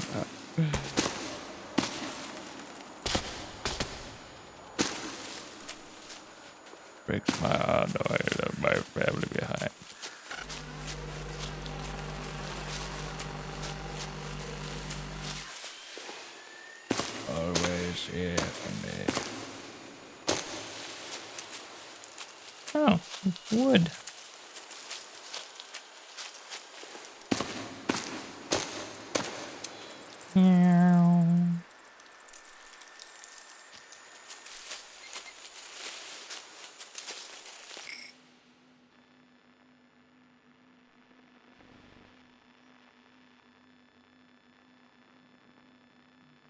Breaks my heart knowing I left my family behind. Always here for me. Oh, wood.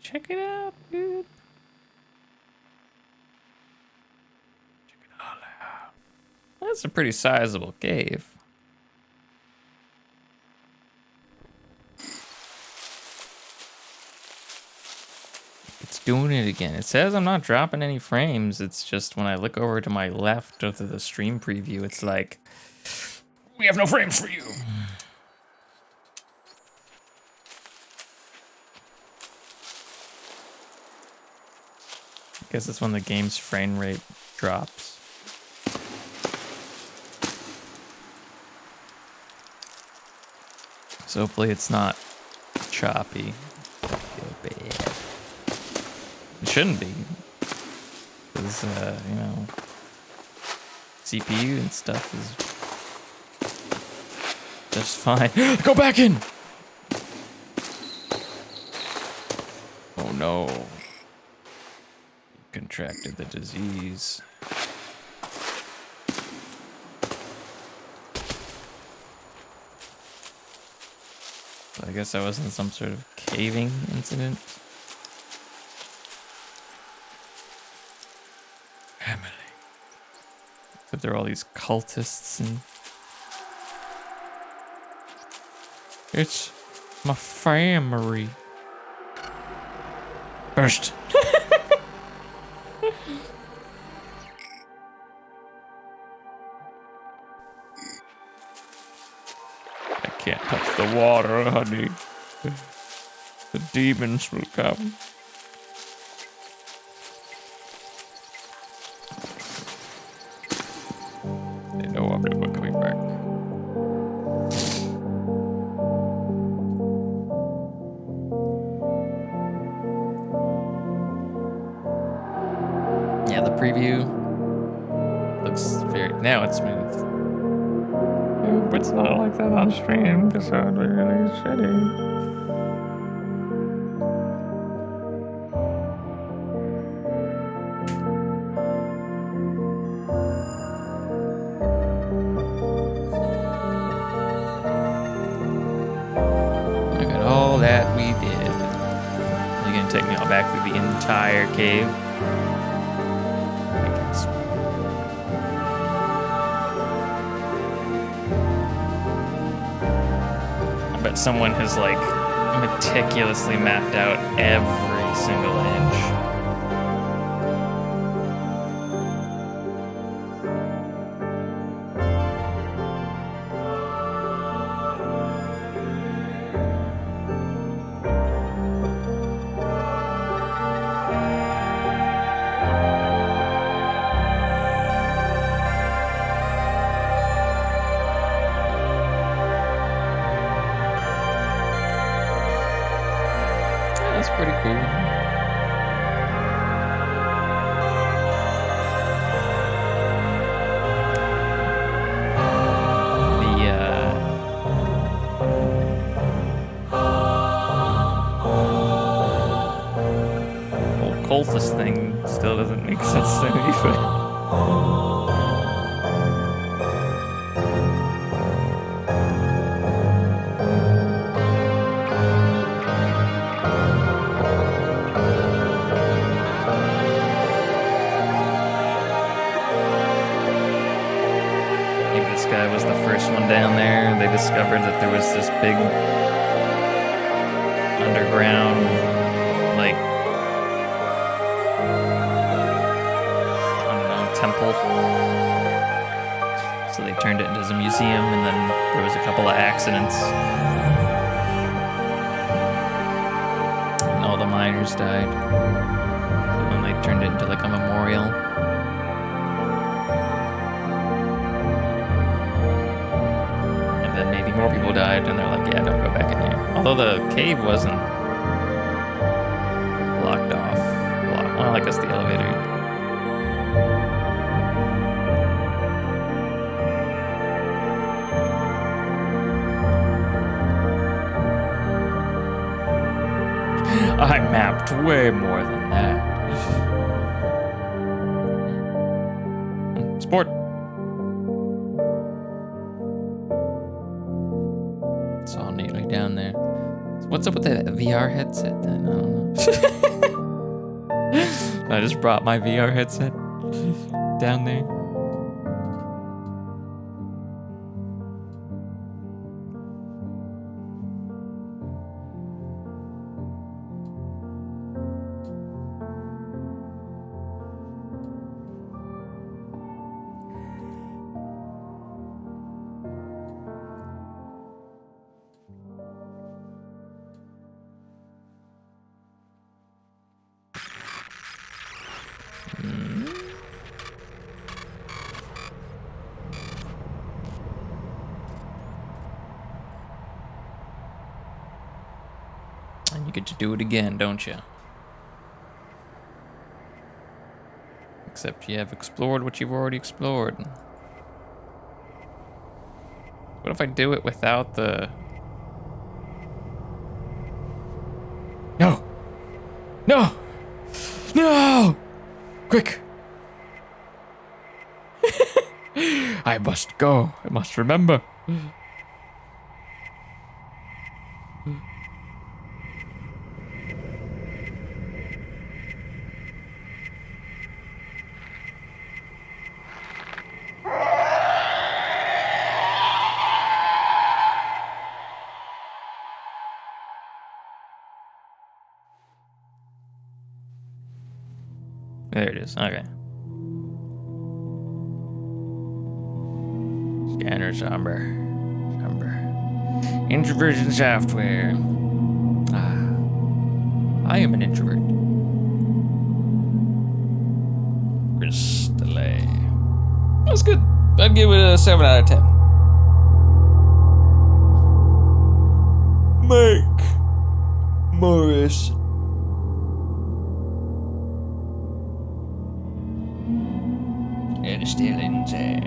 Check it out, dude. Check it all out. That's a pretty sizable cave. It's doing it again. It says I'm not dropping any frames. It's just when I look over to my left or to the stream preview, it's like, we have no frames for you. I guess it's when the game's frame rate drops. So hopefully it's not choppy. I feel bad. It shouldn't be. Because, you know, CPU and stuff is just fine. Go back in! Oh no. Contracted the disease. I guess that wasn't some sort of caving incident. Emily. But there are all these cultists and... It's my family. Burst. Can't touch the water, honey. The demons will come. They know I'm never coming back. Yeah, the preview looks very... Now it's smooth. But it's not like that on stream because that would be really shitty. Look at all that we did. You're gonna take me all back through the entire cave. But someone has like meticulously mapped out every single inch. That's pretty cool. The whole cultist thing still doesn't make sense to me, but... This guy was the first one down there. They discovered that there was this big underground, like, I don't know, temple So they turned it into a museum, and then there was a couple of accidents. And all the miners died. So then they turned it into like a memorial. And then maybe more people died, and they're like, yeah, don't go back in here. Although the cave wasn't blocked off. Well, I guess the elevator. I mapped way more than that. Sport. It's all neatly down there. So what's up with that VR headset then? I don't know. I just brought my VR headset down there. And you get to do it again, don't you? Except you have explored what you've already explored. What if I do it without the... No! No! No! Quick! I must go. I must remember. There it is. Okay. Scanner somber. Introversion software. I am an introvert. Crystal. That's good. I'd give it a 7 out of 10. Mike Morris. And still in there.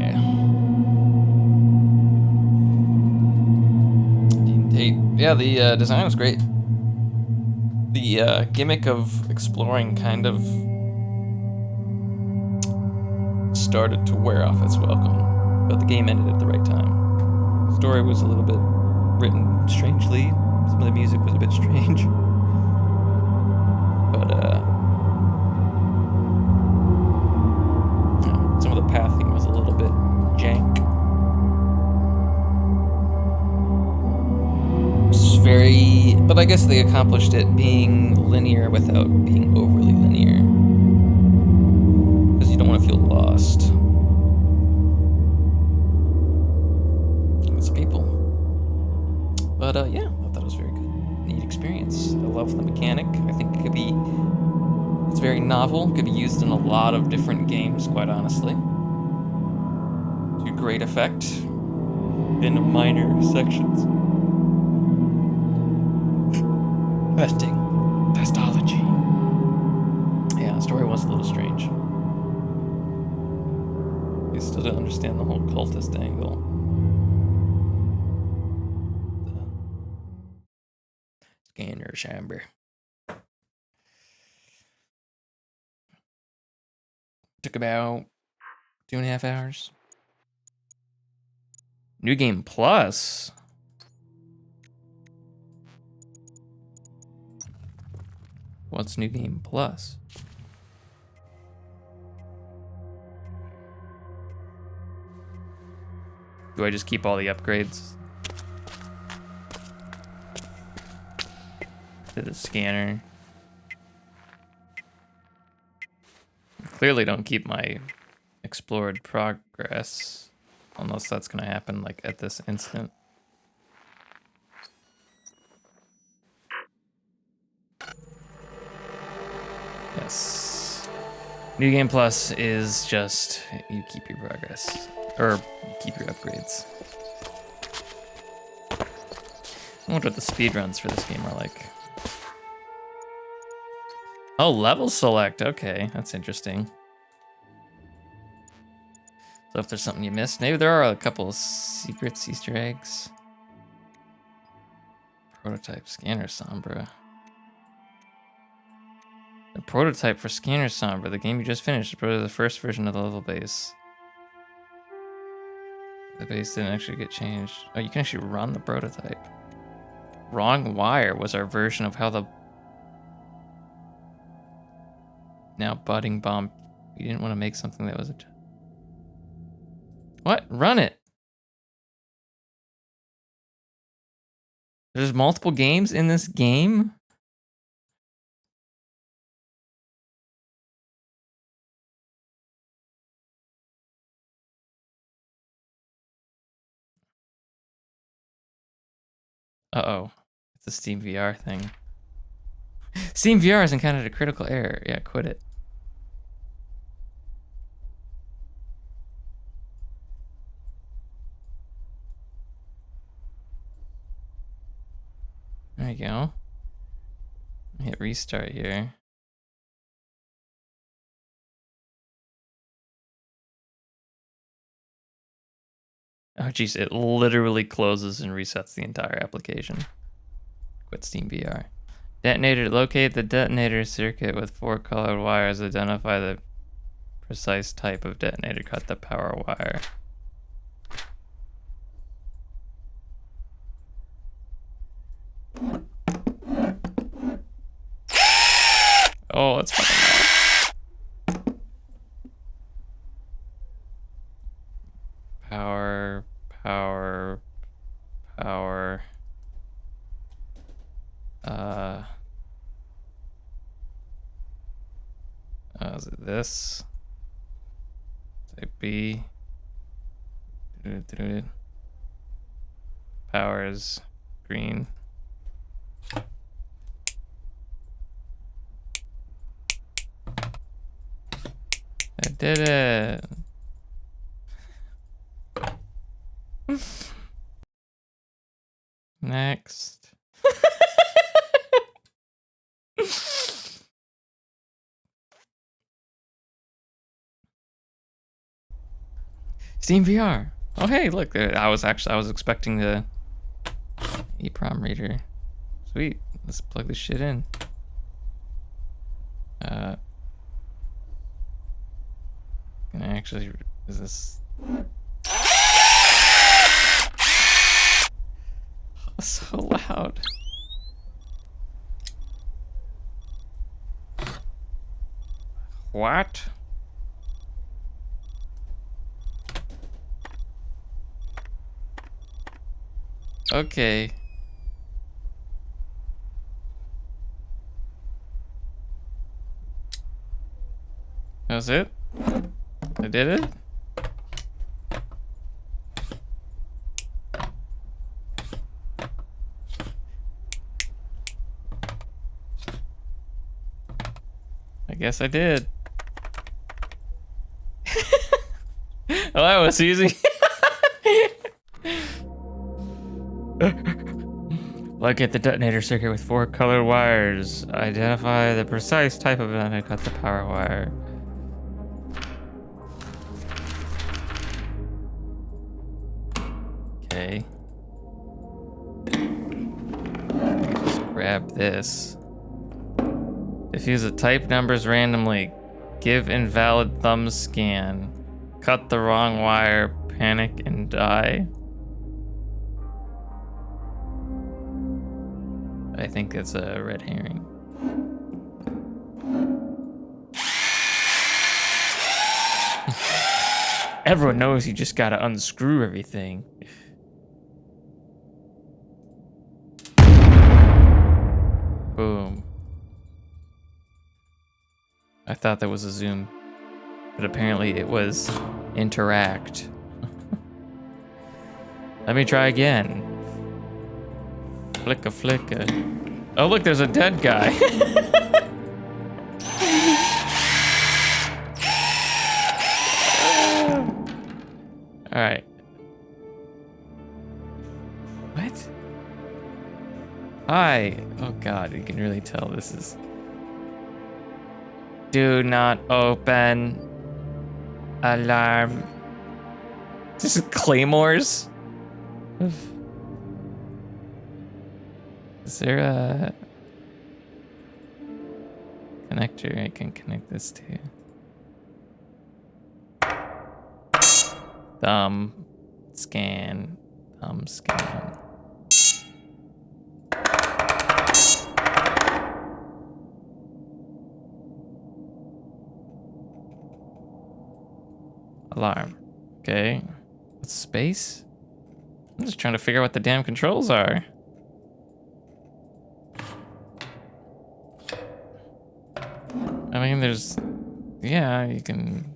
Yeah, the design was great. The gimmick of exploring kind of started to wear off its welcome, but the game ended at the right time. The story was a little bit written strangely. Some of the music was a bit strange. But, some of the pathing was a little bit jank. But I guess they accomplished it being linear without being overly linear. Because you don't want to feel lost. It's people. But yeah, I thought it was very good. Neat experience. I love the mechanic. I think it could be... It's very novel. Could be used in a lot of different games, quite honestly. To great effect. In minor sections. Testing. Testology. Yeah, the story was a little strange. You still don't understand the whole cultist angle. Scanner chamber. Took about 2.5 hours. New Game Plus. What's New Game Plus? Do I just keep all the upgrades? To the scanner. I clearly don't keep my explored progress. unless that's gonna happen like at this instant. Yes. New Game Plus is just you keep your progress or you keep your upgrades. I wonder what the speedruns for this game are like. Oh, level select. Okay, that's interesting. So if there's something you missed, maybe there are a couple of secrets, Easter eggs. Prototype Scanner Sombra. The prototype for Scanner Sombra, the game you just finished, is probably the first version of the level base. The base didn't actually get changed. Oh, you can actually run the prototype. Wrong Wire was our version of how the now budding bomb. We didn't want to make something that was a. What? Run it. There's multiple games in this game? Uh-oh. It's a Steam VR thing. Steam VR has encountered a critical error. Yeah, quit it. There you go. Hit restart here. Oh geez, it literally closes and resets the entire application. Quit Steam VR. Detonator, locate the detonator circuit with 4 colored wires. Identify the precise type of detonator. Cut the power wire. Oh, that's fucking loud. Power, power, power. Is it this? Type B. Power is green. I did it. Next. Steam VR. Oh hey, look! I was expecting the EEPROM reader. Sweet. Let's plug this shit in. Can I actually? Is this? Oh, so loud. What? Okay. That was it? I did it? I guess I did. Oh, that was easy. Look at the detonator circuit with 4 colored wires. Identify the precise type of it and cut the power wire. Okay. Just grab this. Diffuse the type numbers randomly. Give invalid thumb scan. Cut the wrong wire. Panic and die. I think it's a red herring. Everyone knows you just gotta unscrew everything. Boom. I thought that was a zoom, but apparently it was interact. Let me try again. Flicka flicka. Oh look, there's a dead guy. All right. What? Hi. Oh God, you can really tell this is. Do not open. Alarm. This is claymores. Is there a connector I can connect this to? Thumb scan. Thumb scan. Alarm. Okay. What's space? I'm just trying to figure out what the damn controls are. I mean, there's... Yeah, you can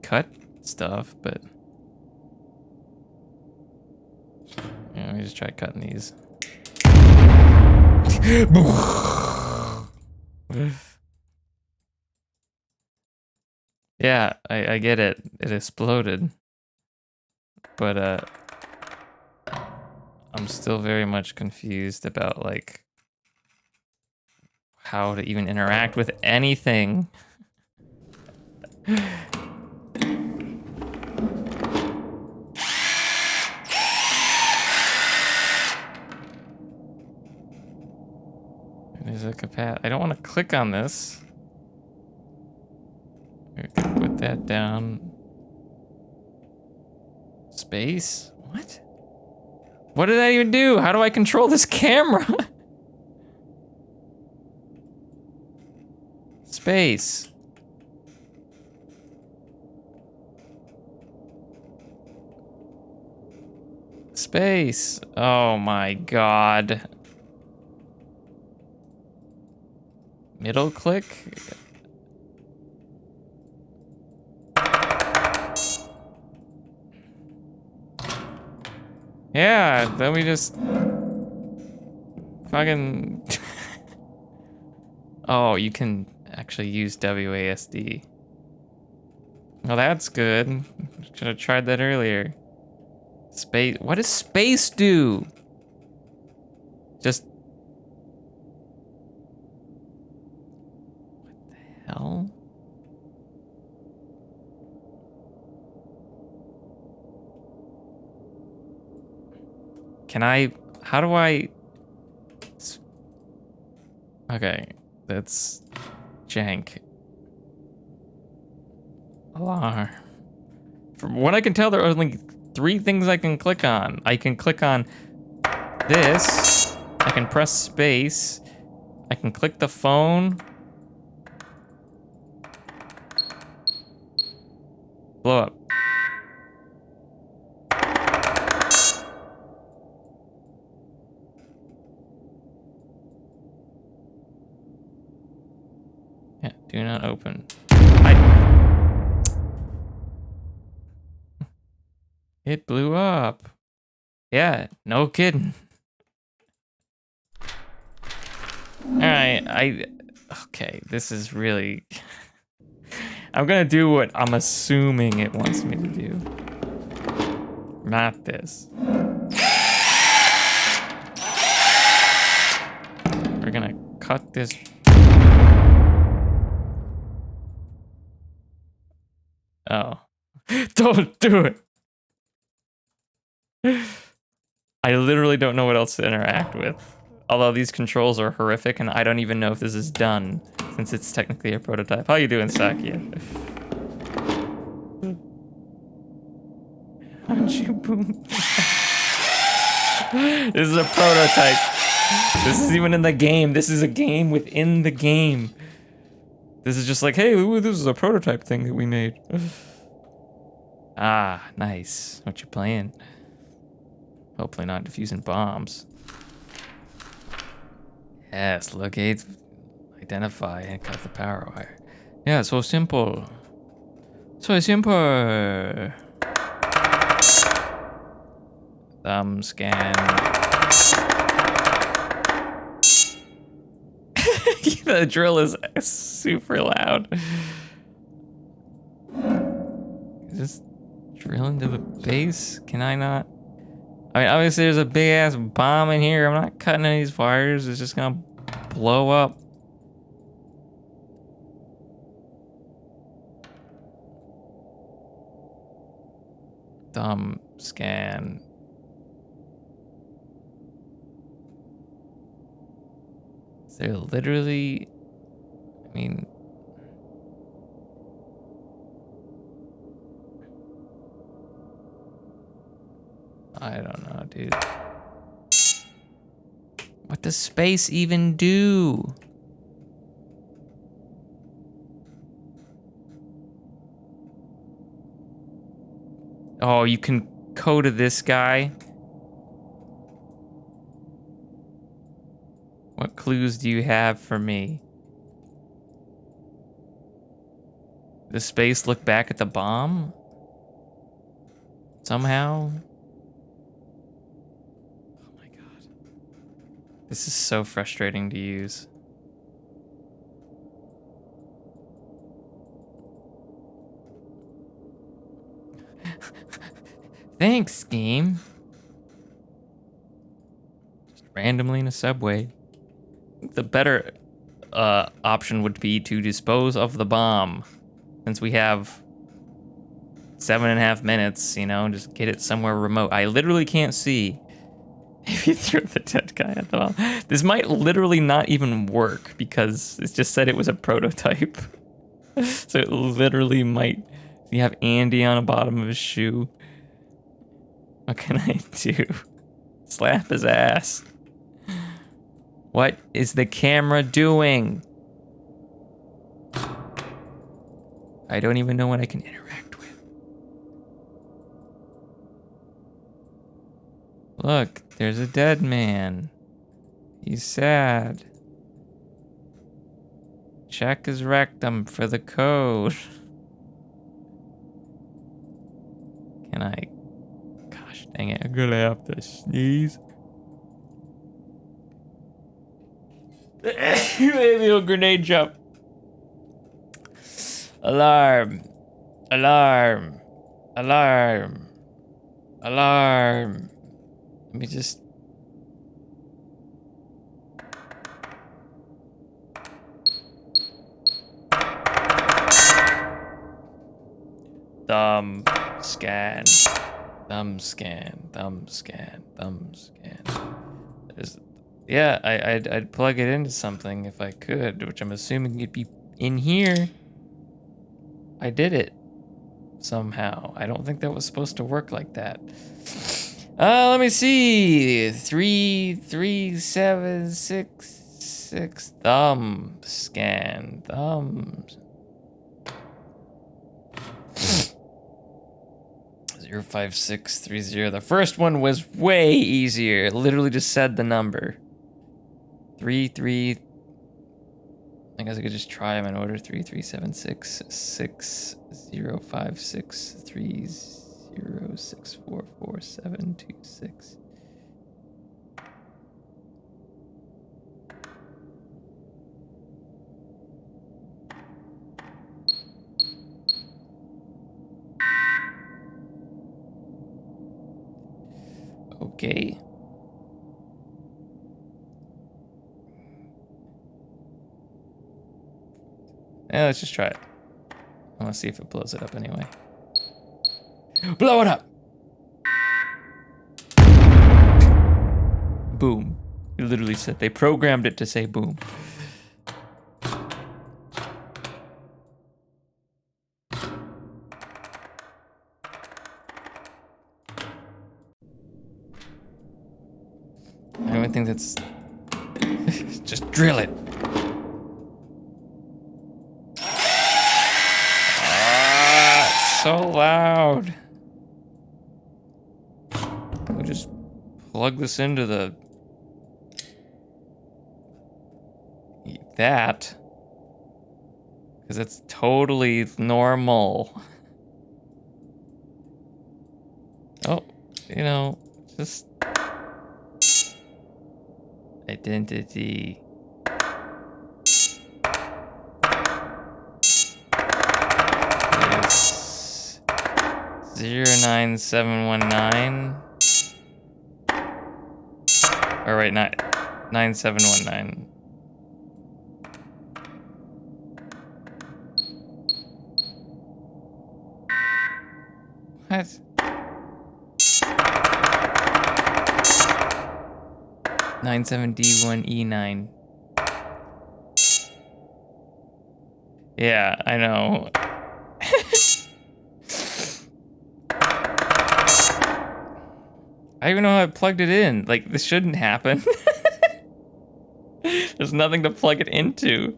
cut stuff, but... Yeah, let me just try cutting these. Yeah, I get it. It exploded. But, I'm still very much confused about, like, how to even interact with anything. There's a capac. I don't want to click on this. Put that down. Space? What? What did I even do? How do I control this camera? Space. Space. Oh my God. Middle click? Yeah, then we just fucking. Oh, you can actually use WASD. Well, that's good. Should have tried that earlier. Space. What does space do? Just. What the hell? Can I? How do I? Okay, that's jank. Alarm. From what I can tell, there are only 3 things I can click on. I can click on this. I can press space. I can click the phone. Blow up. Yeah, do not open. It blew up. Yeah, no kidding. Alright, okay, this is really... I'm gonna do what I'm assuming it wants me to do. Not this. We're gonna cut this. Oh. Don't do it! I literally don't know what else to interact with. Although these controls are horrific and I don't even know if this is done since it's technically a prototype. How you doing, Sakia? Boom. This is a prototype. This is even in the game. This is a game within the game. This is just like, hey, ooh, this is a prototype thing that we made. Ah, nice. What you playing? Hopefully not defusing bombs. Yes, locate, identify, and cut the power wire. Yeah, so simple. So simple. Scan. The drill is super loud. Just drill into the base? Can I not? I mean, obviously there's a big ass bomb in here. I'm not cutting any of these wires. It's just gonna blow up. Scan. Is there literally, I mean, I don't know, dude. What does space even do? Oh, you can go to this guy. What clues do you have for me? Does space look back at the bomb? Somehow? Oh my god. This is so frustrating to use. Thanks, game. Just randomly in a subway. The better option would be to dispose of the bomb. Since we have 7.5 minutes, you know, just get it somewhere remote. I literally can't see if you threw the dead guy at the bomb. This might literally not even work because it just said it was a prototype. So it literally might. You have Andy on the bottom of his shoe. What can I do? Slap his ass. What is the camera doing? I don't even know what I can interact with. Look, there's a dead man. He's sad. Check his rectum for the code. Can I? Gosh dang it, I'm gonna have to sneeze. Maybe a grenade jump. Alarm. Alarm. Alarm. Alarm. Let me just... Thumb scan. Thumb scan. Thumb scan. Thumb scan. Yeah, I'd plug it into something if I could, which I'm assuming it'd be in here. I did it somehow. I don't think that was supposed to work like that. Let me see. 3376 thumb scan. Thumbs. 05630. The first one was way easier. It literally just said the number. 33. I guess I could just try them in order. 3376 6056 30644726. Okay. Yeah, let's just try it. I want to see if it blows it up anyway. Blow it up! Boom. It literally said, they programmed it to say boom. I don't think that's... Just drill it. So loud. We just plug this into the... that. Because it's totally normal. Oh, you know, Just identity. Is 09719. Or wait, not 9719. What? 97D1E9. Yeah, I know. I don't even know how I plugged it in. Like, this shouldn't happen. There's nothing to plug it into.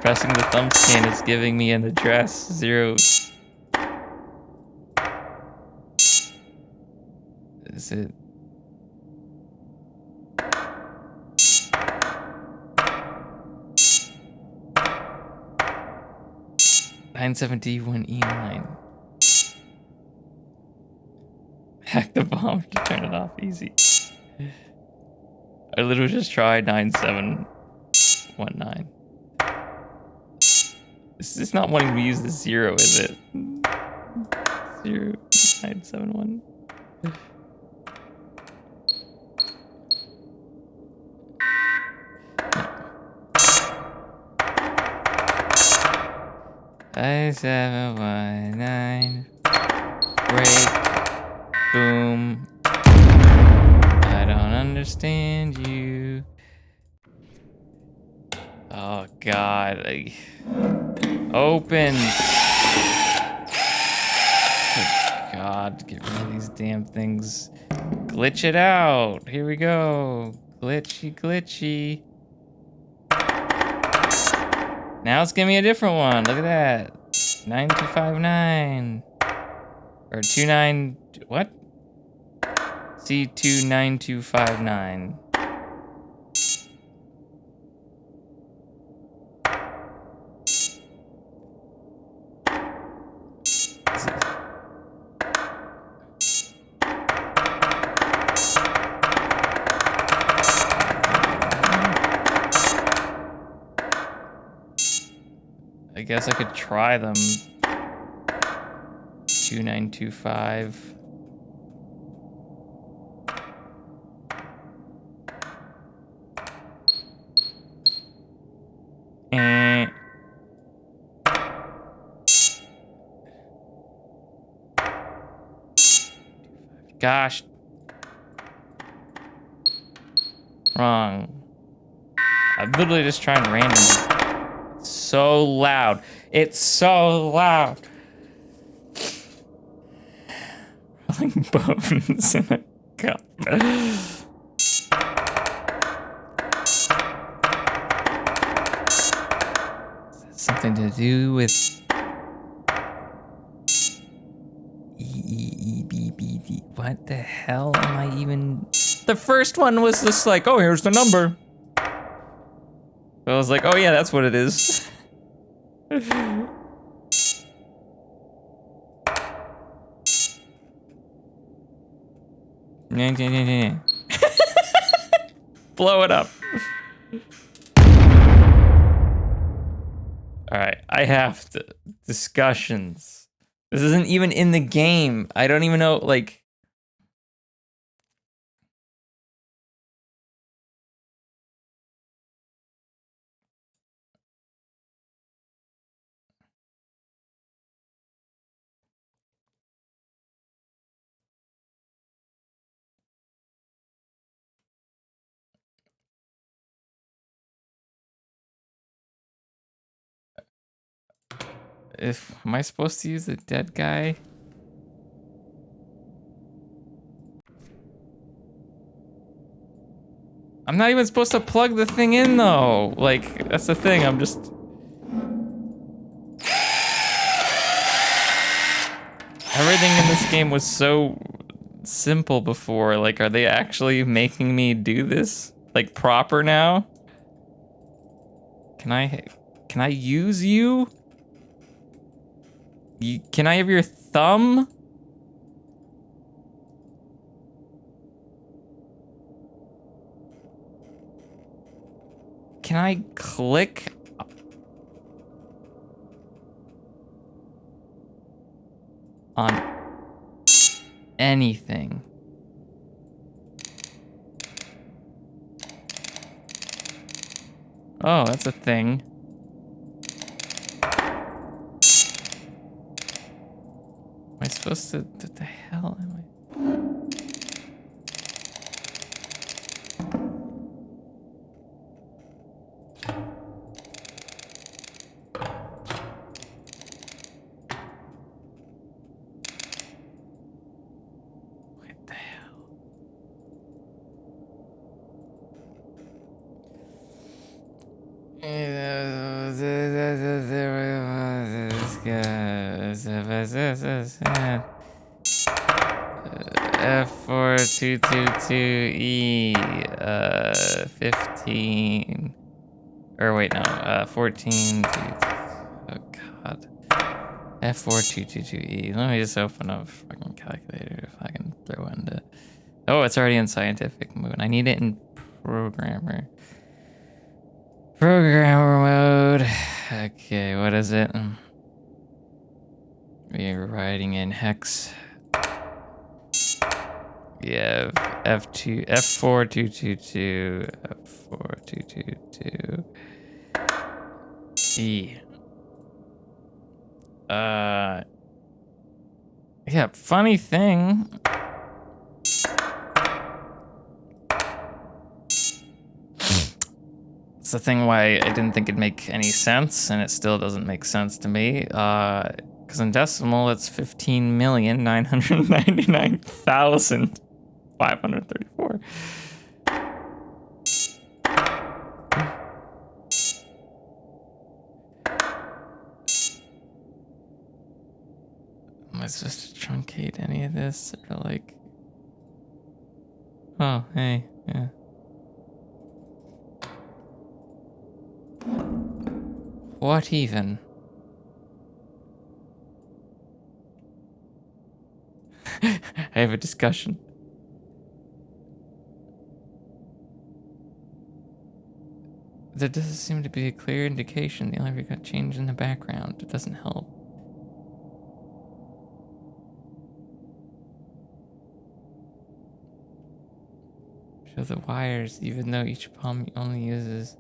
Pressing the thumb scan is giving me an address. 0. Is it? D1E9. Hack the bomb to turn it off easy. I literally just tried 9719. This is not wanting me to use the 0, is it? 0971. No. 5719. Break. Boom. I don't understand you. Oh God. Open. Good God, get rid of these damn things. Glitch it out. Here we go. Glitchy, glitchy. Now it's giving me a different one. Look at that. 9259. Or 29. What? C29259. I guess I could try them. 2925. Gosh. Wrong. I'm literally just trying randomly. It's so loud. It's so loud. Rolling bones in a cup. Something to do with EEBBD. What the hell am I even? The first one was just like, oh, here's the number. I was like, oh yeah, that's what it is. Blow it up. All right, I have to. Discussions. This isn't even in the game. I don't even know, like. Am I supposed to use the dead guy? I'm not even supposed to plug the thing in though. Like, that's the thing, I'm just... Everything in this game was so simple before. Like, are they actually making me do this? Like, proper now? Can I use you? Can I have your thumb? can I click? On anything? Oh, that's a thing. Am I supposed to? What the hell am I? What the hell? F4222E 15 or wait no 14 oh god F4222E. Let me just open up a fucking calculator if I can throw into. Oh, it's already in scientific mode. I need it in programmer mode. Okay, what is it? We're writing in hex. Yeah, F4222 F4222 E. Yeah, funny thing. It's the thing why I didn't think it'd make any sense, and it still doesn't make sense to me. Because in decimal, it's 15,999,534. Am I supposed to truncate any of this, or like? Oh, hey, yeah. What even? I have a discussion. There doesn't seem to be a clear indication. The only got change in the background. It doesn't help. Show the wires, even though each palm only uses.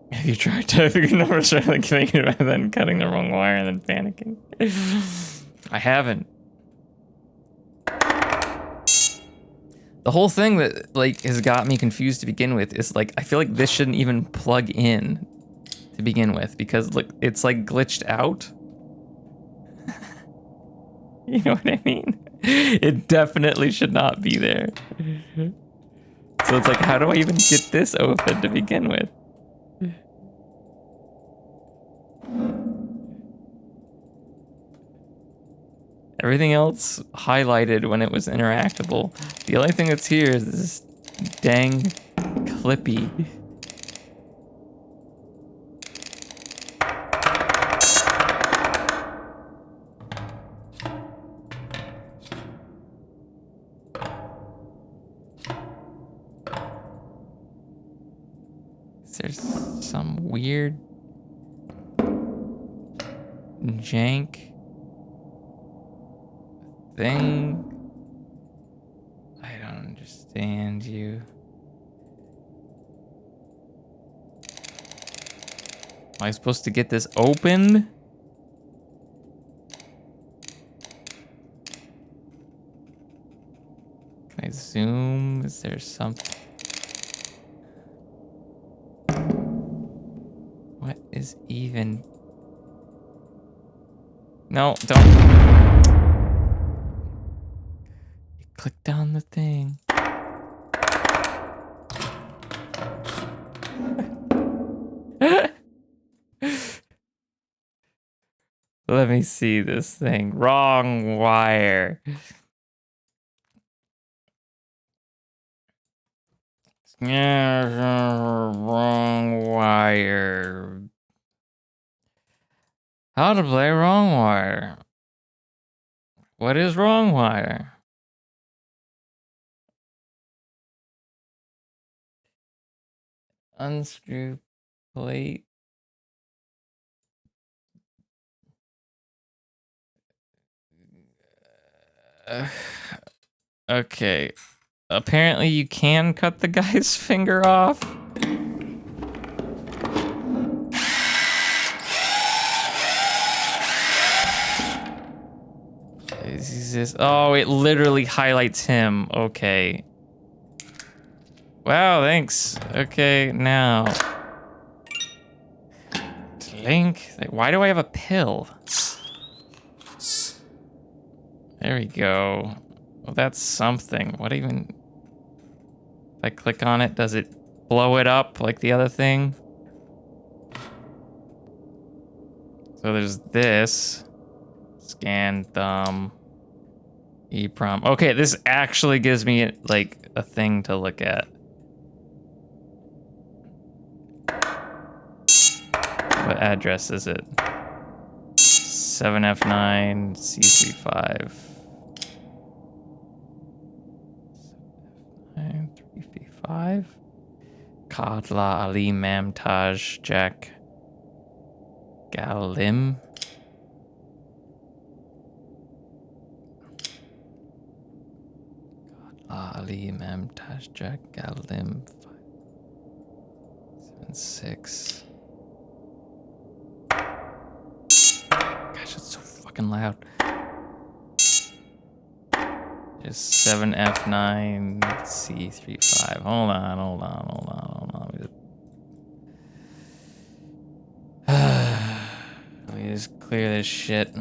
Have you tried typing numbers or like thinking about then cutting the wrong wire and then panicking? I haven't. The whole thing that like has got me confused to begin with is like I feel like this shouldn't even plug in to begin with because look, it's like glitched out. You know what I mean? It definitely should not be there. So it's like, how do I even get this open to begin with? Everything else highlighted when it was interactable. The only thing that's here is this dang Clippy. Is there some weird jank thing? I don't understand you. Am I supposed to get this open? Can I zoom? Is there something? What is even? No, don't. You clicked on the thing. Let me see this thing. Wrong wire. Yeah, wrong wire. How to play wrong wire? What is wrong wire? Unscrew plate. Okay. Apparently you can cut the guy's finger off. Oh, it literally highlights him. Okay. Wow, thanks. Okay, now. Link. Why do I have a pill? There we go. Well, that's something. What even? If I click on it, does it blow it up like the other thing? So there's this. Scan thumb. EEPROM. Okay, this actually gives me like a thing to look at. What address is it? 7F9 C35. 335. Kadla Ali Mamtaj Jack Galim. Ali Mamtaj Jack Galim 576. Gosh, it's so fucking loud. Just 7F9 C35. Hold on. Let me just clear this shit.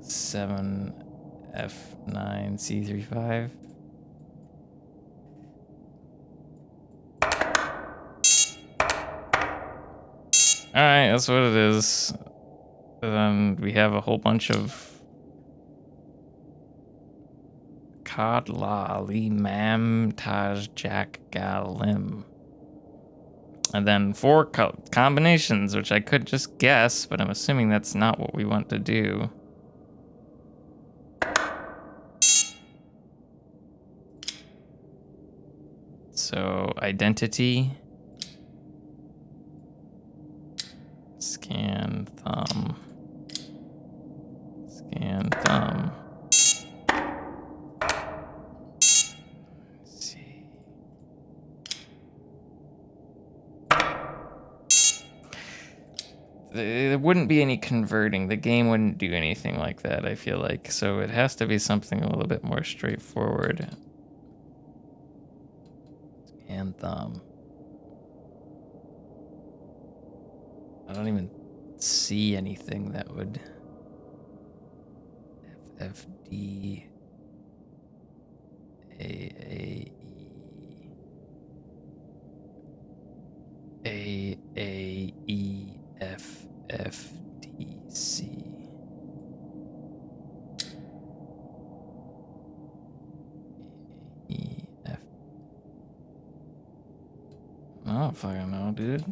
7F9 C35. Alright, that's what it is. Then we have a whole bunch of Kadla Ali Mam Taj Jack Galim. And then 4 combinations, which I could just guess, but I'm assuming that's not what we want to do. So, identity. Scan thumb. Scan thumb. Let's see. There wouldn't be any converting. The game wouldn't do anything like that, I feel like. So it has to be something a little bit more straightforward. Scan thumb. I don't even see anything that would FFD AAE AAE FFDC EF. I don't fucking know, dude.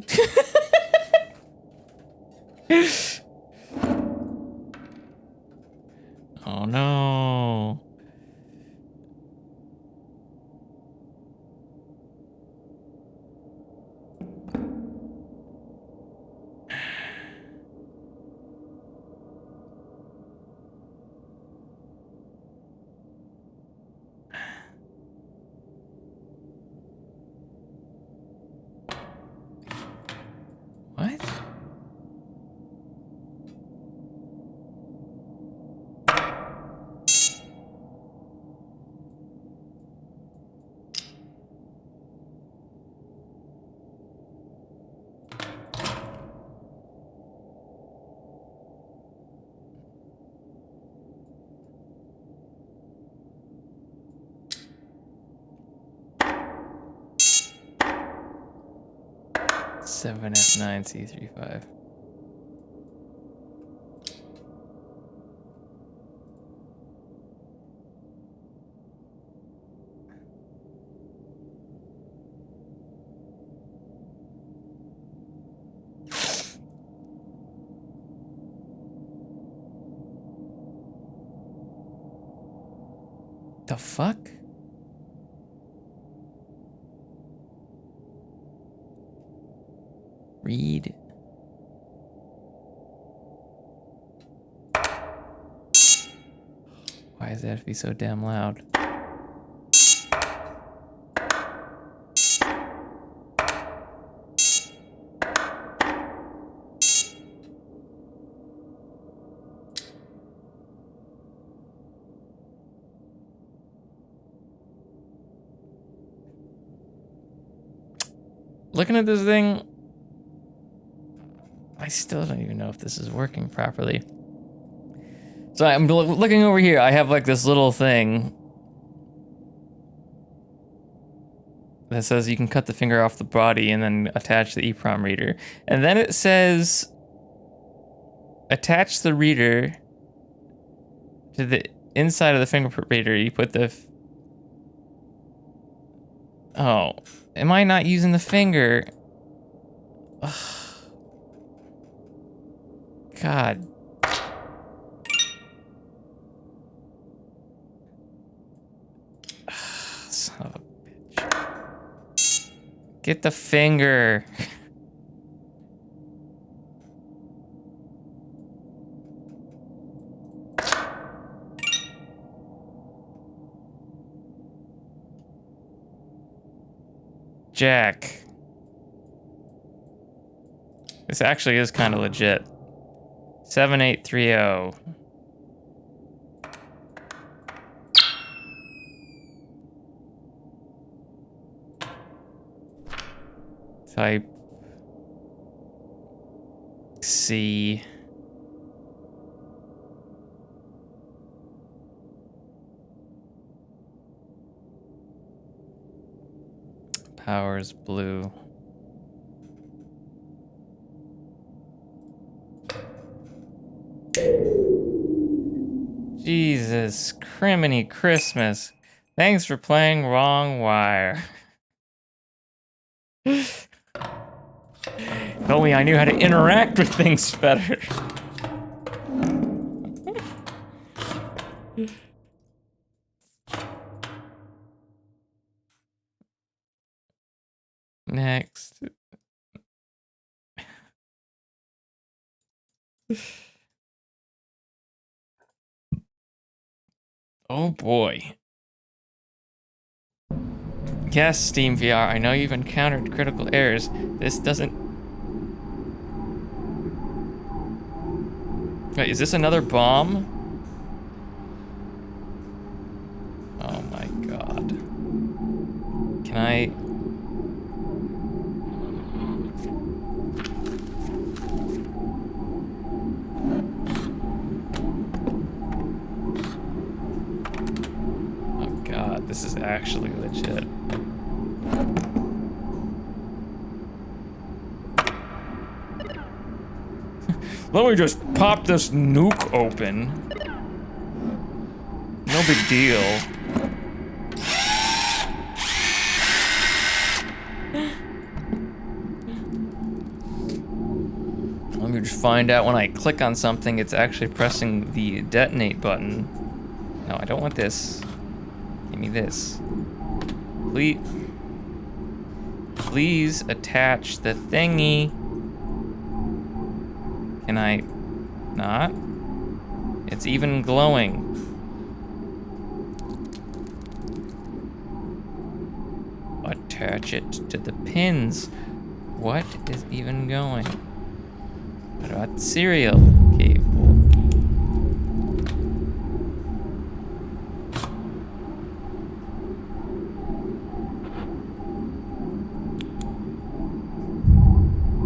Oh no. What? Seven F9 C35. The fuck? Read. Why does it have to be so damn loud? Looking at this thing, I still don't even know if this is working properly. So I'm looking over here. I have like this little thing that says you can cut the finger off the body and then attach the EEPROM reader. And then it says attach the reader to the inside of the fingerprint reader. You put the... Oh, am I not using the finger? Ugh. God. Son of a bitch. Get the finger. Jack. This actually is kind of legit. 7830. Type C. Powers blue. Jesus criminy Christmas. Thanks for playing Wrong Wire. If only I knew how to interact with things better. Next. Oh boy. Yes, Steam VR, I know you've encountered critical errors. This doesn't... Wait, is this another bomb? Oh my god. Can I... Oh god, this is actually legit. Let me just pop this nuke open. No big deal. Let me just find out when I click on something, it's actually pressing the detonate button. No, I don't want this. Give me this. Please attach the thingy. Can I not? It's even glowing. Attach it to the pins. What is even going? What about the serial cable?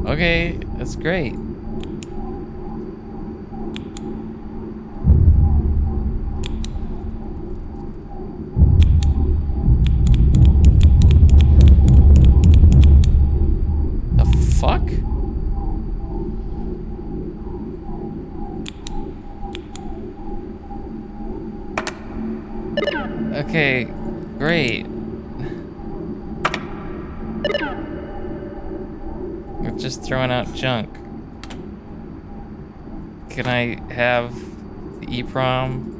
Okay, that's great. Okay, great. You're just throwing out junk. Can I have the EEPROM?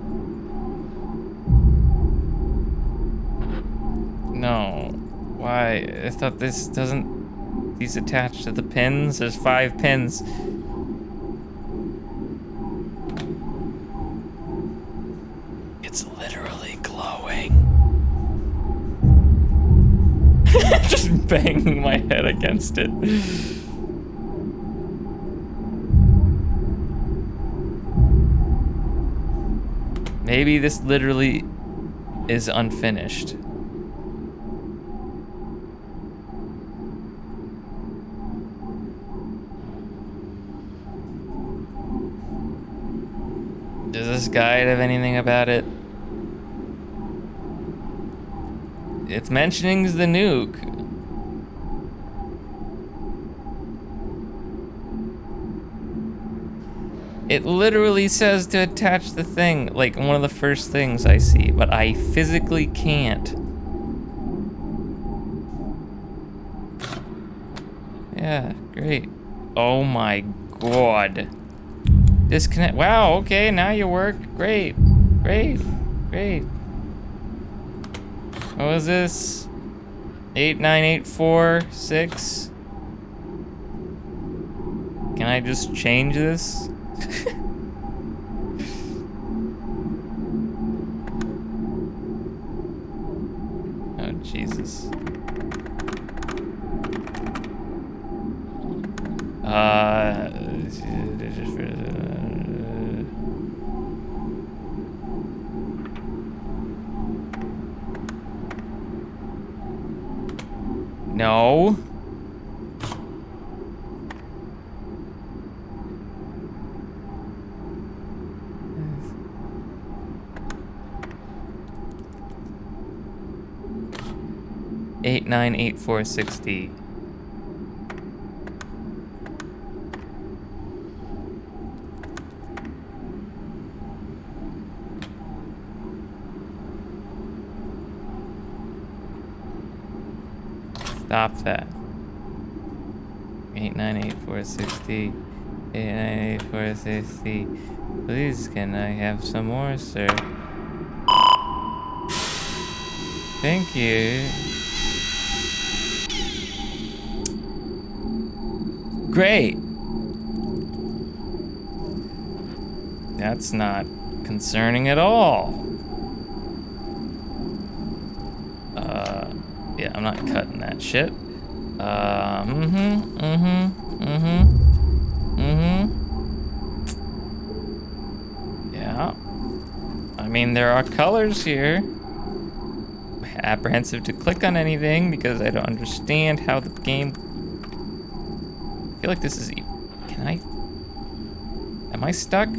I thought this doesn't... These attach to the pins? There's 5 pins. It's literally glowing. Just banging my head against it. Maybe this literally is unfinished. Does this guide have anything about it? It's mentioning the nuke. It literally says to attach the thing, like one of the first things I see, but I physically can't. Yeah, great. Oh my god. Disconnect. Wow, okay, now you work. Great, great, great. What was this? 89846. Can I just change this? Oh, Jesus. No. Eight, 9, 8, 4, 60. Stop that. 898-460. 898-460. Please, can I have some more, sir? Thank you. Great. That's not concerning at all. Yeah, I'm not cutting that shit. Yeah. I mean, there are colors here. I'm apprehensive to click on anything because I don't understand how the game... I feel like this is... Can I... Am I stuck?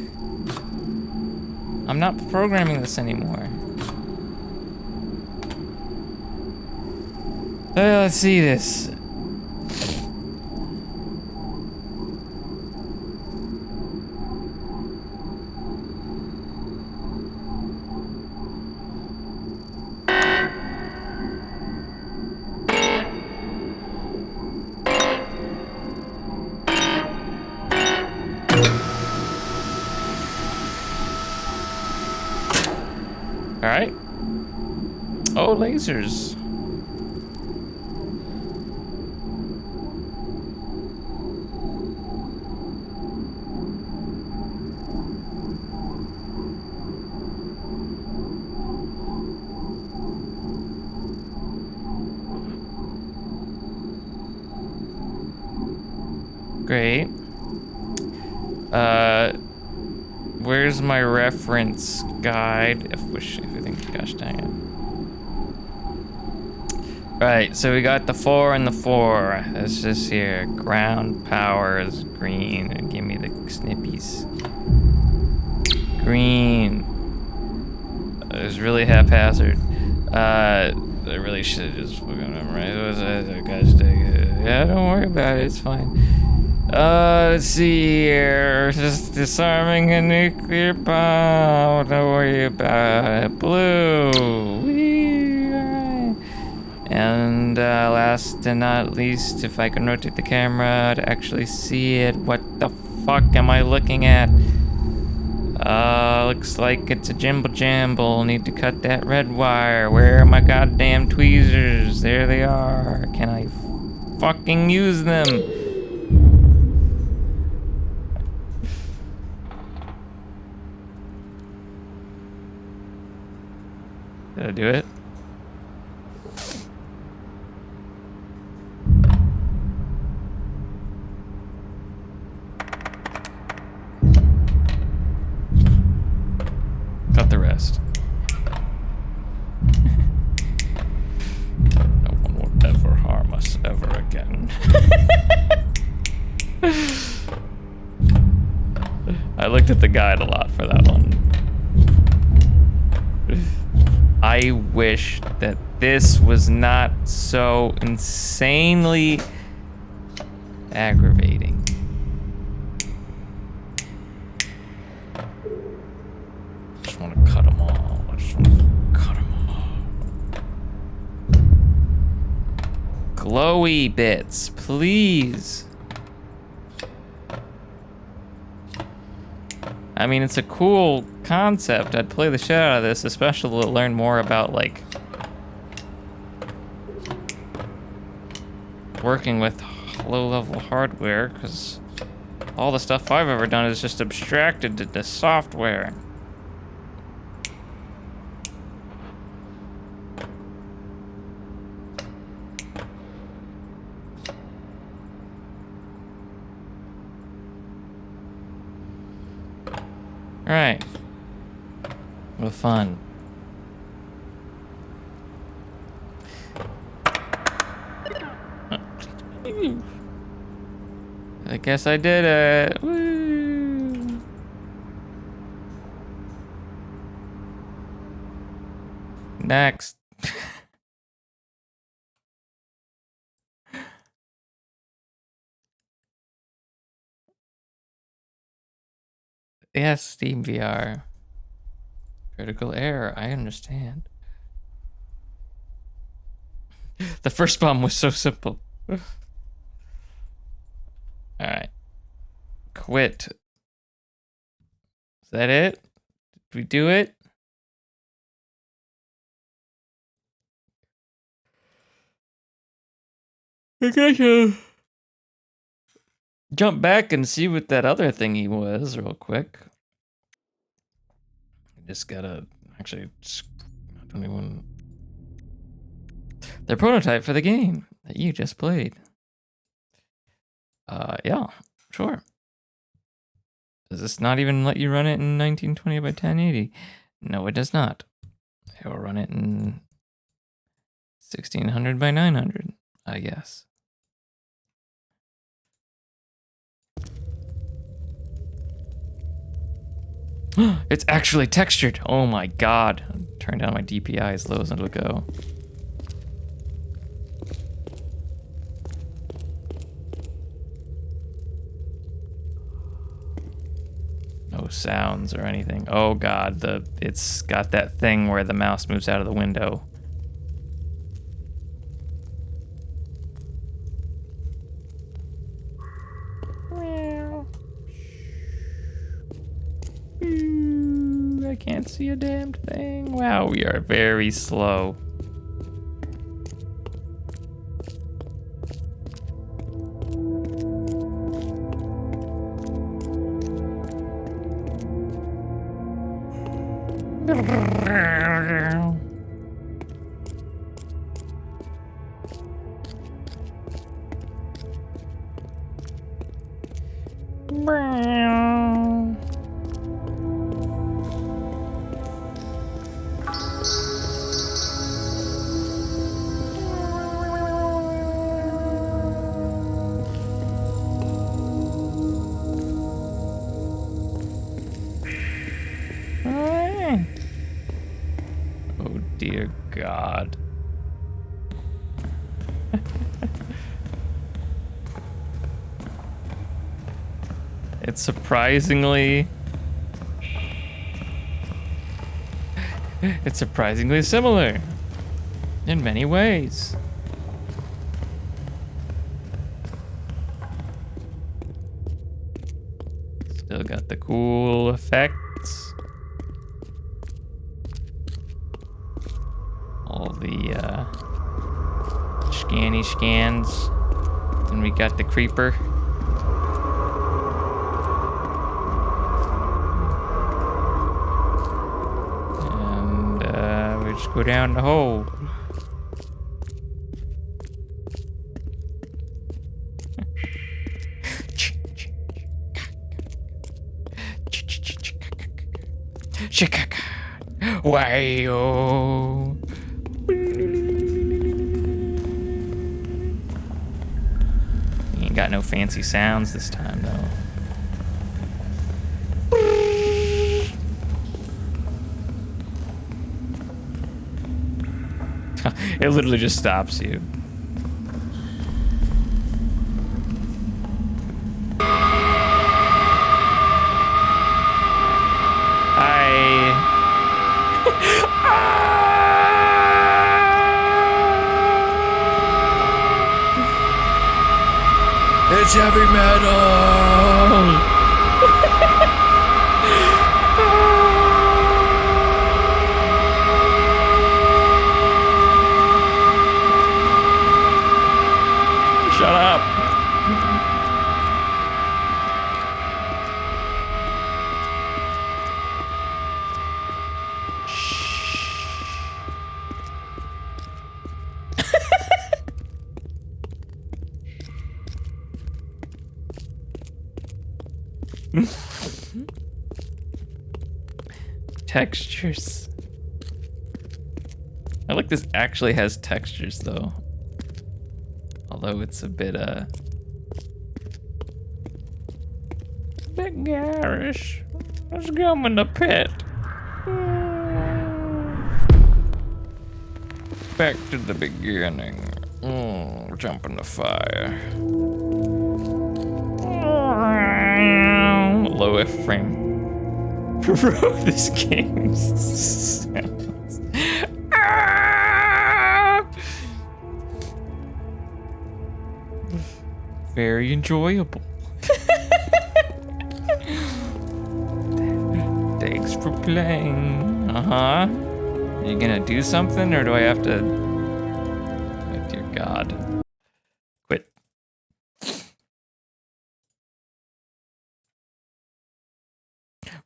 I'm not programming this anymore. Let's see this. All right. Oh, lasers. Great. Where's my reference guide? If everything, gosh dang it. Right, so we got the 4 and the 4. That's just here. Ground power is green. And give me the snippies. Green. It was really haphazard. I really should have just fucking memorized it. Gosh dang it. Yeah, don't worry about it. It's fine. Let's see here. Just disarming a nuclear bomb. Don't worry about it. Blue. Whee, right. And last and not least, if I can rotate the camera to actually see it. What the fuck am I looking at? Looks like it's a jimble jamble. Need to cut that red wire. Where are my goddamn tweezers? There they are. Can I fucking use them? Did I do it? Cut the rest. No one will ever harm us ever again. I looked at the guide a lot for that one. I wish that this was not so insanely aggravating. I just want to cut them all. I just want to cut them all. Glowy bits, please. I mean, it's a cool concept. I'd play the shit out of this, especially to learn more about, like, working with low-level hardware, because all the stuff I've ever done is just abstracted to the software. All right. Well, fun. I guess I did it. Woo. Next. Yes, Steam VR. Critical error, I understand. The first bomb was so simple. Alright. Quit. Is that it? Did we do it? I gotta jump back and see what that other thingy was real quick. Just gotta actually, I don't even. The prototype for the game that you just played. Yeah, sure. Does this not even let you run it in 1920 by 1080? No, it does not. It will run it in 1600 by 900, I guess. It's actually textured. Oh my god. Turn down my DPI as low as it'll go. No sounds or anything. Oh god, it's got that thing where the mouse moves out of the window. I can't see a damned thing. Wow, we are very slow. Oh dear God. It's surprisingly similar in many ways. Still got the cool effects. the scanny scans. And we got the creeper. And we just go down the hole. Why-oh. Ain't got no fancy sounds this time, though. It literally just stops you. It's heavy metal! Shut up! Textures. I like this actually has textures though. Although it's a bit garish. Let's go in the pit. Back to the beginning. Jump in the fire. Low F frame. Bro, this game sounds... Very enjoyable. Thanks for playing. Are you gonna do something or do I have to... Oh, dear God. Quit.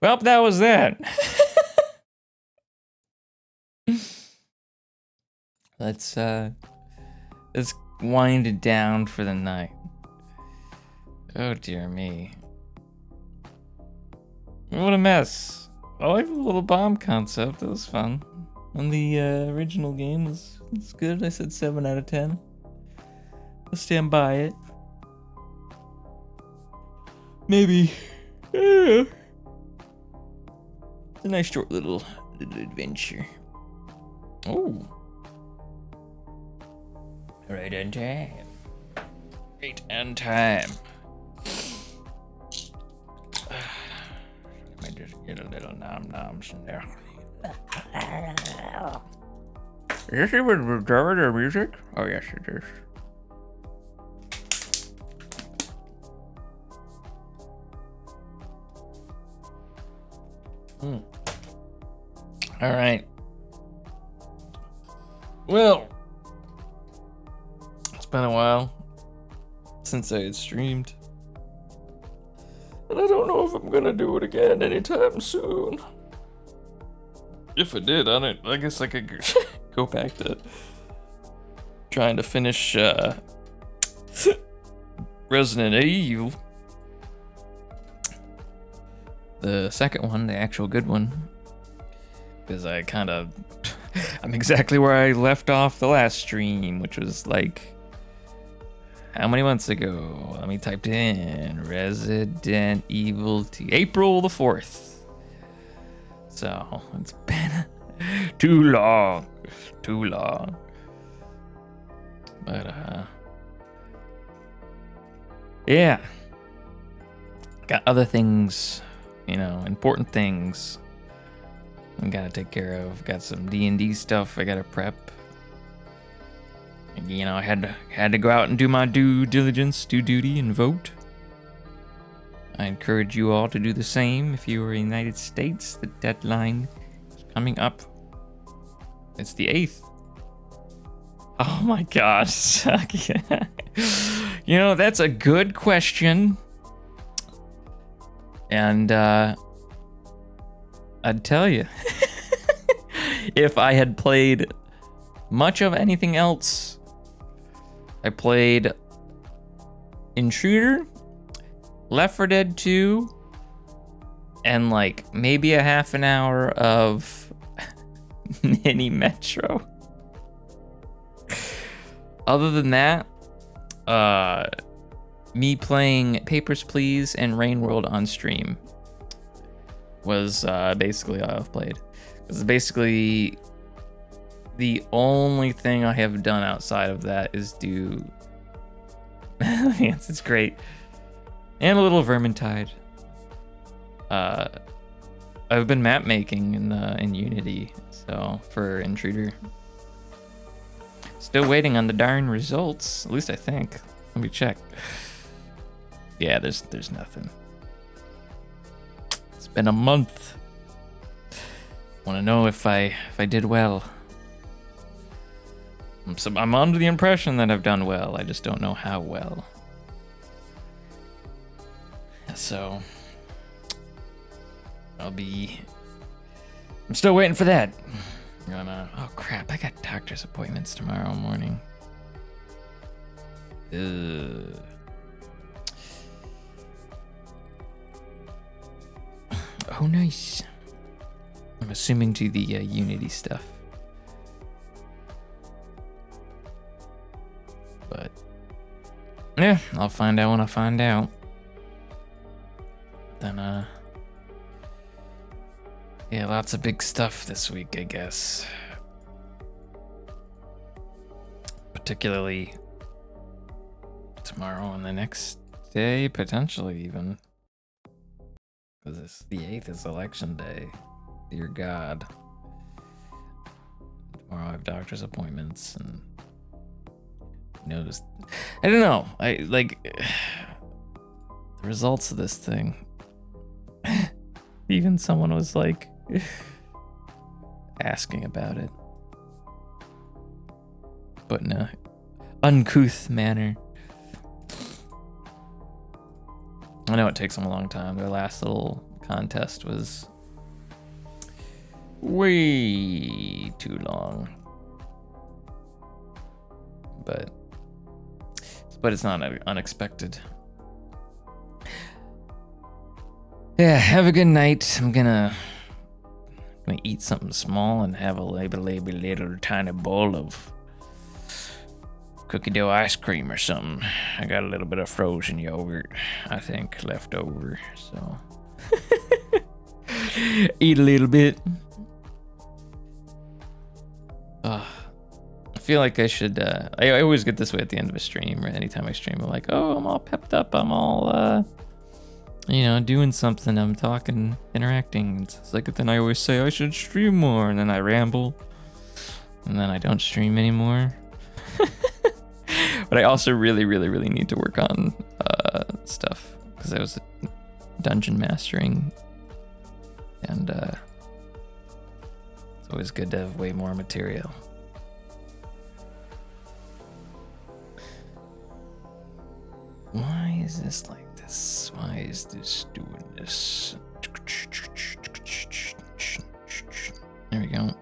Well, that was that. Let's wind it down for the night. Oh dear me. What a mess. I like the little bomb concept. That was fun. And the original game was good. I said 7 out of 10. I'll stand by it. Maybe. Yeah. A nice short little adventure. Oh. Right on time. Right on time. Let me just get a little nom-noms in there. Is this even recorded or music? Oh yes it is. All right. Well, it's been a while since I had streamed. And I don't know if I'm gonna do it again anytime soon. If I did, I guess I could go back to trying to finish Resident Evil. The second one, the actual good one. Because I'm exactly where I left off the last stream, which was like, how many months ago? Let me type in Resident Evil 2, April the 4th. So it's been too long. But yeah, got other things, important things I gotta take care of. Got some D&D stuff I gotta prep. I had to go out and do my due duty and vote. I encourage you all to do the same if you are in the United States. The deadline is coming up. It's the 8th. Oh my gosh. You know, that's a good question. And I'd tell you, if I had played much of anything else, I played Intruder, Left 4 Dead 2, and like maybe a half an hour of Mini Metro. Other than that, me playing Papers, Please and Rain World on stream was basically all I've played. It's basically the only thing I have done outside of that is do it's great. And a little Vermintide. I've been map making in Unity, so for Intruder. Still waiting on the darn results, at least I think. Let me check. Yeah, there's nothing. It's been a month. Want to know if I did well. I'm under the impression that I've done well. I just don't know how well. So I'm still waiting for that. Oh crap! I got doctor's appointments tomorrow morning. Oh, nice. I'm assuming to the Unity stuff. But yeah, I'll find out when I find out. Then yeah, lots of big stuff this week, I guess. Particularly tomorrow and the next day, potentially even. Because the 8th is election day. Dear God. Tomorrow I have doctor's appointments and knows. I don't know. I like the results of this thing. Even someone was like asking about it, but in a uncouth manner. I know it takes them a long time. Their last little contest was way too long, but it's not unexpected. Yeah, have a good night. I'm gonna eat something small and have a little tiny bowl of cookie dough ice cream or something. I got a little bit of frozen yogurt, I think, left over, so eat a little bit. I feel like I should, I always get this way at the end of a stream, or anytime I stream, I'm like, oh, I'm all pepped up, I'm all, doing something, I'm talking, interacting. It's like, then I always say I should stream more, and then I ramble, and then I don't stream anymore. But I also really, really, really need to work on stuff, because I was dungeon mastering, and it's always good to have way more material. Why is this like this? Why is this doing this? There we go.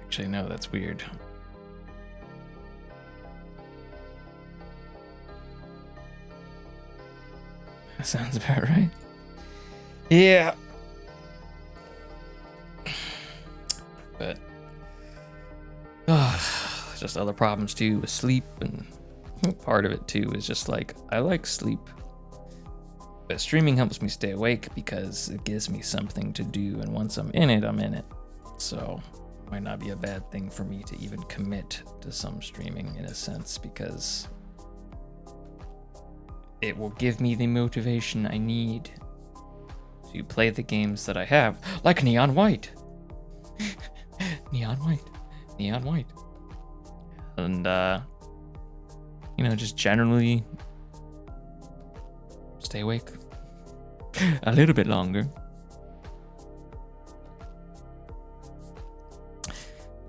Actually, no, that's weird. That sounds about right. Yeah. But just other problems too with sleep, and part of it too is just like I like sleep, but streaming helps me stay awake because it gives me something to do, and once I'm in it. So it might not be a bad thing for me to even commit to some streaming in a sense, because it will give me the motivation I need to play the games that I have, like Neon White. Neon White. And, just generally stay awake a little bit longer.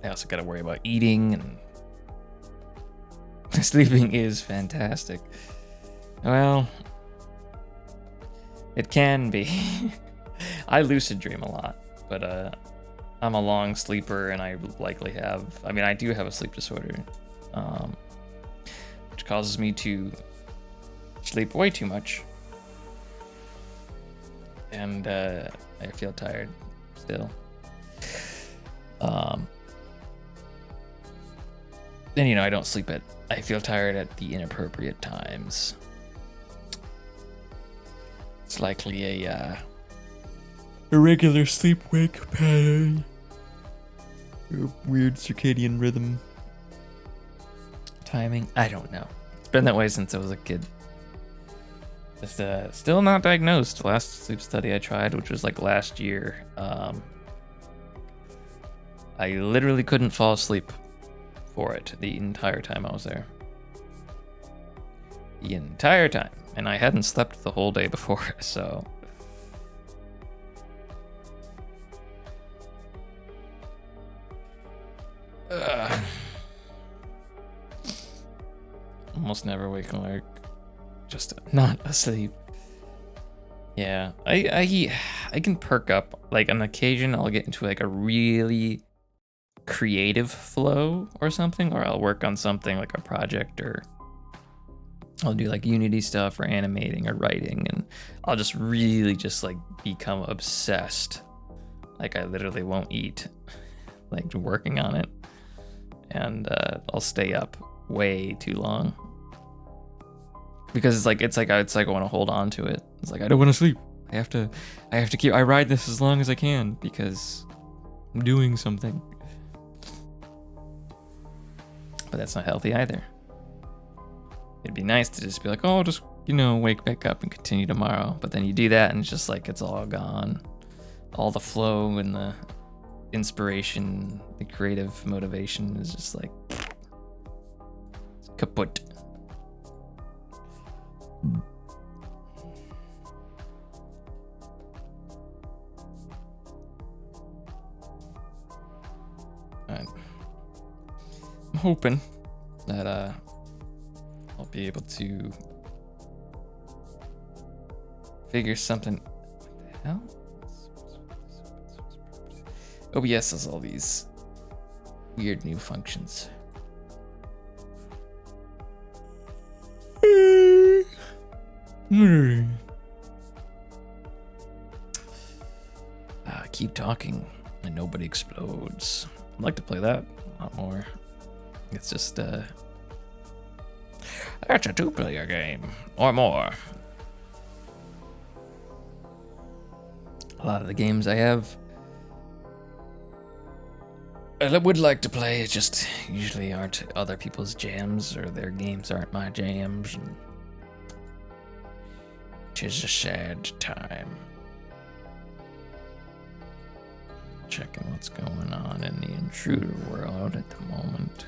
I also gotta worry about eating, and sleeping is fantastic. Well, it can be. I lucid dream a lot, but I'm a long sleeper, and I likely have, I mean, I do have a sleep disorder, which causes me to sleep way too much. And I feel tired still. And you know, I don't sleep I feel tired at the inappropriate times. It's likely a irregular sleep-wake pattern. Weird circadian rhythm. Timing. I don't know. It's been that way since I was a kid. Just still not diagnosed. Last sleep study I tried, which was like last year, I literally couldn't fall asleep for it the entire time I was there. The entire time. And I hadn't slept the whole day before, so... Almost never wake alert. Just not asleep. Yeah, I can perk up. Like on occasion, I'll get into like a really creative flow or something, or I'll work on something like a project, or I'll do like Unity stuff or animating or writing, and I'll just really just like become obsessed. Like I literally won't eat, like working on it, and I'll stay up way too long. Because it's like I want to hold on to it. It's like I don't want to sleep. I have to keep. I ride this as long as I can because I'm doing something. But that's not healthy either. It'd be nice to just be like, oh, just wake back up and continue tomorrow. But then you do that, and it's just like it's all gone. All the flow and the inspiration, the creative motivation is just like it's kaput. I'm hoping that I'll be able to figure something. What the hell? OBS has all these weird new functions. Keep talking and nobody explodes. I'd like to play that a lot more. It's just that's a 2-player game or more. A lot of the games I have I would like to play, just usually aren't other people's jams, or their games aren't my jams, and 'tis a sad time. Checking what's going on in the intruder world at the moment.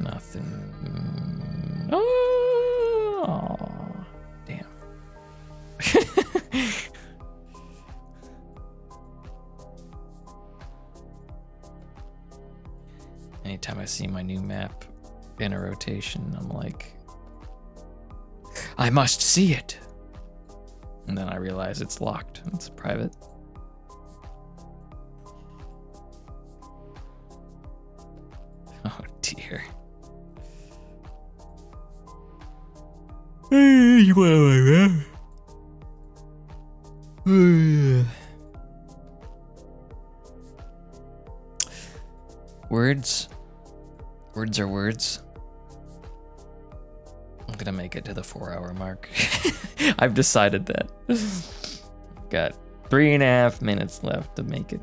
Nothing. Oh, damn. Anytime I see my new map in a rotation, I'm like, I must see it. And then I realize it's locked. It's private. Oh dear. Words. Words are words. I'm gonna make it to the 4-hour mark. I've decided that. Got 3.5 minutes left to make it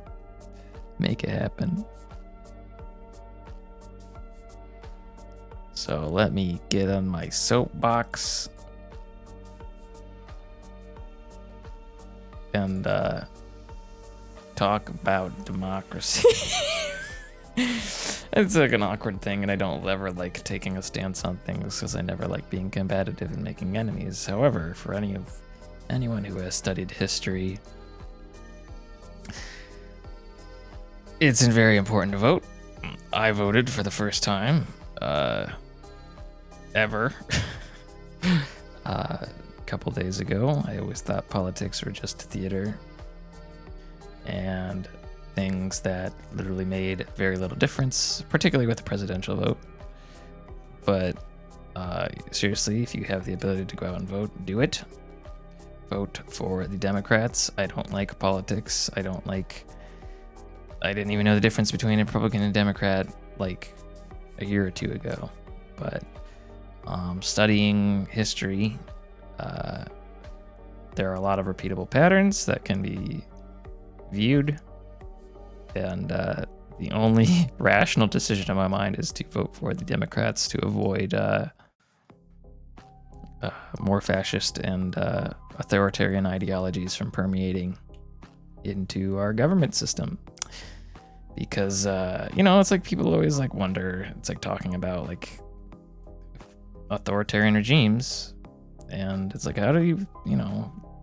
happen. So let me get on my soapbox and talk about democracy. It's like an awkward thing, and I don't ever like taking a stance on things because I never like being combative and making enemies. However, for anyone who has studied history, It's very important to vote. I voted for the first time ever a couple days ago. I always thought politics were just theater and things that literally made very little difference, particularly with the presidential vote. But seriously, if you have the ability to go out and vote, do it. Vote for the Democrats. I don't like politics. I didn't even know the difference between a Republican and Democrat like a year or two ago. But studying history, there are a lot of repeatable patterns that can be viewed. And the only rational decision in my mind is to vote for the Democrats to avoid more fascist and authoritarian ideologies from permeating into our government system. Because, it's like people always like wonder, it's like talking about like authoritarian regimes. And it's like, how do you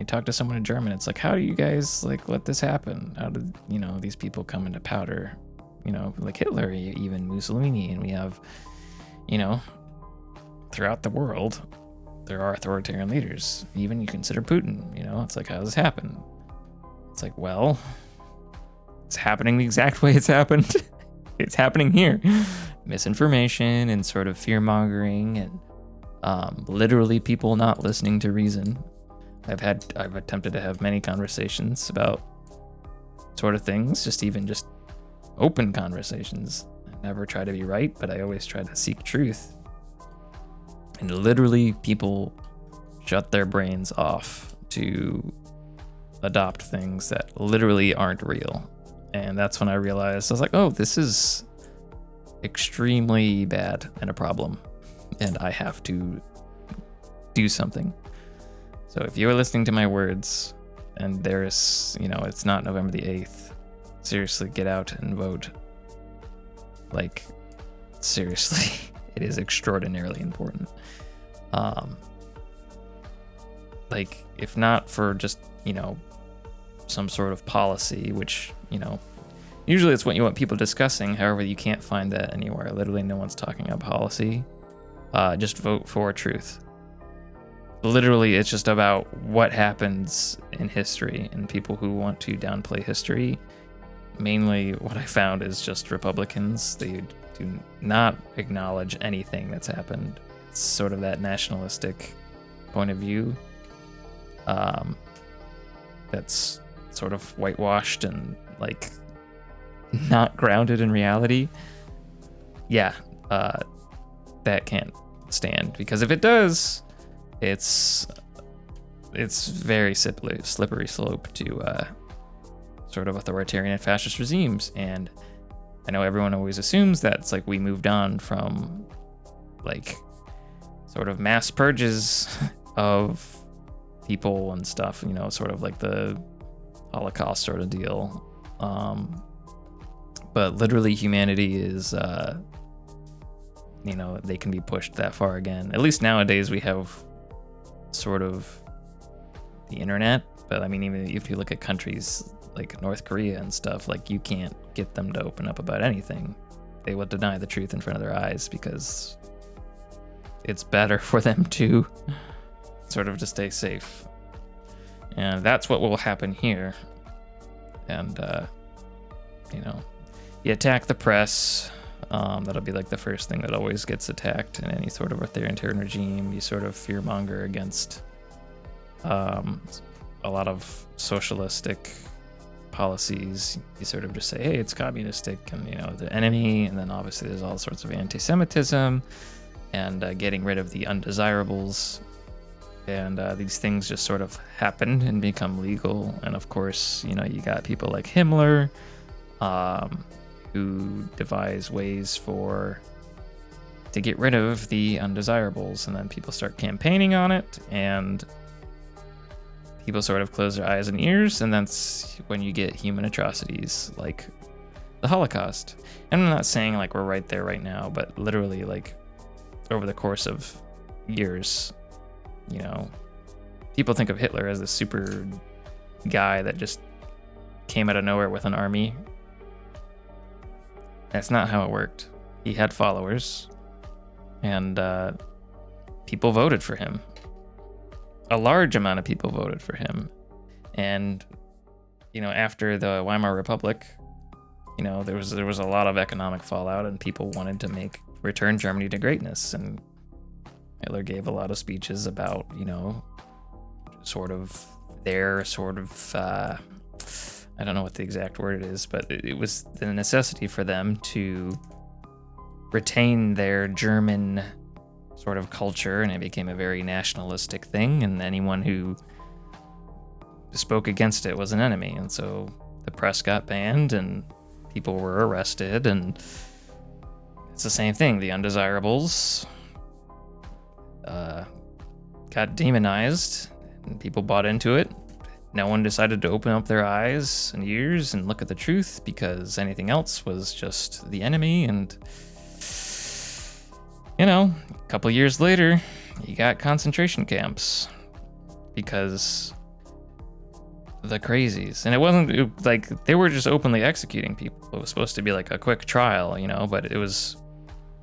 talk to someone in German, it's like, how do you guys like let this happen? How did, these people come into power? Like Hitler, even Mussolini, and we have, throughout the world, there are authoritarian leaders. Even you consider Putin, it's like, how does this happen? It's like, well, it's happening the exact way it's happened. It's happening here. Misinformation and sort of fear-mongering and literally people not listening to reason. I've attempted to have many conversations about sort of things, just open conversations. I never try to be right, but I always try to seek truth. And literally people shut their brains off to adopt things that literally aren't real. And that's when I realized, I was like, oh, this is extremely bad and a problem. And I have to do something. So if you're listening to my words and there's, it's not November the 8th, seriously, get out and vote. Like, seriously, it is extraordinarily important. Like, if not for just, some sort of policy, which, usually it's what you want people discussing. However, you can't find that anywhere. Literally no one's talking about policy. Just vote for truth. Literally, it's just about what happens in history, and people who want to downplay history. Mainly what I found is just Republicans. They do not acknowledge anything that's happened. It's sort of that nationalistic point of view. That's sort of whitewashed and like not grounded in reality. Yeah, that can't stand, because if it does, it's very slippery slope to sort of authoritarian and fascist regimes. And I know everyone always assumes that it's like we moved on from like sort of mass purges of people and stuff, sort of like the Holocaust sort of deal. But literally humanity is, they can be pushed that far again. At least nowadays we have sort of the internet. But I mean, even if you look at countries like North Korea and stuff, like you can't get them to open up about anything. They will deny the truth in front of their eyes because it's better for them to sort of to stay safe. And that's what will happen here. And, you attack the press. That'll be like the first thing that always gets attacked in any sort of authoritarian regime. You sort of fearmonger against a lot of socialistic policies. You sort of just say, hey, it's communistic and, the enemy. And then obviously there's all sorts of anti-Semitism and getting rid of the undesirables. And these things just sort of happen and become legal. And of course, you got people like Himmler, who devise ways to get rid of the undesirables. And then people start campaigning on it, and people sort of close their eyes and ears. And that's when you get human atrocities like the Holocaust. And I'm not saying like we're right there right now, but literally like over the course of years, people think of Hitler as this super guy that just came out of nowhere with an army. That's not how it worked. He had followers, and people voted for him. A large amount of people voted for him. And, after the Weimar Republic, there was a lot of economic fallout, and people wanted to return Germany to greatness. And Hitler gave a lot of speeches about, I don't know what the exact word it is, but it was the necessity for them to retain their German sort of culture, and it became a very nationalistic thing, and anyone who spoke against it was an enemy. And so the press got banned and people were arrested, and it's the same thing. The undesirables got demonized, and people bought into it. No one decided to open up their eyes and ears and look at the truth, because anything else was just the enemy. And a couple years later, you got concentration camps because the crazies. And it wasn't like they were just openly executing people. It was supposed to be like a quick trial, but it was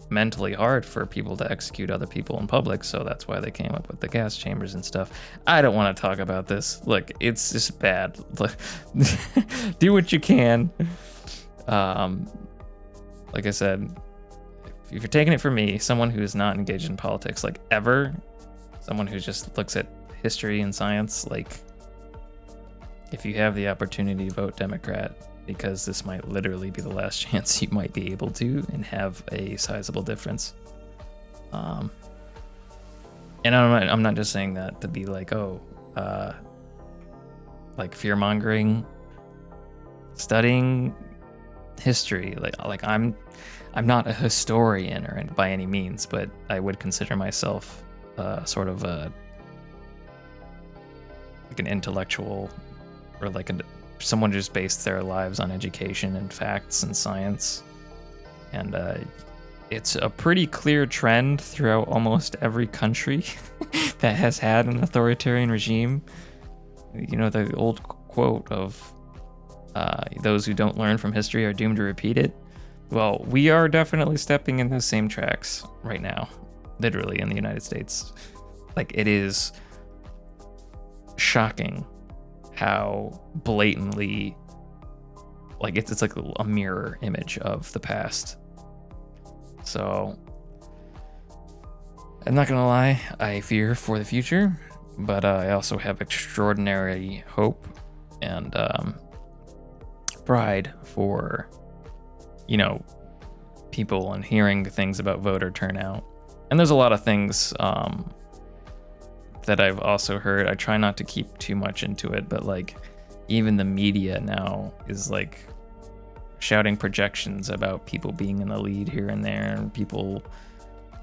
mentally hard for people to execute other people in public, so that's why they came up with the gas chambers and stuff. I don't want to talk about this. Look, it's just bad. Do what you can. Like I said, if you're taking it from me, someone who is not engaged in politics, like ever, someone who just looks at history and science, like, if you have the opportunity, vote Democrat, because this might literally be the last chance you might be able to and have a sizable difference. And I'm not just saying that to be like, like fear-mongering. Studying history, like I'm not a historian or by any means, but I would consider myself sort of like an intellectual, or like someone who just based their lives on education and facts and science. And it's a pretty clear trend throughout almost every country that has had an authoritarian regime. The old quote of those who don't learn from history are doomed to repeat it. Well, we are definitely stepping in those same tracks right now, literally, in the United States. Like, it is shocking how blatantly, like, it's like a mirror image of the past. So I'm not gonna lie, I fear for the future, but I also have extraordinary hope and pride for people and hearing things about voter turnout. And there's a lot of things that I've also heard. I try not to keep too much into it, but like, even the media now is like shouting projections about people being in the lead here and there, and people,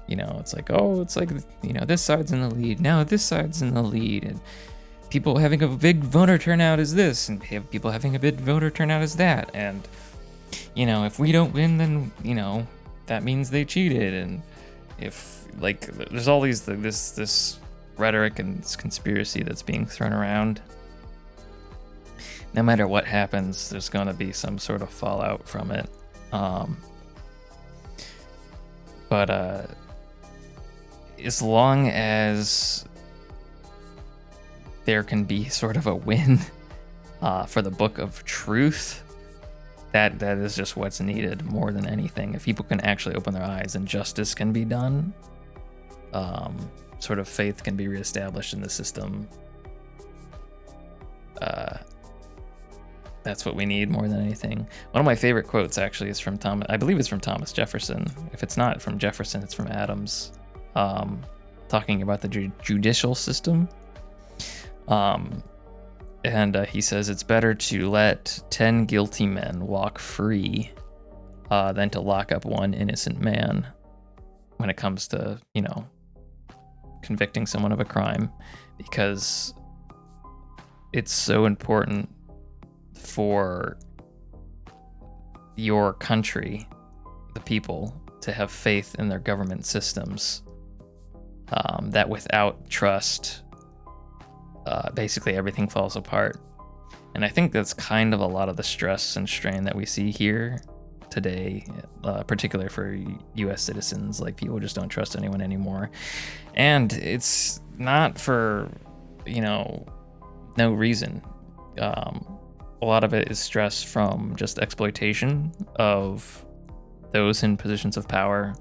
it's like, this side's in the lead, now this side's in the lead, and people having a big voter turnout is this, and people having a big voter turnout is that, and if we don't win, then that means they cheated. And if, like, there's all these, this rhetoric and this conspiracy that's being thrown around. No matter what happens, there's going to be some sort of fallout from it. But as long as there can be sort of a win for the book of truth, that is just what's needed more than anything. If people can actually open their eyes and justice can be done, sort of faith can be reestablished in the system. That's what we need more than anything. One of my favorite quotes actually is from I believe it's from Thomas Jefferson. If it's not from Jefferson, it's from Adams, talking about the judicial system. And he says, it's better to let 10 guilty men walk free than to lock up one innocent man when it comes to, convicting someone of a crime, because it's so important for your country, the people, to have faith in their government systems, that without trust, basically everything falls apart. And I think that's kind of a lot of the stress and strain that we see here today, particularly for U.S. citizens. Like, people just don't trust anyone anymore, and it's not for, no reason. A lot of it is stress from just exploitation of those in positions of power,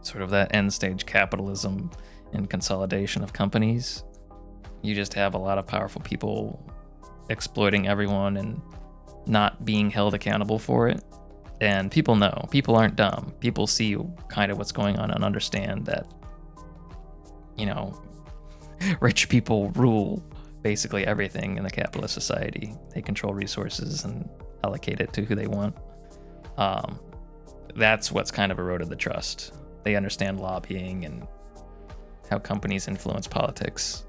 sort of that end stage capitalism and consolidation of companies. You just have a lot of powerful people exploiting everyone and not being held accountable for it. And people know. People aren't dumb. People see kind of what's going on and understand that, rich people rule basically everything in the capitalist society. They control resources and allocate it to who they want. That's what's kind of eroded the trust. They understand lobbying and how companies influence politics.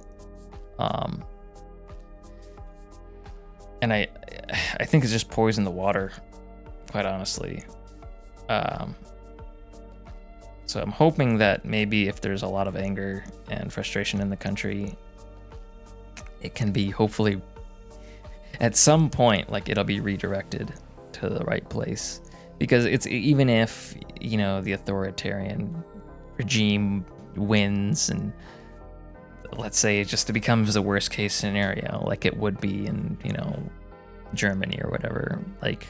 And I think it's just poisoned the water, quite honestly. So I'm hoping that maybe if there's a lot of anger and frustration in the country, it can be hopefully at some point, like, it'll be redirected to the right place. Because it's, even if, the authoritarian regime wins, and let's say it just becomes the worst case scenario, like it would be in, Germany or whatever, like,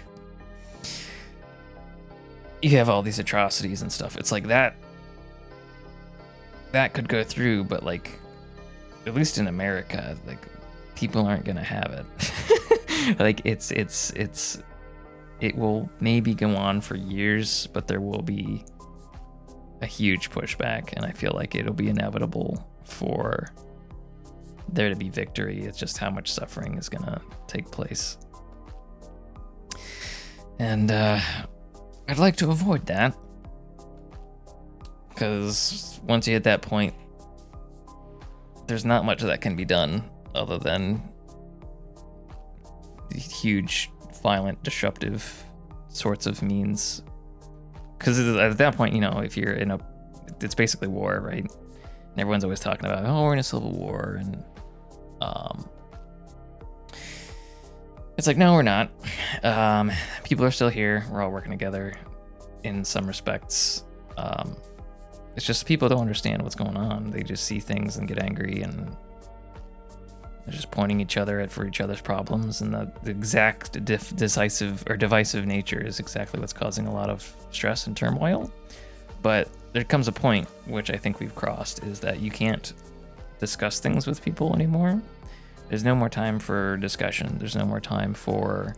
you have all these atrocities and stuff. It's like that could go through, but like, at least in America, like, people aren't gonna have it. Like, it will maybe go on for years, but there will be a huge pushback, and I feel like it'll be inevitable for there to be victory. It's just how much suffering is gonna take place. And I'd like to avoid that, because once you hit that point, there's not much that can be done other than huge, violent, disruptive sorts of means. Because at that point, if you're in it's basically war, right? And everyone's always talking about, oh, we're in a civil war, and it's like, no, we're not. People are still here. We're all working together in some respects. It's just people don't understand what's going on. They just see things and get angry, and they're just pointing each other for each other's problems. And the exact divisive nature is exactly what's causing a lot of stress and turmoil. But there comes a point, which I think we've crossed, is that you can't discuss things with people anymore. There's no more time for discussion. There's no more time for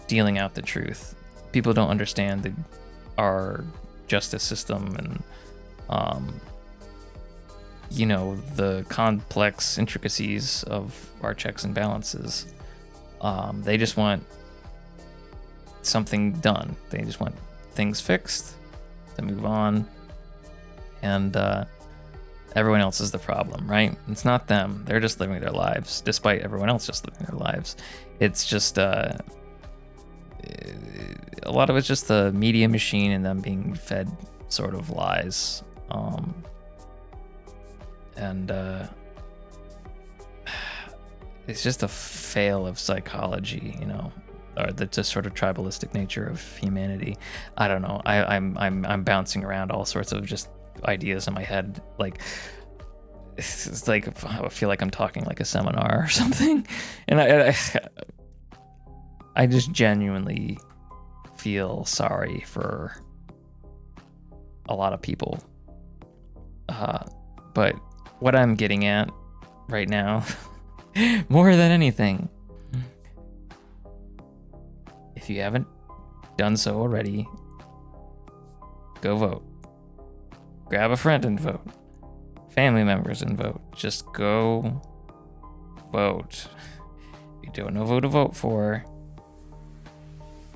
dealing out the truth. People don't understand our justice system and, the complex intricacies of our checks and balances. They just want something done. They just want things fixed to move on. And everyone else is the problem, right? It's not them. They're just living their lives, despite everyone else just living their lives. It's just a lot of it's just the media machine and them being fed sort of lies. And it's just a fail of psychology, or the just sort of tribalistic nature of humanity. I don't know. I'm bouncing around all sorts of just ideas in my head. Like, it's like I feel like I'm talking like a seminar or something, and I just genuinely feel sorry for a lot of people. But what I'm getting at right now, more than anything, if you haven't done so already, go vote. Grab a friend and vote. Family members and vote. Just go vote. If you don't know who to vote for,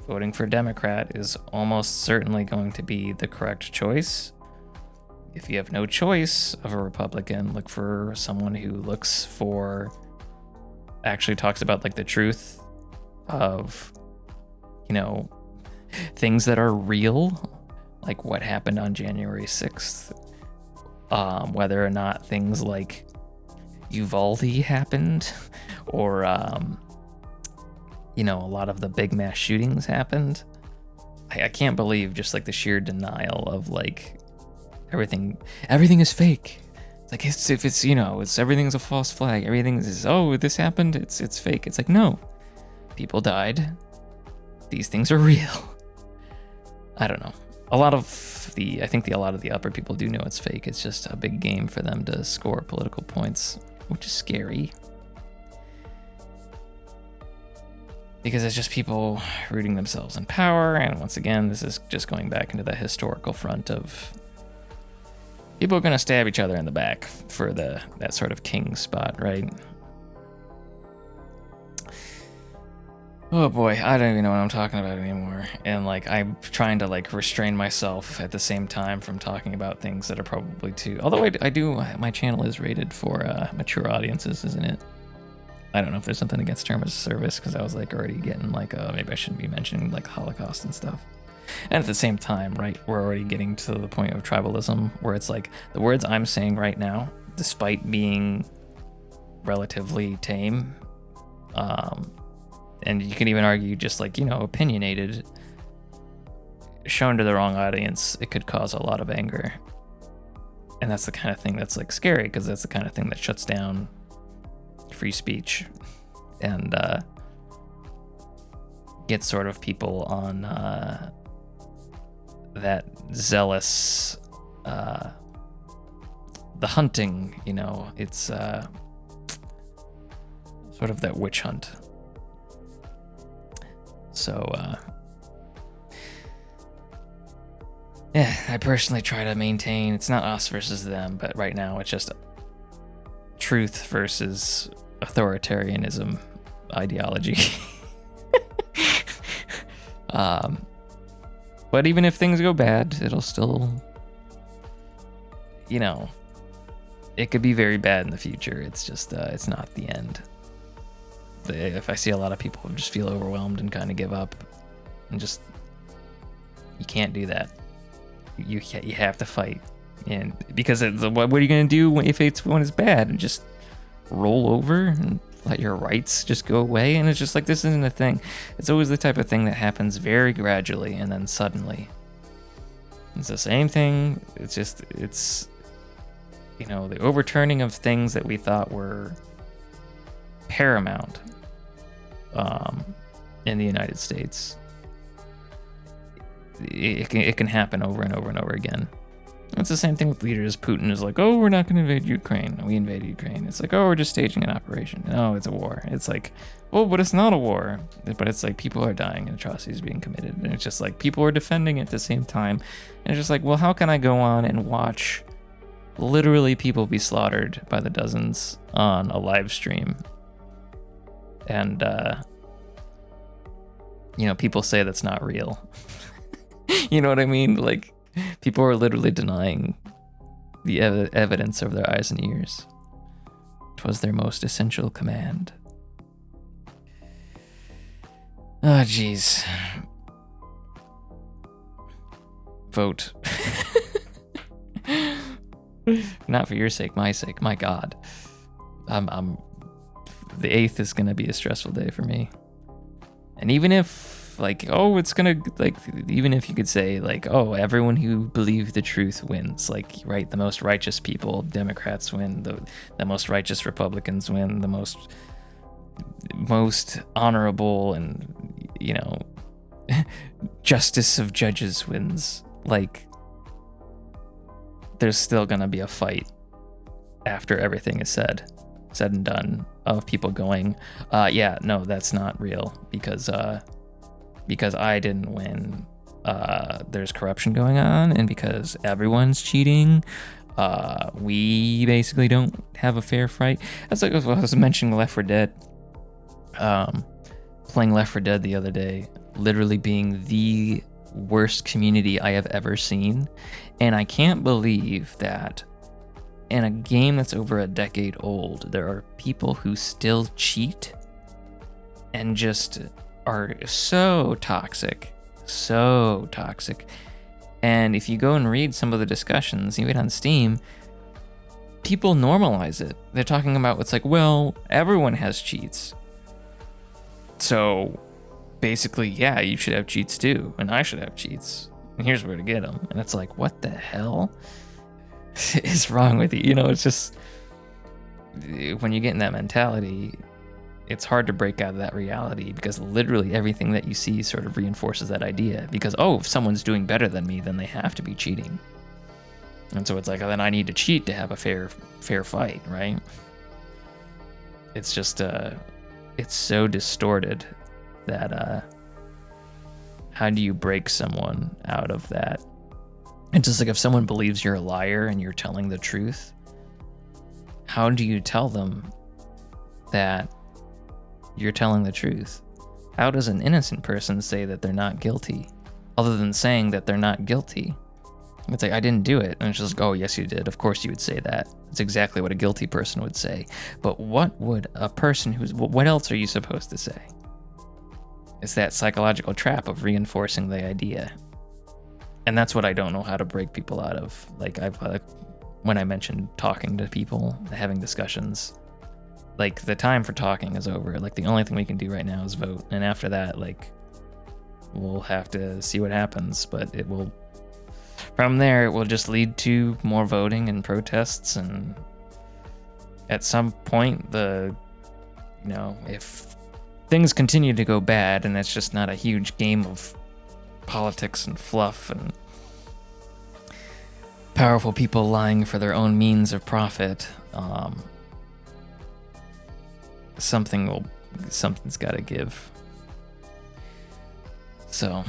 voting for Democrat is almost certainly going to be the correct choice. If you have no choice of a Republican, look for someone who actually talks about like the truth of, things that are real, like what happened on January 6th, whether or not things like Uvalde happened, or, a lot of the big mass shootings happened. I can't believe just like the sheer denial of like everything is fake. Like if it's it's everything's a false flag. Everything is this happened. It's fake. It's like no, people died. These things are real. I don't know. A lot of the upper people do know it's fake. It's just a big game for them to score political points, which is scary. Because it's just people rooting themselves in power, and once again, this is just going back into the historical front of people are gonna stab each other in the back for that sort of king spot, right? Oh boy, I don't even know what I'm talking about anymore. And like I'm trying to like restrain myself at the same time from talking about things that are probably too. Although I do, my channel is rated for mature audiences, isn't it? I don't know if there's something against terms of service because I was like already getting like maybe I shouldn't be mentioning like Holocaust and stuff. And at the same time, right, we're already getting to the point of tribalism where it's like the words I'm saying right now, despite being relatively tame, and you can even argue just like, opinionated, shown to the wrong audience, it could cause a lot of anger. And that's the kind of thing that's like scary because that's the kind of thing that shuts down free speech and gets sort of people on that zealous, the hunting, it's sort of that witch hunt. So, yeah, I personally try to maintain, it's not us versus them, but right now it's just truth versus authoritarianism ideology. But even if things go bad, it'll still, it could be very bad in the future. It's just, it's not the end. If I see a lot of people who just feel overwhelmed and kind of give up, and just, you can't do that. You have to fight, and because what are you gonna do when it's bad? And just roll over and let your rights just go away? And it's just like, this isn't a thing. It's always the type of thing that happens very gradually and then suddenly. It's the same thing. It's just the overturning of things that we thought were paramount in the United States. It can happen over and over and over again. It's the same thing with leaders. Putin is like, oh, we're not going to invade Ukraine. We invaded Ukraine. It's like, oh, we're just staging an operation. No, it's a war. It's like, oh, but it's not a war. But it's like people are dying and atrocities being committed. And it's just like people are defending it at the same time. And it's just like, well, how can I go on and watch literally people be slaughtered by the dozens on a live stream? And, people say that's not real. You know what I mean? Like, people are literally denying the evidence of their eyes and ears. 'Twas their most essential command. Oh, jeez. Vote. Not for your sake, my sake. My God. The 8th is gonna be a stressful day for me. And even if even if you could say like, oh, everyone who believes the truth wins, like, right, the most righteous people, Democrats win, the most righteous Republicans win, the most honorable and, justice of judges wins. Like, there's still gonna be a fight after everything is said and done, of people going, yeah, no, that's not real because I didn't win. There's corruption going on, and because everyone's cheating, we basically don't have a fair fight. That's like I was mentioning Left 4 Dead. Playing Left 4 Dead the other day, literally being the worst community I have ever seen, and I can't believe that in a game that's over a decade old, there are people who still cheat and just are so toxic. And if you go and read some of the discussions, even on Steam, people normalize it. They're talking about, it's like, well, everyone has cheats. So basically, yeah, you should have cheats too, and I should have cheats, and here's where to get them. And it's like, what the hell is wrong with you? You know, it's just, when you get in that mentality, it's hard to break out of that reality, because literally everything that you see sort of reinforces that idea. Because, oh, if someone's doing better than me, then they have to be cheating. And so it's like, oh, then I need to cheat to have a fair fight, right? It's just, it's so distorted that, how do you break someone out of that? It's just like, if someone believes you're a liar and you're telling the truth, how do you tell them that you're telling the truth? How does an innocent person say that they're not guilty, other than saying that they're not guilty? It's like, I didn't do it. And it's just like, oh, yes, you did. Of course you would say that. It's exactly what a guilty person would say. But what would a person what else are you supposed to say? It's that psychological trap of reinforcing the idea. And that's what I don't know how to break people out of. Like, when I mentioned talking to people, having discussions, like, the time for talking is over. Like, the only thing we can do right now is vote. And after that, like, we'll have to see what happens. But it will, from there, it will just lead to more voting and protests. And at some point, if things continue to go bad, and it's just not a huge game of politics and fluff and powerful people lying for their own means of profit, something's got to give. So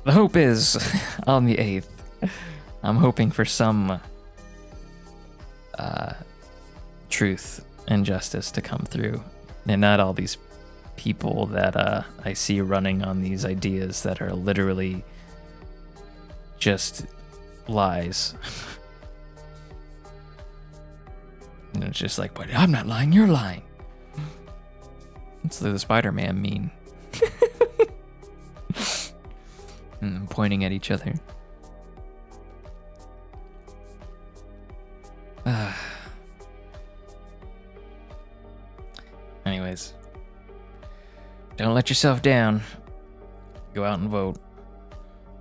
the hope is on the 8th, I'm hoping for some truth and justice to come through, and not all these people that I see running on these ideas that are literally just lies. And it's just like, but I'm not lying, you're lying. It's the Spider-Man meme. And pointing at each other. Anyways, don't let yourself down. Go out and vote.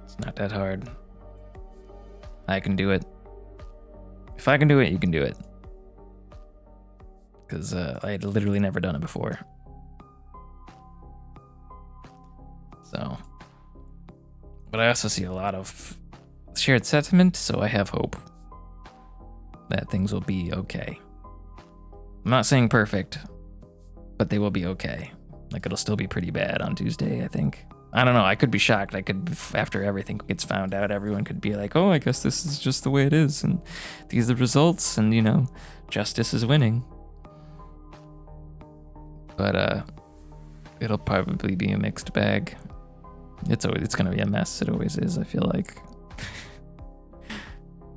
It's not that hard. I can do it. If I can do it, you can do it. Because I had literally never done it before. So, but I also see a lot of shared sentiment, so I have hope that things will be okay. I'm not saying perfect, but they will be okay. Like, it'll still be pretty bad on Tuesday, I think. I don't know, I could be shocked. I could, after everything gets found out, everyone could be like, oh, I guess this is just the way it is, and these are the results, and, justice is winning. But, it'll probably be a mixed bag. It's gonna be a mess, it always is, I feel like.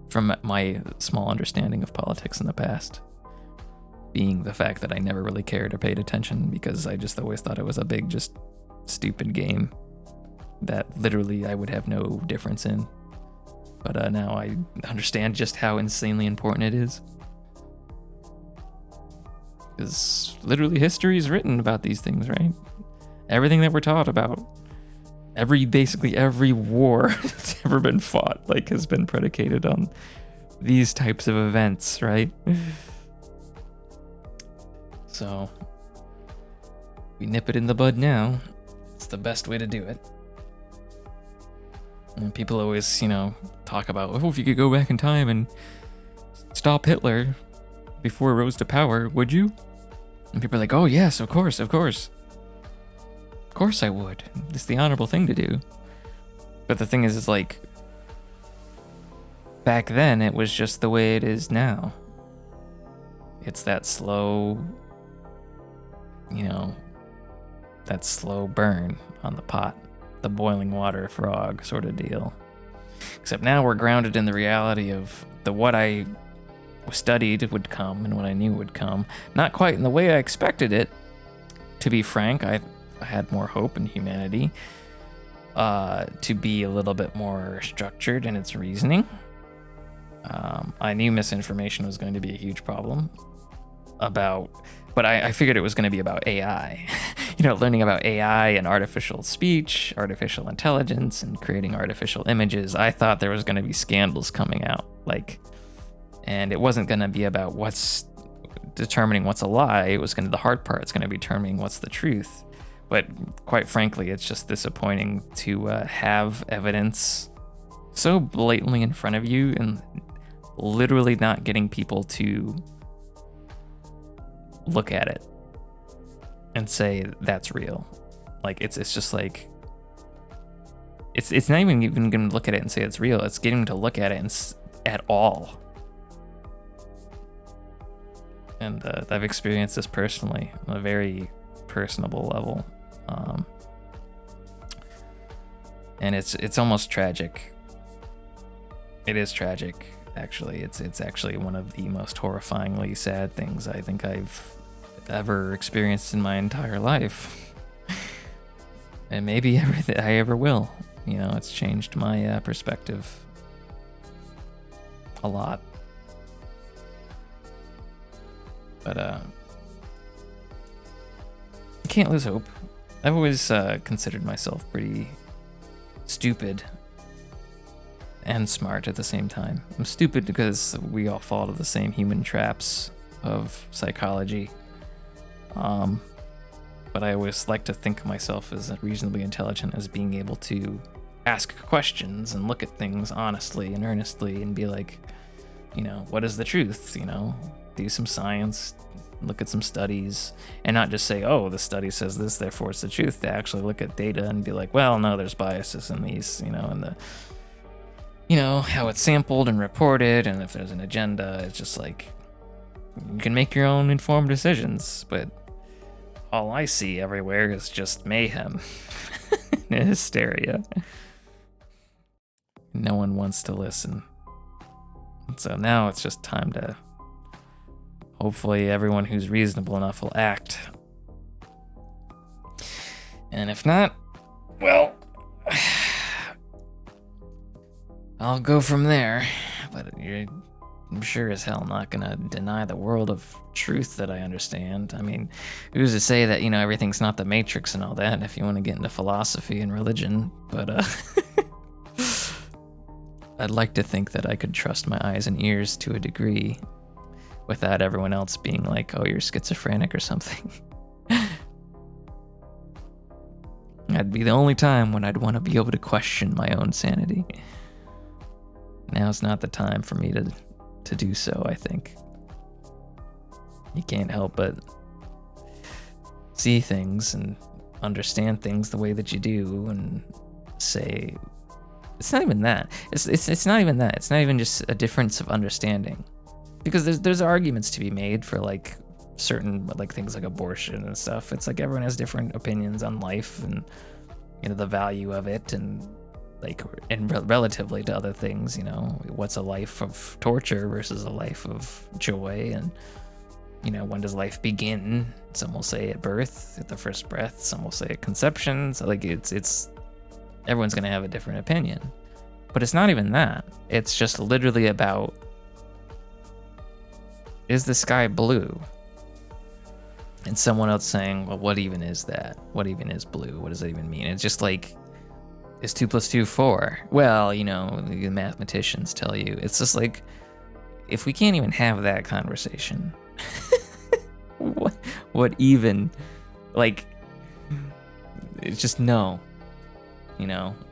From my small understanding of politics in the past. Being the fact that I never really cared or paid attention, because I just always thought it was a big, just stupid game that literally I would have no difference in. But now I understand just how insanely important it is. Because literally history is written about these things, right? Everything that we're taught about, basically every war that's ever been fought, has been predicated on these types of events, right? So, we nip it in the bud now. It's the best way to do it. And people always, talk about, oh, if you could go back in time and stop Hitler before he rose to power, would you? And people are like, oh, yes, of course, of course. Of course I would. It's the honorable thing to do. But the thing is, back then, it was just the way it is now. It's that slow, that slow burn on the pot, the boiling water frog sort of deal. Except now we're grounded in the reality of what I studied would come and what I knew would come. Not quite in the way I expected it. To be frank, I had more hope in humanity to be a little bit more structured in its reasoning. I knew misinformation was going to be a huge problem but I figured it was going to be about AI. learning about AI and artificial speech, artificial intelligence, and creating artificial images, I thought there was going to be scandals coming out. And it wasn't going to be about what's determining what's a lie. It was going to the hard part. It's going to be determining what's the truth. But quite frankly, it's just disappointing to have evidence so blatantly in front of you and literally not getting people to look at it and say that's real. It's just like it's not even gonna look at it and say it's real. It's getting to look at it at all. And I've experienced this personally on a very personable level, and it's almost tragic. It is tragic, actually. It's actually one of the most horrifyingly sad things I think I've ever experienced in my entire life, and maybe everything I ever will. It's changed my perspective a lot. But I can't lose hope. I've always considered myself pretty stupid and smart at the same time. I'm stupid because we all fall to the same human traps of psychology. But I always like to think of myself as reasonably intelligent, as being able to ask questions and look at things honestly and earnestly and be like, what is the truth? Do some science, look at some studies, and not just say, oh, the study says this, therefore it's the truth. To actually look at data and be like, well, no, there's biases in these, and the, how it's sampled and reported, and if there's an agenda, it's just like, you can make your own informed decisions, but all I see everywhere is just mayhem and hysteria. No one wants to listen. So now it's just time to, hopefully everyone who's reasonable enough will act. And if not, well, I'll go from there. But I'm sure as hell not gonna deny the world of truth that I understand. I mean, who's to say that, everything's not the Matrix and all that, if you want to get into philosophy and religion, but I'd like to think that I could trust my eyes and ears to a degree without everyone else being like, oh, you're schizophrenic or something. That'd be the only time when I'd want to be able to question my own sanity. Now's not the time for me to do so, I think. You can't help but see things and understand things the way that you do and say, it's not even that. It's not even that. It's not even just a difference of understanding. Because there's arguments to be made for certain things like abortion and stuff. It's like everyone has different opinions on life and the value of it and relatively to other things, what's a life of torture versus a life of joy, and when does life begin? Some will say at birth, at the first breath. Some will say at conception. So it's everyone's gonna have a different opinion, but it's not even that. It's just literally about, is the sky blue? And someone else saying, well, what even is that? What even is blue? What does that even mean? It's just like, is 2 + 2 4? Well, the mathematicians tell you. It's just like, if we can't even have that conversation, what even, it's just no.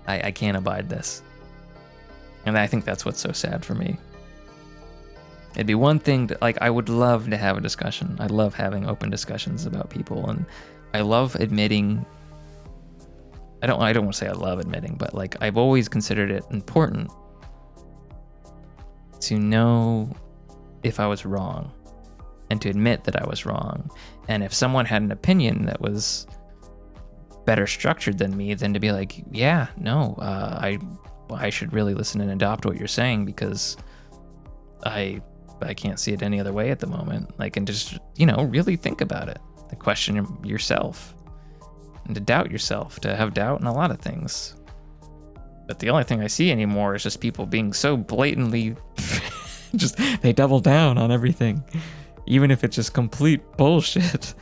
I can't abide this. And I think that's what's so sad for me. It'd be one thing to, I would love to have a discussion. I love having open discussions about people, and I love admitting, I don't want to say I love admitting, but I've always considered it important to know if I was wrong and to admit that I was wrong. And if someone had an opinion that was better structured than me, then to be like, yeah, no, I should really listen and adopt what you're saying, because I can't see it any other way at the moment. And just, really think about it, to question yourself and to doubt yourself, to have doubt in a lot of things. But the only thing I see anymore is just people being so blatantly they double down on everything, even if it's just complete bullshit,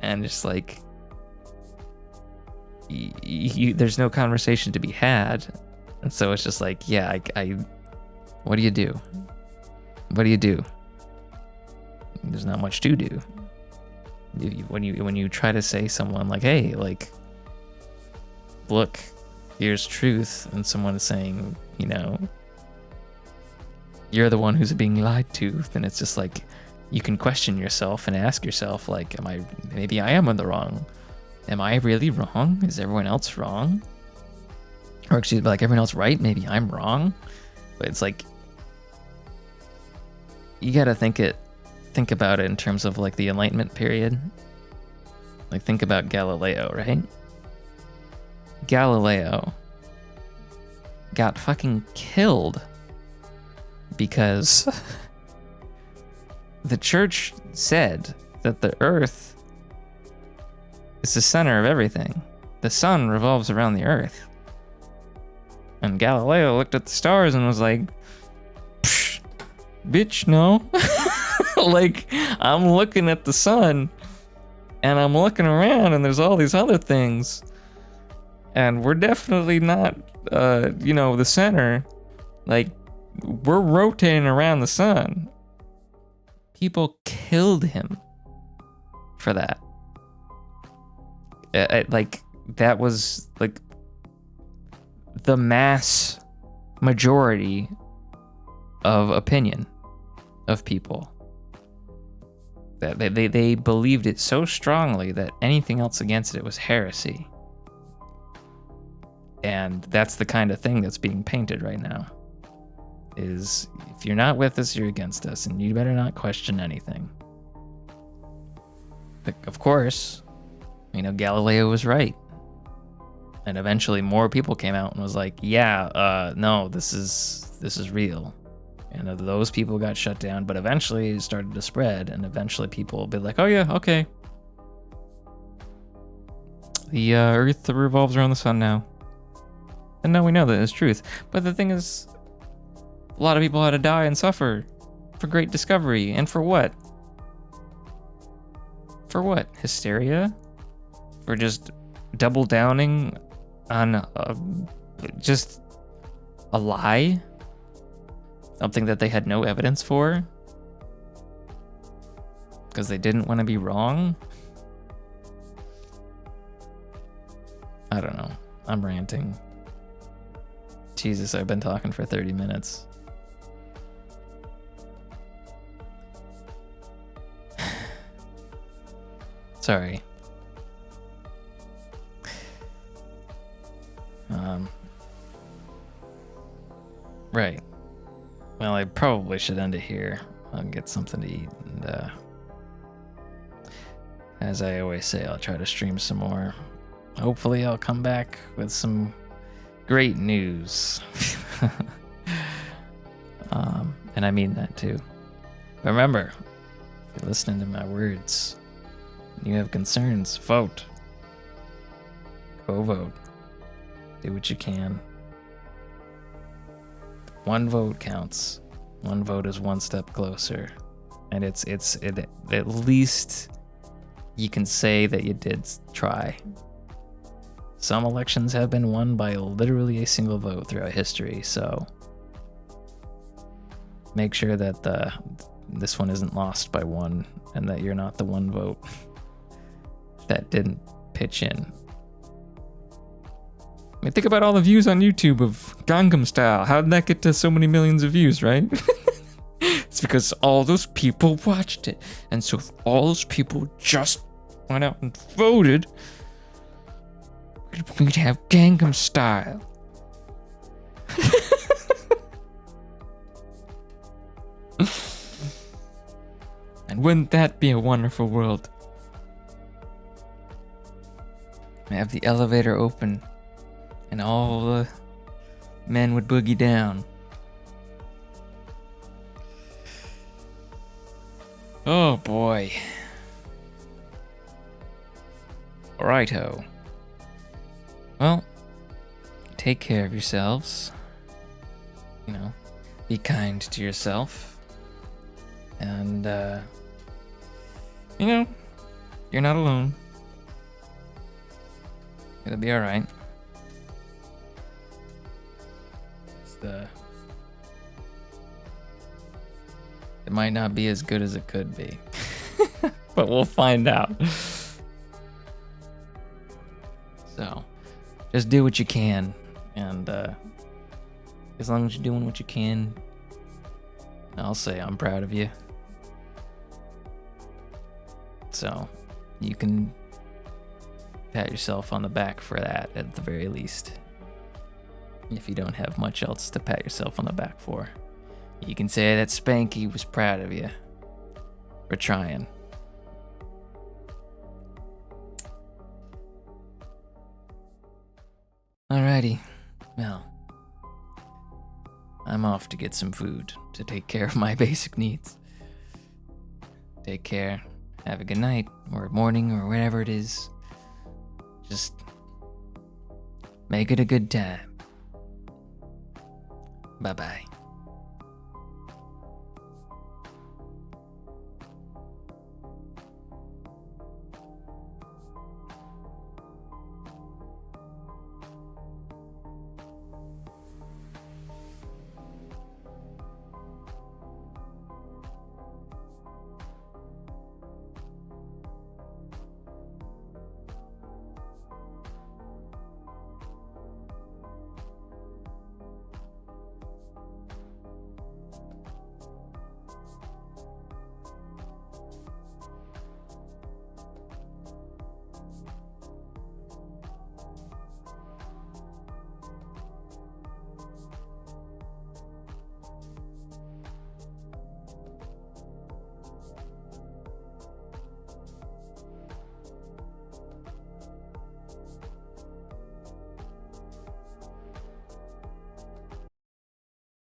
and just like there's no conversation to be had, and so it's just like, yeah, I what do you do? What do you do? There's not much to do. When you try to say someone like, hey, like, look, here's truth, and someone is saying, you know, you're the one who's being lied to, then it's just like, you can question yourself and ask yourself, like, maybe I am in the wrong. Am I really wrong? Is everyone else wrong? Or excuse me, like, everyone else right? Maybe I'm wrong. But it's like, you gotta think about it in terms of like the Enlightenment period. Like, think about Galileo, right? Galileo got fucking killed because the church said that the earth is the center of everything. The sun revolves around the earth. And Galileo looked at the stars and was like, bitch, no. Like, I'm looking at the sun and I'm looking around and there's all these other things. And we're definitely not, the center. Like, we're rotating around the sun. People killed him for that. That was like the mass majority of opinion of people. That they believed it so strongly that anything else against it was heresy. And that's the kind of thing that's being painted right now. Is if you're not with us, you're against us, and you better not question anything. But of course, Galileo was right. And eventually more people came out and was like, yeah, no, this is real. And those people got shut down, but eventually it started to spread, and eventually people will be like, oh yeah, okay. The earth revolves around the sun now. And now we know that it's truth. But the thing is, a lot of people had to die and suffer for great discovery. And for what? For what? Hysteria? For just double downing on just a lie? Something that they had no evidence for? Because they didn't want to be wrong? I don't know. I'm ranting. Jesus, I've been talking for 30 minutes. Sorry. Right. Well, I probably should end it here. I'll get something to eat, and as I always say, I'll try to stream some more. Hopefully I'll come back with some great news. And I mean that too. Remember, if you're listening to my words, you have concerns, vote. Go vote. Do what you can. One vote counts. One vote is one step closer. And it's at least you can say that you did try. Some elections have been won by literally a single vote throughout history, so make sure that this one isn't lost by one, and that you're not the one vote that didn't pitch in. I mean, think about all the views on YouTube of Gangnam Style. How did that get to so many millions of views, right? It's because all those people watched it. And so if all those people just went out and voted, we'd have Gangnam Style. And wouldn't that be a wonderful world? Have the elevator open and all the men would boogie down. Oh boy. Righto. Well, take care of yourselves. Be kind to yourself. And, You're not alone. It'll be alright. It might not be as good as it could be. But we'll find out. So, just do what you can. And as long as you're doing what you can, I'll say I'm proud of you. So, you can pat yourself on the back for that at the very least. If you don't have much else to pat yourself on the back for, you can say that Spanky was proud of you for trying. Alrighty, well, I'm off to get some food to take care of my basic needs. Take care, have a good night, or morning, or whatever it is. Just make it a good time. Bye-bye.